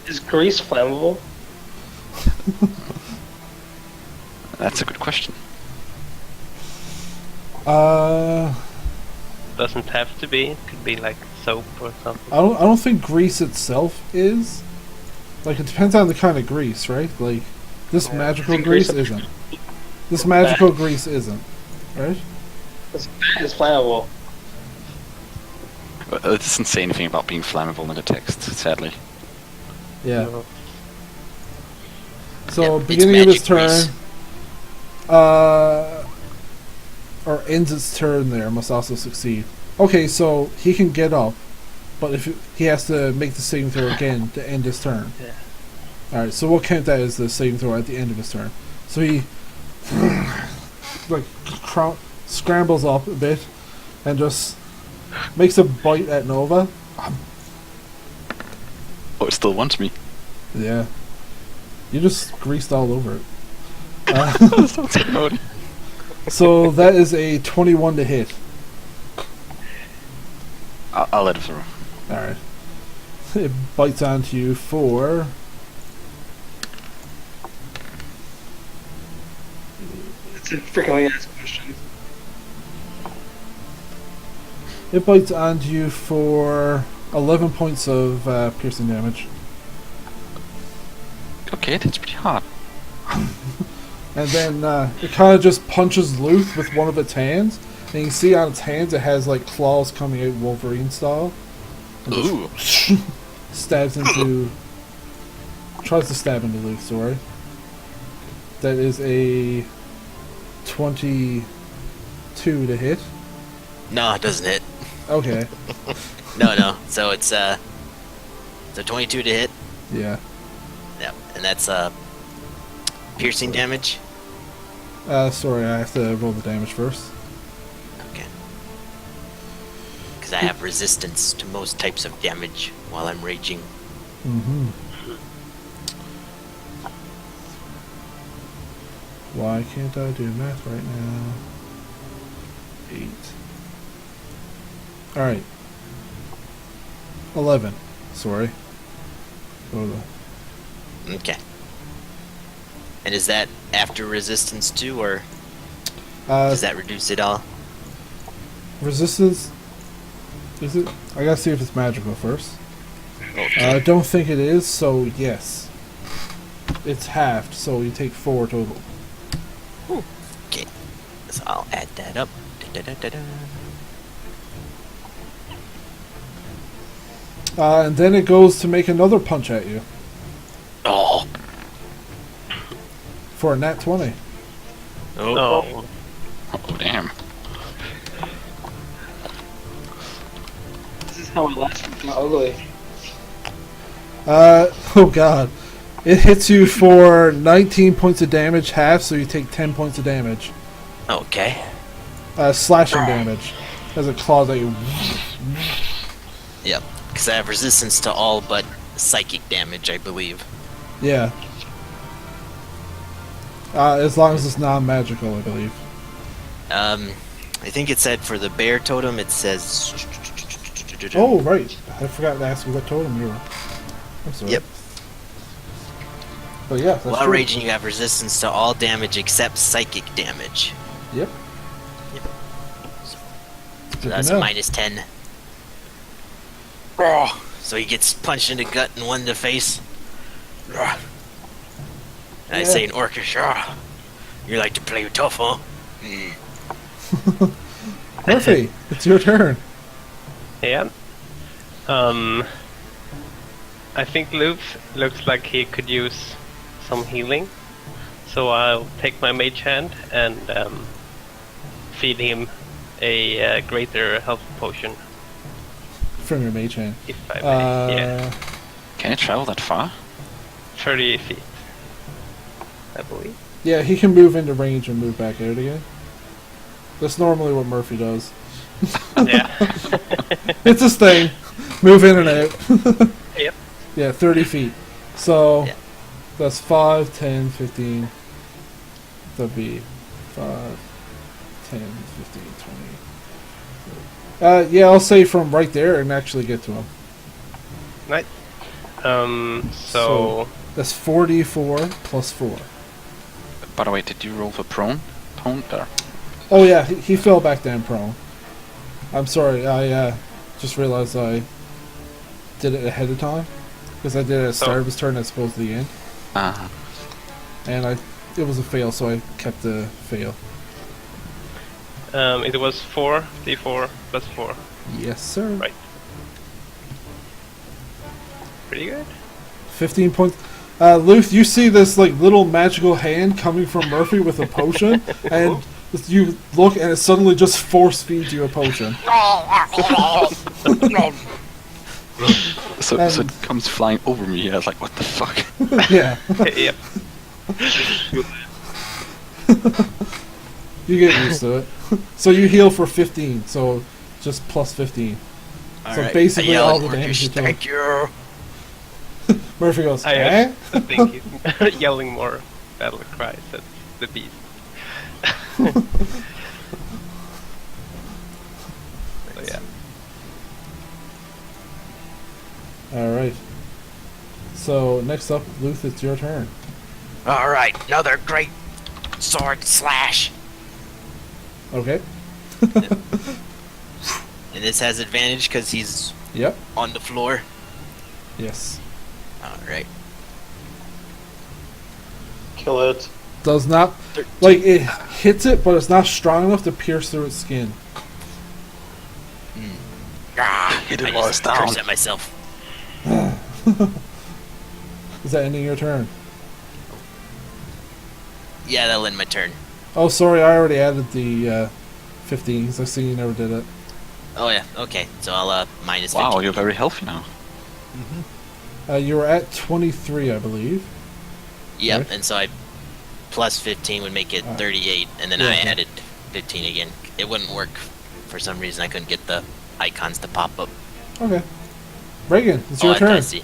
Is grease flammable? That's a good question. Doesn't have to be. It could be like soap or something. I don't think grease itself is. Like, it depends on the kind of grease, right? Like, this magical I think grease grease- isn't. This magical grease isn't. Right? It's flammable. It doesn't say anything about being flammable in the text, sadly. Yeah. No. So, Yeah, it's beginning of his magic turn, grease. or ends its turn there, must also succeed. Okay, so he can get up, but if he has to make the saving throw again to end his turn. Yeah. Alright, so we'll count that as the saving throw at the end of his turn. So he like scrambles up a bit and just makes a bite at Nova. Oh, it still wants me. Yeah. You just greased all over it. Sounds good. So that is a 21 to hit. I'll let it through. Alright. It bites onto you for... It's a freaking ass question. It bites onto you for 11 points of piercing damage. Okay, that's pretty hard. And then it kind of just punches Luth with one of its hands. And you can see on its hands it has like claws coming out Wolverine style. And Ooh. stabs into... Tries to stab into Luth, sorry. That is a 22 to hit. No, it doesn't hit. Okay. No. So it's so 22 to hit. Yeah. Yep, and that's piercing damage. Sorry, I have to roll the damage first. Okay. Because I have resistance to most types of damage while I'm raging. Mm-hmm. Why can't I do math right now? 8. Alright. 11. Sorry. Total. Okay. And is that after resistance too, or does that reduce it all? Resistance... Is it? I gotta see if it's magical first. Okay. I don't think it is, so yes. It's halved, so you take 4 total. Okay. So I'll add that up. Da-da-da-da-da. And then it goes to make another punch at you. Oh. For a nat 20. Oh. Oh, damn. This is how my last one got ugly. Oh god. It hits you for 19 points of damage, half, so you take 10 points of damage. Okay. Slashing damage. As it claws at you. Yep. Because I have resistance to all but psychic damage, I believe. Yeah. As long as it's non-magical, I believe. I think it said for the bear totem, it says. Oh, right. I forgot to ask you what totem you were. I'm sorry. Yep. But yeah, that's While true. raging, you have resistance to all damage except psychic damage. Yep. So Good that's to know. a minus 10. So he gets punched in the gut and one in the face. And I Yeah. say in Orcish, you like to play tough, huh? Murphy, it's your turn. Yeah. I think looks like he could use some healing, so I'll take my mage hand and feed him a greater health potion, From your mage hand. if I may. Yeah, Can it travel that far? 30 feet, I believe. Yeah, he can move into range and move back out again. That's normally what Murphy does. Yeah. It's his thing. Move in and out. Yep. Yeah, 30 feet. So, Yeah. that's 5, 10, 15. That'd be 5, 10, 15, 20. Yeah, I'll say from right there and actually get to him. Right. So That's 4d4 plus 4. By the way, did you roll for prone? There. Oh yeah, he fell back down prone. I'm sorry, I just realized I did it ahead of time. Because I did it at the start of his turn as opposed to the end. Uh-huh. And it was a fail, so I kept the fail. it was 4d4 plus 4. Yes, sir. Right. Pretty good. 15 points. Luth, you see this like little magical hand coming from Murphy with a potion, and you look and it suddenly just force feeds you a potion. So it comes flying over me. I was like, what the fuck? Yeah. Yep. You get used to it. So you heal for 15, so just plus 15. Alright, basically I yell all at the Orcish, damage you take. thank you. Murphy goes, I eh? think he's yelling more battle cries at the beast. So yeah. Alright. So next up, Luth, it's your turn. Alright, another great sword slash. Okay. And this has advantage because he's Yep. on the floor. Yes. Alright. kill it. Does not, like, it hits it, but it's not strong enough to pierce through its skin. Hit I it while it's just down. curse at myself. Is that ending your turn? Yeah, that'll end my turn. Oh, sorry, I already added the 15, because I see you never did it. Oh yeah, okay. So I'll minus 15. Wow, you're very healthy now. You were at 23, I believe. Yep, Okay. and so I plus 15 would make it 38, and then Yeah, I okay. added 15 again. It wouldn't work for some reason. I couldn't get the icons to pop up. Okay. Reagan, it's Oh, your turn. I see.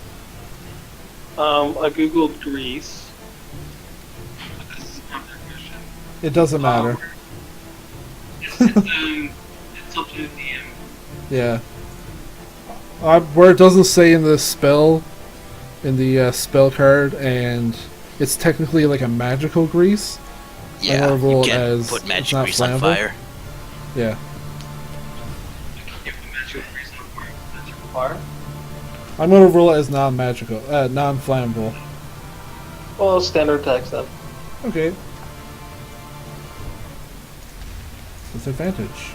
I googled Greece. But this is not their question. It doesn't matter. It's up to the DM. Yeah. Where it doesn't say in the spell, in the spell card, and it's technically like a magical grease. Yeah, wanna roll you it can as put it's magic not grease on flammable? fire. Yeah. If the magic reason for magic fire. I'm gonna roll it as non-magical, non-flammable. Well, standard text then. Okay. With advantage.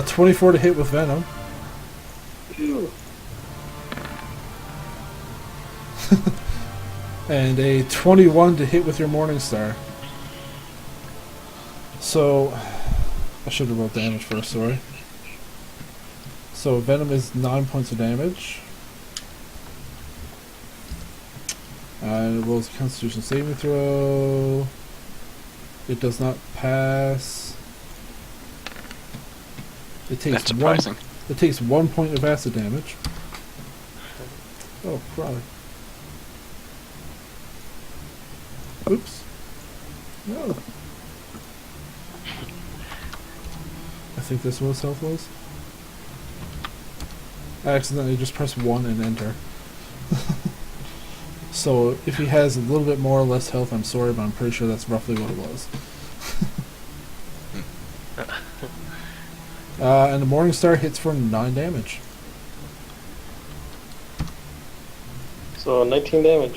24 to hit with venom. Ew. And a 21 to hit with your Morning Star. So, I should have rolled damage first, sorry. So, Venom is 9 points of damage. It rolls a Constitution saving throw. It does not pass. It takes That's surprising. It takes 1 point of acid damage. Oh, crap. Oops. No. I think this was health was. I accidentally just pressed 1 and enter. So if he has a little bit more or less health, I'm sorry, but I'm pretty sure that's roughly what it was. And the Morning Star hits for 9 damage. So 19 damage.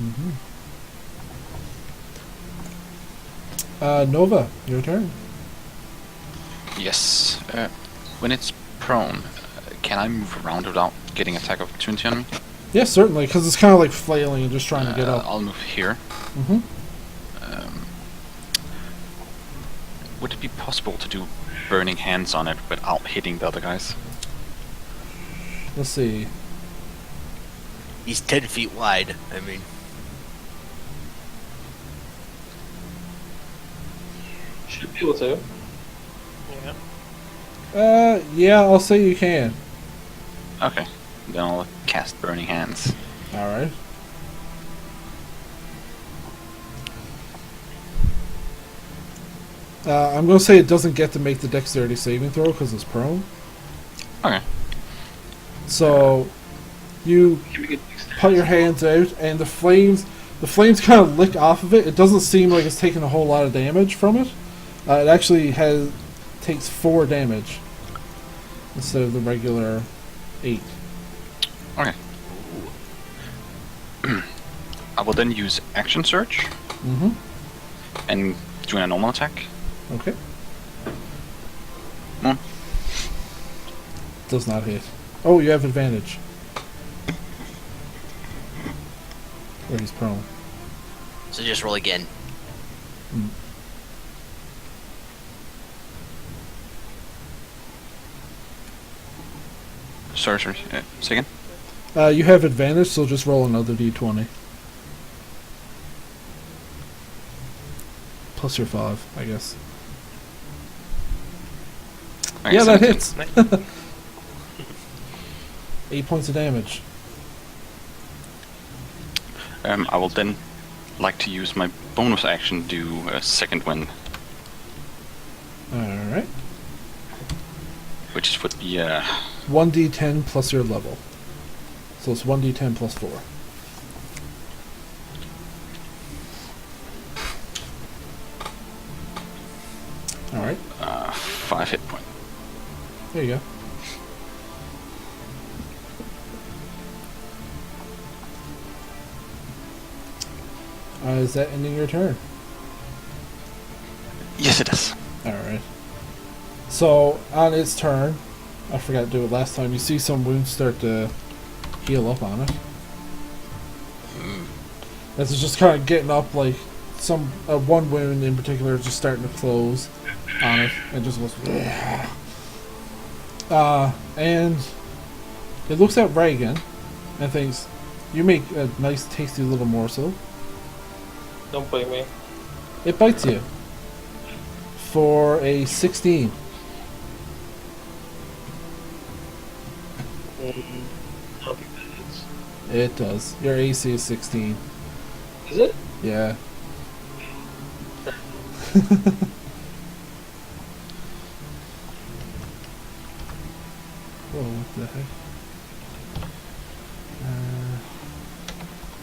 Mm-hmm. Nova, your turn. Yes. When it's prone, can I move around without getting attack of opportunity on me? Yes, certainly, because it's kind of like flailing and just trying to get up. I'll move here. Mm-hmm. Would it be possible to do burning hands on it without hitting the other guys? Let's see. He's 10 feet wide. I mean, Should be able to. Yeah. Yeah, I'll say you can. Okay. Then I'll cast burning hands. Alright. I'm going to say it doesn't get to make the dexterity saving throw because it's prone. Okay. So, you Can we get dexterity? put your hands out, and the flames kind of lick off of it. It doesn't seem like it's taking a whole lot of damage from it. It actually takes 4 damage instead of the regular 8. Okay. I will then use action search Mm-hmm. and do a normal attack. Okay. Come on. Does not hit. Oh, you have advantage. Or he's prone. so just roll again. Sorry. Say again? You have advantage, so just roll another d20. Plus your 5, I guess. Okay, Yeah, that 17. hits. Nice. 8 points of damage. I will then like to use my bonus action to do a second wind, Alright. which would be 1d10 plus your level. So it's 1d10 plus 4. Alright, 5 hit point. there you go. Is that ending your turn? Yes, it is. Alright. So, on its turn, I forgot to do it last time, you see some wounds start to heal up on it. As it's just kind of getting up, like, some one wound in particular is just starting to close on it, and just goes... and it looks at Reagan and thinks, you make a nice tasty little morsel. Don't blame me. It bites you. For a 16. I'll be bad. It does. Your AC is 16. Is it? Yeah. Whoa, what the heck?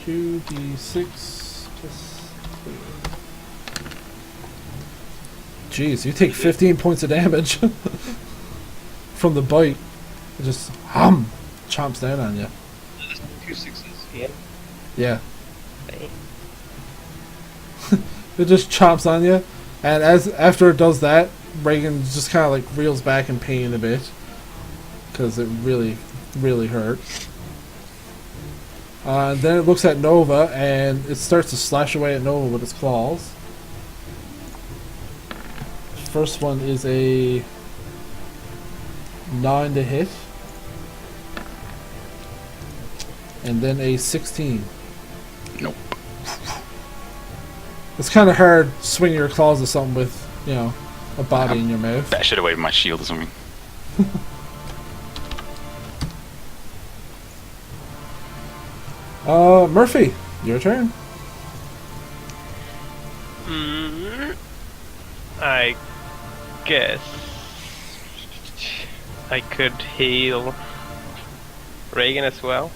2d6 plus 3. Jeez, you take 15 points of damage from the bite. It just chomps down on you. That's 2 6s. Yeah. Yeah. Hey. It just chomps on you, and after it does that, Reagan just kind of like reels back in pain a bit because it really, really hurt. Then it looks at Nova and it starts to slash away at Nova with its claws. First one is a 9 to hit, and then a 16. Nope. It's kind of hard swinging your claws at something with, you know, a body in your mouth. Bash it away with my shield or something. Murphy, your turn. I guess I could heal Reagan as well.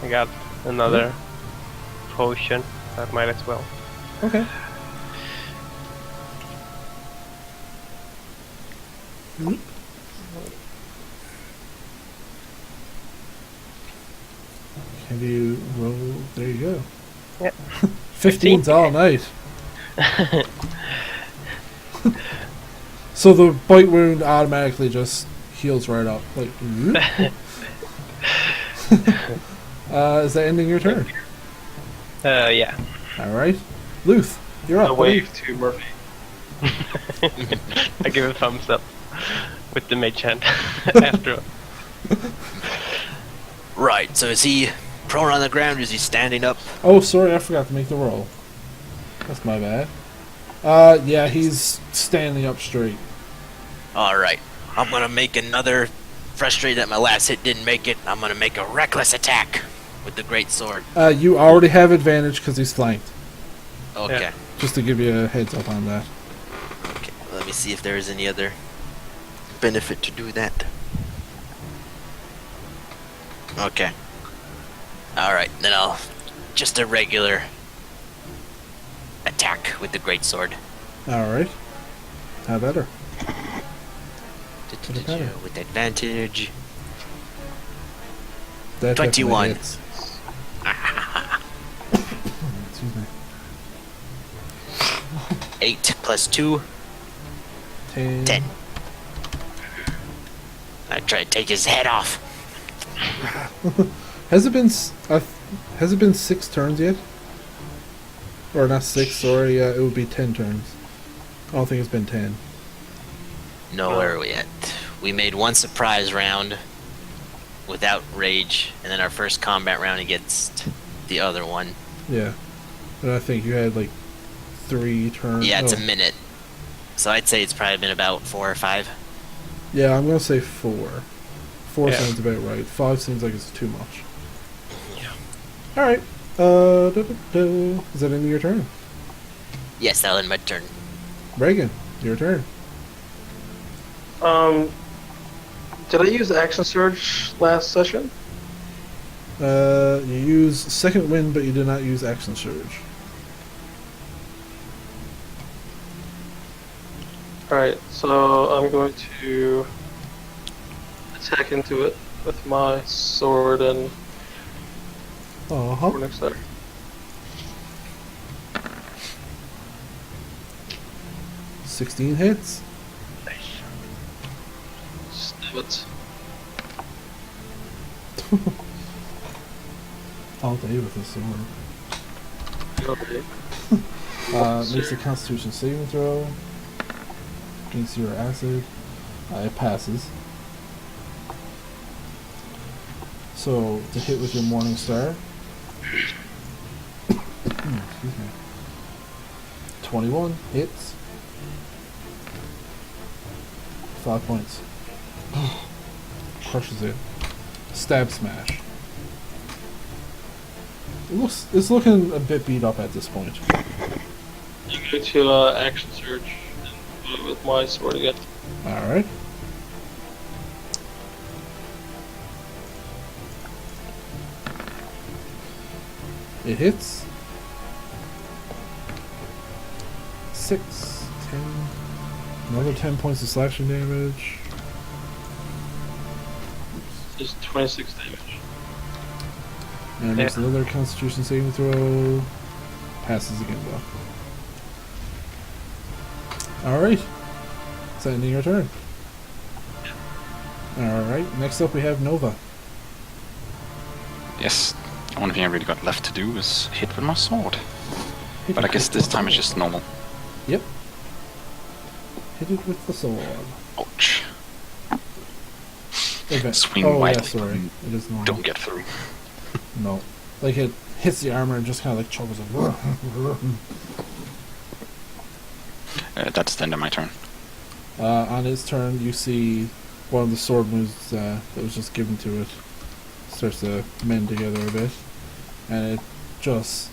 I got another potion. That might as well. Okay. Have you roll? There you go. Yep. 15's all night. So the bite wound automatically just heals right up. Like, is that ending your turn? Yeah. Alright. Luth, you're up. A wave to Murphy. I give a thumbs up with the mage hand after. Right, so is he prone on the ground or is he standing up? Oh, sorry, I forgot to make the roll. That's my bad. Yeah, he's standing up straight. Alright, I'm gonna make another, frustrated that my last hit didn't make it, I'm gonna make a reckless attack with the great sword. You already have advantage because he's flanked. Okay. Yeah. Just to give you a heads up on that. Okay, let me see if there is any other benefit to do that. Okay. Alright, then I'll just a regular attack with the great sword. Alright. How better? better. With advantage. That definitely 21. hits. Excuse me. 8 plus 2, 10. I try to take his head off. Has it been 6 turns yet? Or not 6, sorry, it would be 10 turns. I don't think it's been 10. No, where are we at? We made one surprise round without rage, and then our first combat round against the other one. Yeah. And I think you had like 3 turns. Yeah, it's oh. a minute. So I'd say it's probably been about 4 or 5. Yeah, I'm gonna say 4. 4 Yeah. sounds about right. 5 seems like it's too much. Yeah. Alright. Is that into your turn? Yes, that'll end my turn. Reagan, your turn. Did I use Action Surge last session? You use Second Wind, but you did not use Action Surge. Alright, so I'm going to attack into it with my sword and Uh-huh. next there. 16 hits. Nice. Stab it. All day with this sword. Okay. Makes a Constitution saving throw against your acid. It passes. So to hit with your Morning Star. Excuse me. 21 hits. 5 points. Crushes it. Stab smash. It's looking a bit beat up at this point. I'm going to action surge and do it with my sword again. Alright. It hits. 6, 10, another 10 points of slashing damage. Just 26 damage. And makes another Constitution saving throw. Passes again though. Alright. Is that ending your turn? Alright, next up we have Nova. Yes. The only thing I really got left to do is hit with my sword. Hit But I it guess with this the time it's sword. just normal. Yep. Hit it with the sword. Ouch. Swing oh yeah, widely. sorry. It is normal. Don't get through. No. Like it hits the armor and just kind of like chuckles like. That's the end of my turn. On its turn, you see one of the sword moves that was just given to it starts to mend together a bit, and it just,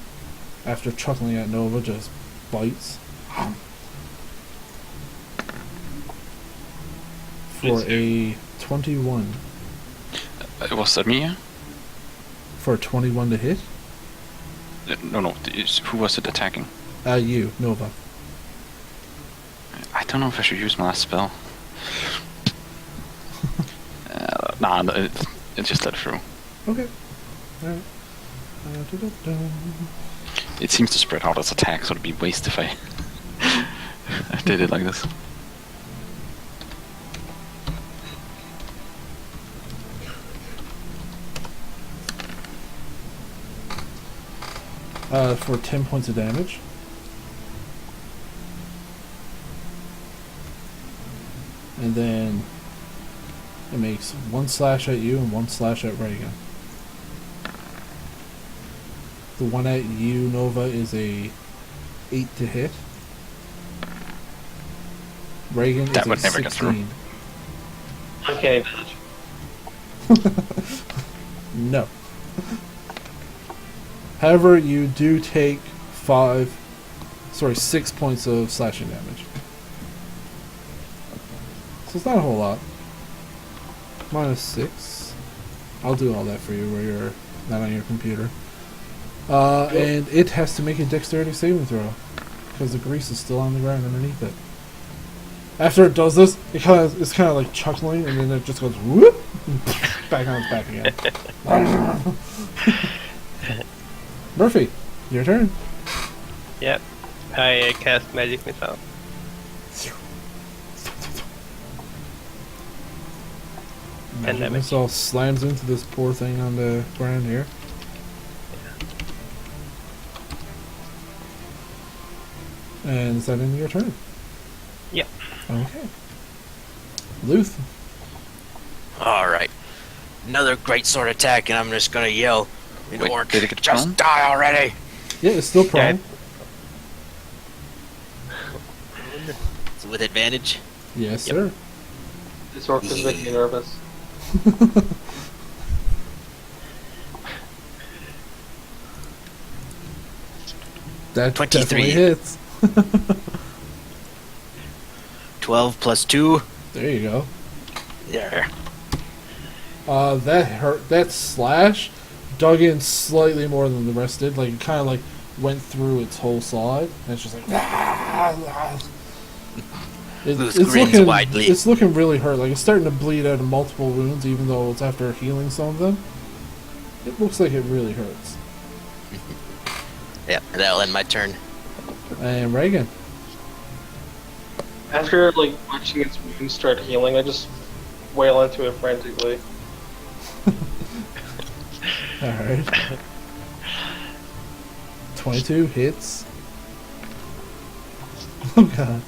after chuckling at Nova, just bites for a 21. Was that me? Yeah? For a 21 to hit. No. Who was it attacking? You, Nova. I don't know if I should use my last spell. Nah, it just let through. Okay. Alright. It seems to spread out its attack, so it'd be waste if I I did it like this. For 10 points of damage. And then it makes one slash at you and one slash at Reagan. The one at you, Nova, is a 8 to hit. Reagan That is would a never get through. 16. Okay, manage. No. However, you do take 6 points of slashing damage. So it's not a whole lot. -6. I'll do all that for you where you're not on your computer. And it has to make a dexterity saving throw because the grease is still on the ground underneath it. After it does this, it's kind of like chuckling, and then it just goes whoop back on its back again. Murphy, your turn. Yep. I cast magic missile. Magic damage. missile slams into this poor thing on the ground here. And is that in your turn? Yep. Okay. Luth. Alright. Another great sword attack, and I'm just gonna yell in Wait, orc, did it get just prone? die already! Yeah, it's still prone. So with advantage? Yes, Yep. sir. This orc is making me nervous. That 23. definitely hits. 12 plus 2. There you go. There. That hurt. That slash dug in slightly more than the rest did. Like it kind of like went through its whole side, and it's just like. Luth grins widely. It's looking really hurt. Like it's starting to bleed out of multiple wounds, even though it's after healing some of them. It looks like it really hurts. Yep, that'll end my turn. And Reagan. After like watching its wound start healing, I just wail into it frantically. Alright. 22 hits. Oh god.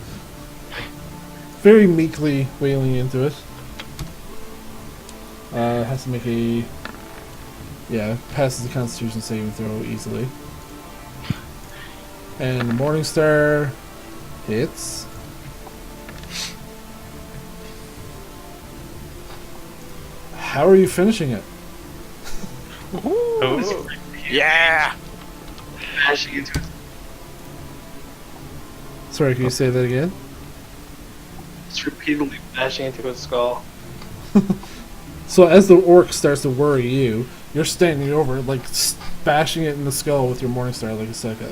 Very meekly wailing into it. Has to make a... Yeah, passes the Constitution saving throw easily. And Morningstar hits. How are you finishing it? Ooh. Yeah! Bashing into it. Sorry, can you say that again? It's repeatedly bashing into its skull. So as the orc starts to worry you, you're standing over, like, bashing it in the skull with your Morningstar like a psycho.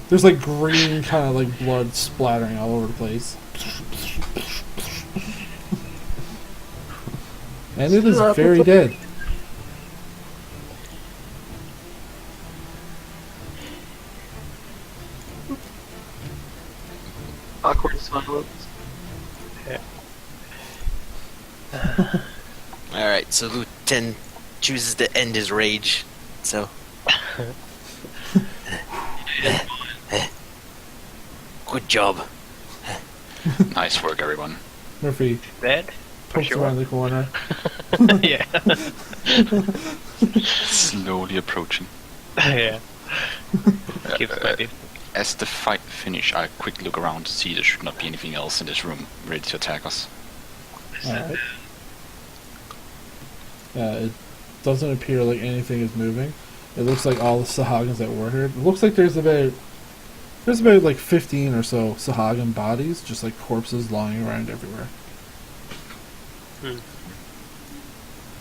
there's like green kind of like blood splattering all over the place. And it is very dead. Awkward silence. Alright, so Luton chooses to end his rage. So. Good job. Nice work, everyone. Murphy Dead? pokes sure. around the corner. Yeah. Slowly approaching. Yeah. Keeps my distance. As the fight finishes, I quickly look around to see there should not be anything else in this room ready to attack us. Alright. It doesn't appear like anything is moving. It looks like all the Sahagins that were here. It looks like there's about like 15 or so Sahagin bodies, just like corpses lying around everywhere.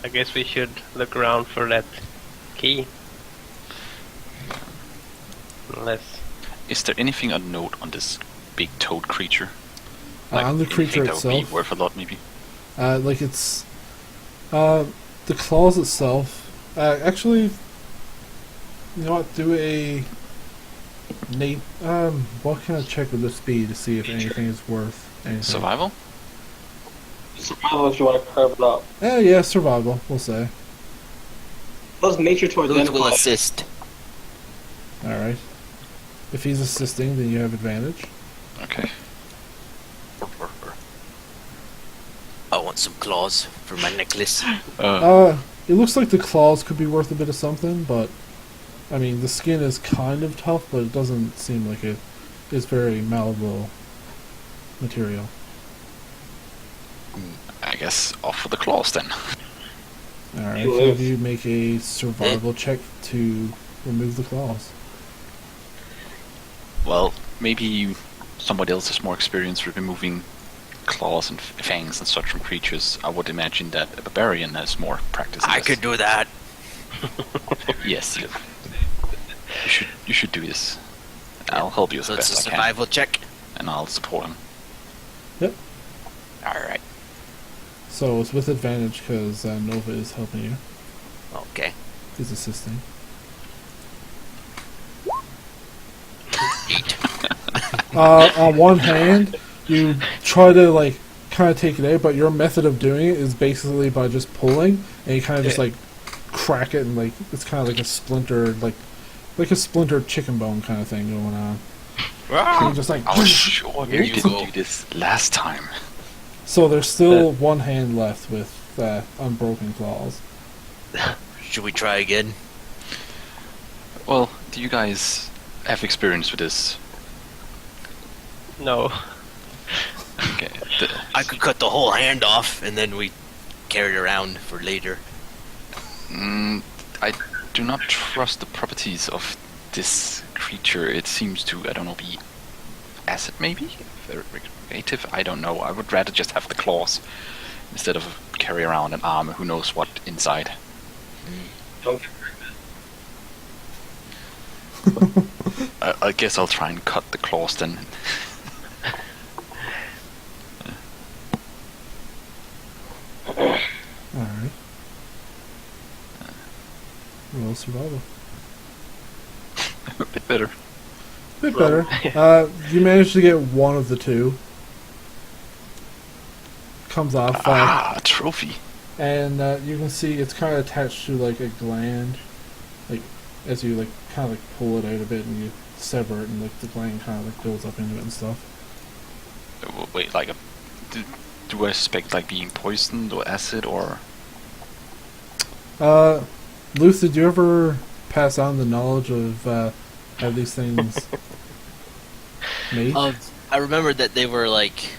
I guess we should look around for that key. Unless... Is there anything of note on this big toad creature? On the creature anything that would itself, be worth a lot, maybe? like it's the claws itself. Actually, you know what? Do a Nate. What can I check with this speed to see if anything is worth anything? Survival? Survival if you want to carve it up. Yeah, survival. We'll say. Plus nature to Lut identify. will assist. All right. If he's assisting, then you have advantage. Okay. I want some claws for my necklace. It looks like the claws could be worth a bit of something, but I mean, the skin is kind of tough, but it doesn't seem like it is very malleable material. I guess off for the claws then. Alright, You can live. you make a survival check to remove the claws? Well, maybe somebody else has more experience with removing claws and fangs and such from creatures. I would imagine that a barbarian has more practice in I this. could do that. Yes, you should do this. I'll help you as So it's a best I can, survival check. and I'll support him. Yep. Alright. So it's with advantage because Nova is helping you. Okay. He's assisting. 8. On one hand, you try to like kind of take it out, but your method of doing it is basically by just pulling, and you kind of just like crack it, and like it's kind of like a splintered like a splintered chicken bone kind of thing going on. So you just like I was sure Here you you could go. do this last time. so there's still one hand left with unbroken claws. Should we try again? Well, do you guys have experience with this? No. Okay. I could cut the whole hand off and then we carry it around for later. I do not trust the properties of this creature. It seems to, I don't know, be acid maybe? Very creative? I don't know. I would rather just have the claws instead of carry around an arm who knows what inside. Don't get pregnant. I guess I'll try and cut the claws then. Alright. Roll survival. A bit better. Bit better. You managed to get one of the two. Comes off, A trophy. and you can see it's kind of attached to like a gland. Like as you like kind of like pull it out a bit and you sever it, and like the gland kind of like goes up into it and stuff. Wait, like do I suspect like being poisoned or acid or? Luth, did you ever pass on the knowledge of how these things made? I remember that they were like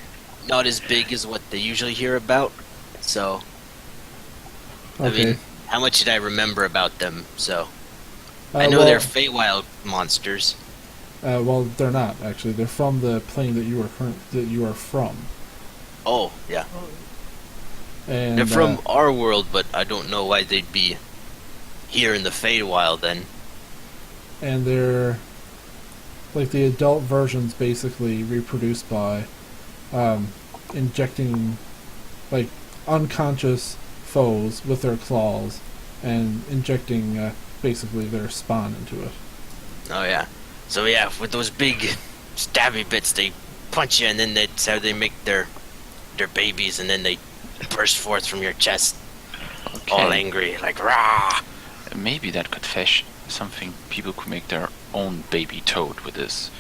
not as big as what they usually hear about. So I mean, how much did I remember about them? So I know they're Feywild monsters. Well, they're not actually. They're from the plane that you are from. Oh, yeah. And They're from our world, but I don't know why they'd be here in the Feywild then. And they're like the adult versions, basically reproduced by injecting like unconscious foes with their claws and injecting basically their spawn into it. Oh yeah. So yeah, with those big stabby bits, they punch you, and then that's how they make their babies, and then they burst forth from your chest, all angry, like rah. Maybe that could fetch something. People could make their own baby toad with this.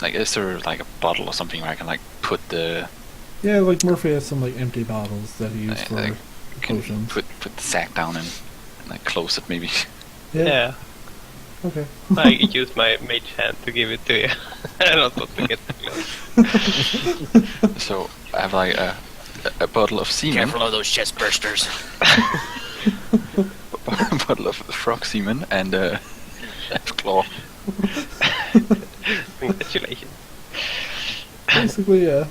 Is there like a bottle or something where I can like put the? Yeah, like Murphy has some like empty bottles that he used for potions. Put the sack down and like close it maybe. Yeah. Okay. I use my mage hand to give it to you. I don't want to get too close. So I have like a bottle of semen. Careful of those chest bursters. A bottle of frog semen and a claw. Congratulations. Basically, yeah.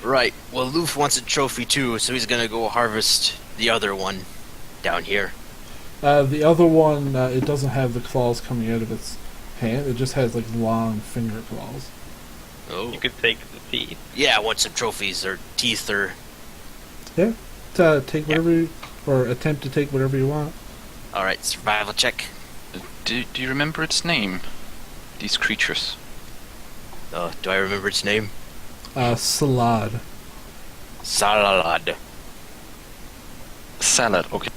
Right. Well, Loof wants a trophy too, so he's gonna go harvest the other one down here. The other one, it doesn't have the claws coming out of its hand. It just has like long finger claws. Oh. You could take the teeth. Yeah, I want some trophies or teeth or. Yeah. Take whatever or attempt to take whatever you want. All right, survival check. Do you remember its name? These creatures. Do I remember its name? Salad. Salad. Salad. Okay.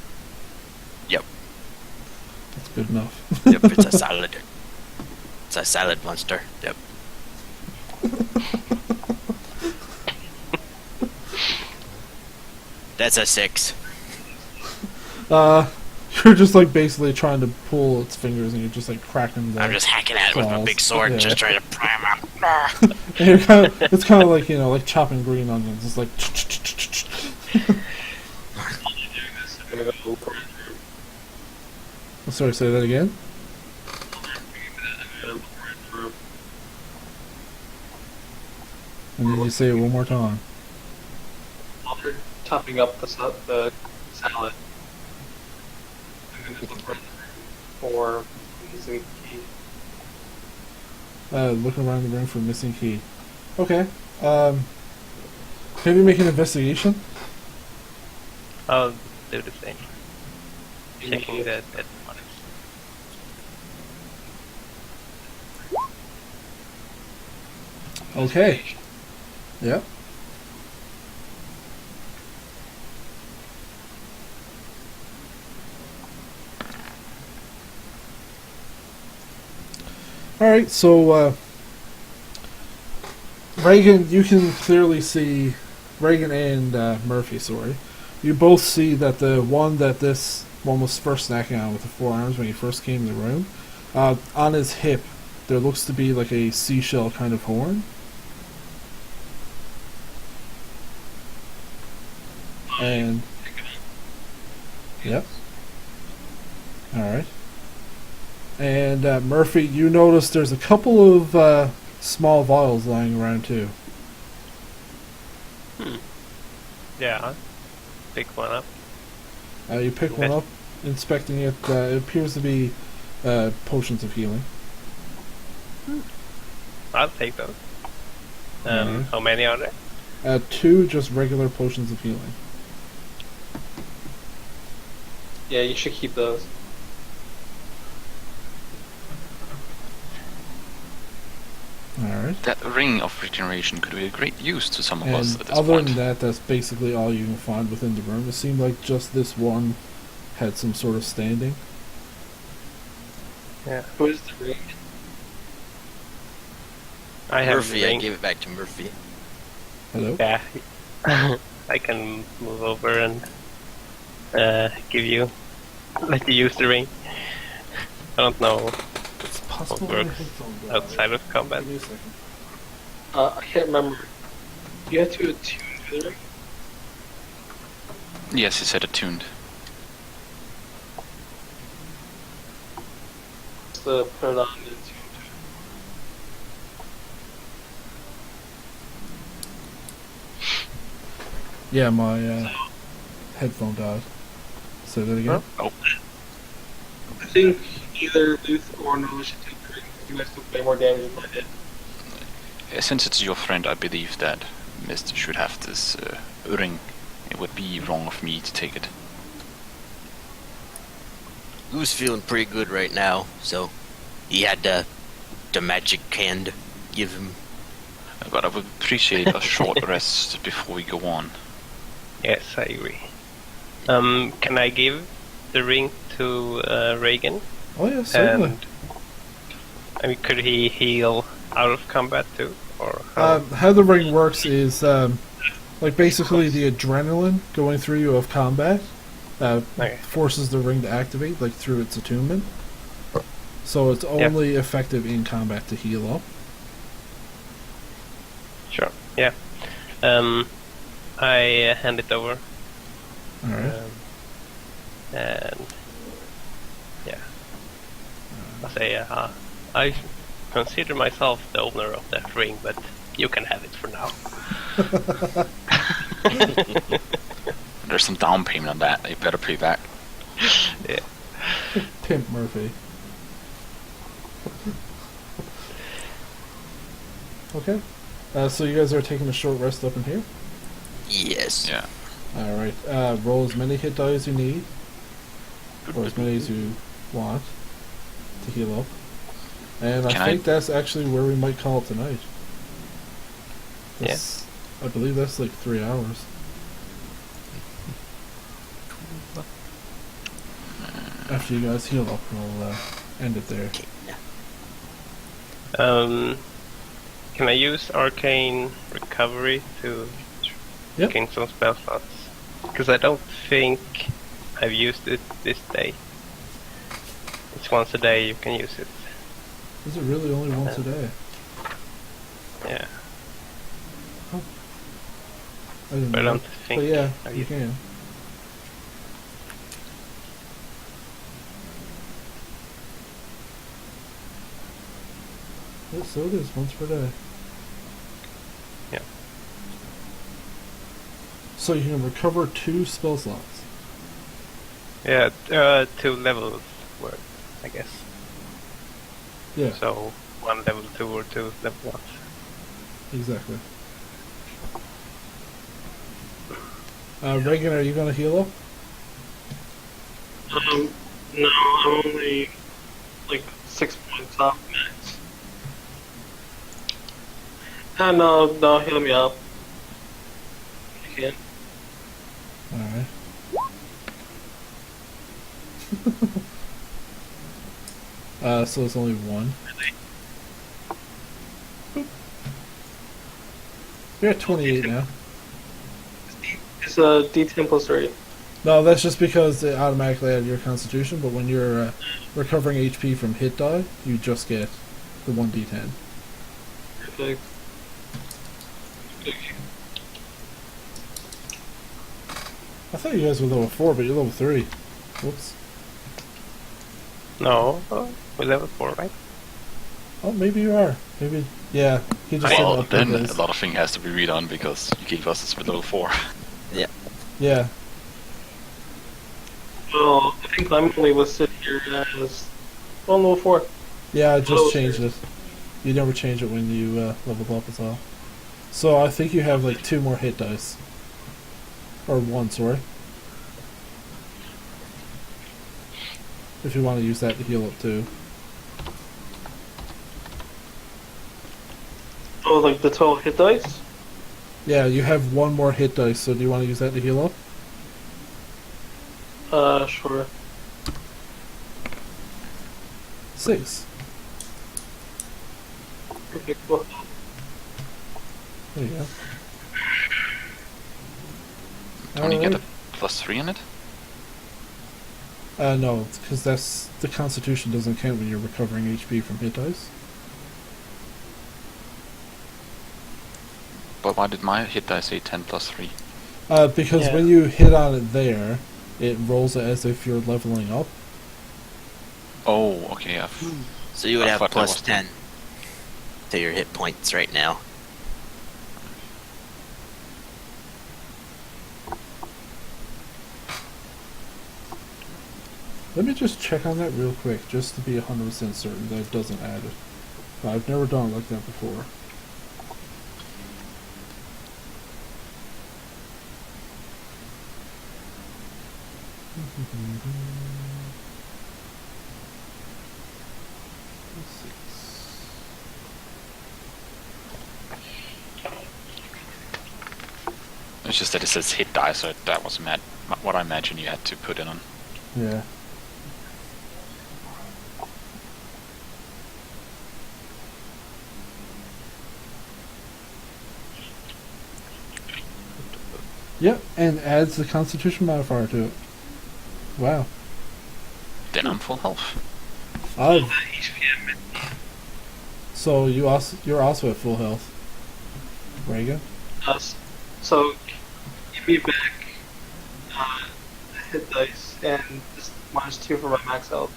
Yep. That's good enough. Yep, it's a salad. It's a salad monster. Yep. That's a 6. You're just like basically trying to pull its fingers, and you're just like cracking the. I'm just hacking at it with my claws. big sword, Yeah. just trying to pry him out. And you're it's kind of like like chopping green onions. It's like. I'm gonna go for Sorry, say that again. And then you say it one more time. While they're topping up the salad, I'm gonna look for missing key. Looking around the room for missing key. Okay. Can you make an investigation? I'll do the same. Checking the dead bodies. Okay. Yep. Alright, so, Reagan, you can clearly see, Reagan and Murphy, sorry, you both see that the one that this one was first snacking on with the forearms when he first came in the room, on his hip, there looks to be like a seashell kind of horn. And yep. Alright. And Murphy, you notice there's a couple of small vials lying around too. Yeah. Pick one up. You pick one up, inspecting it. It appears to be potions of healing. I'll take those. Alright. How many are there? 2 just regular potions of healing. Yeah, you should keep those. that ring of regeneration could be a great use to some of us And at this other point. than that, that's basically all you can find within the room. It seemed like just this one had some sort of standing. Yeah. Who is the ring? I have Murphy, the I ring. gave it back to Murphy. Hello? Yeah. I can move over and let you use the ring. I don't know It's possible What my works headphones died. outside of combat. Give me a second. I can't remember. You have to attune to the ring? Yes, he said attuned. So put it on and attune to it. Yeah, my headphone died. Say that again? Huh? I think either Luth or Noah should take the ring. You guys took way more damage than I did. Since it's your friend, I believe that Mist should have this ring. It would be wrong of me to take it. Lou's feeling pretty good right now, so he had the magic hand give him. But I would appreciate a short rest before we go on. Yes, I agree. Can I give the ring to Reagan? Oh yeah, certainly. And I mean, could he heal out of combat too, or how? How the ring works is like basically the adrenaline going through you of combat Okay. forces the ring to activate, like through its attunement. So it's only effective in combat to heal up. Sure. Yeah. I hand it over. Alright. And yeah, I say I consider myself the owner of that ring, but you can have it for now. There's some down payment on that. You better pay back. Yeah. Pimp Murphy. Okay. So you guys are taking a short rest up in here? Yes. Yeah. Alright. Roll as many hit die as you need. Or as many as you want to heal up. And Can I think that's actually where we might call it tonight. That's, I believe that's like 3 hours. After you guys heal up, we'll end it there. Can I use arcane recovery to Yep. gain some spell slots? Because I don't think I've used it this day. It's once a day you can use it. Is it really only once a day? Yeah, I didn't but I know. don't think. But yeah, I've you used can. Yes, so it is, once per day. Yeah. So you can recover 2 spell slots. Yeah, 2 levels worth, I guess. Yeah, So 1 level 2 or 2 level 1. exactly. Reagan, are you gonna heal up? No, I'm only like 6 points off max. No, heal me up. You can. Alright. So it's only 1. You're at 28 now. It's a D10 plus 3. No, that's just because it automatically added your constitution, but when you're recovering HP from hit die, you just get the 1d10. Perfect. I thought you guys were level 4, but you're level 3. Whoops. No, we're level 4, right? Oh, maybe you are. Maybe, yeah. He just Well, said then this. a lot of thing has to be redone because you gave us this with level 4. Yeah. Well, I think I'm only listed here as level 4. Yeah, I Oh, just changed it. You never change it when you leveled up as well. So I think you have like 2 more hit dice. Or 1, sorry. If you want to use that to heal up too. Oh, like the 12 hit dice? Yeah, you have one more hit dice, so do you want to use that to heal up? Sure. 6. Okay, cool. There you go. Don't you get a Alright. +3 in it? No, because that's the Constitution doesn't count when you're recovering HP from hit dice. But why did my hit die say 10 +3? Because Yeah. when you hit on it there, it rolls it as if you're leveling up. Oh, okay. So you would I have thought that plus was the- 10 to your hit points right now. Let me just check on that real quick, just to be 100% certain that it doesn't add it. I've never done it like that before. It's just that it says hit die, so that was what I imagine you had to put in on. Yeah. Yep, and adds the Constitution modifier to it. Wow. Then I'm full health. I've, so you're also at full health. Reagan? So, give me back the hit dice and just -2 for my max health.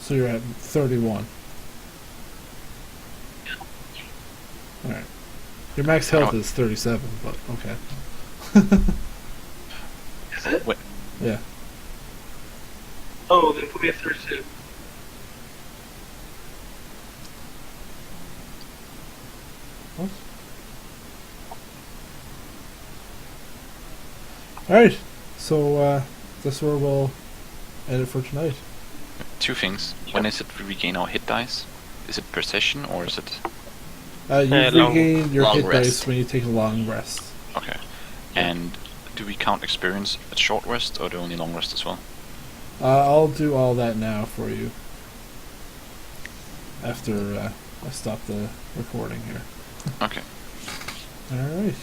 So you're at 31. Alright. Your max health is 37, but okay. Is it? Wait, Yeah. Oh, then put me at 32. What? Alright. So, that's where we'll end it for tonight. 2 things. When is it we regain our hit dice? Is it per session or is it... You Long- regain your long hit rest. dice when you take a long rest. Okay. And do we count experience at short rest or do only long rest as well? I'll do all that now for you. After I stop the recording here. Okay. Alright.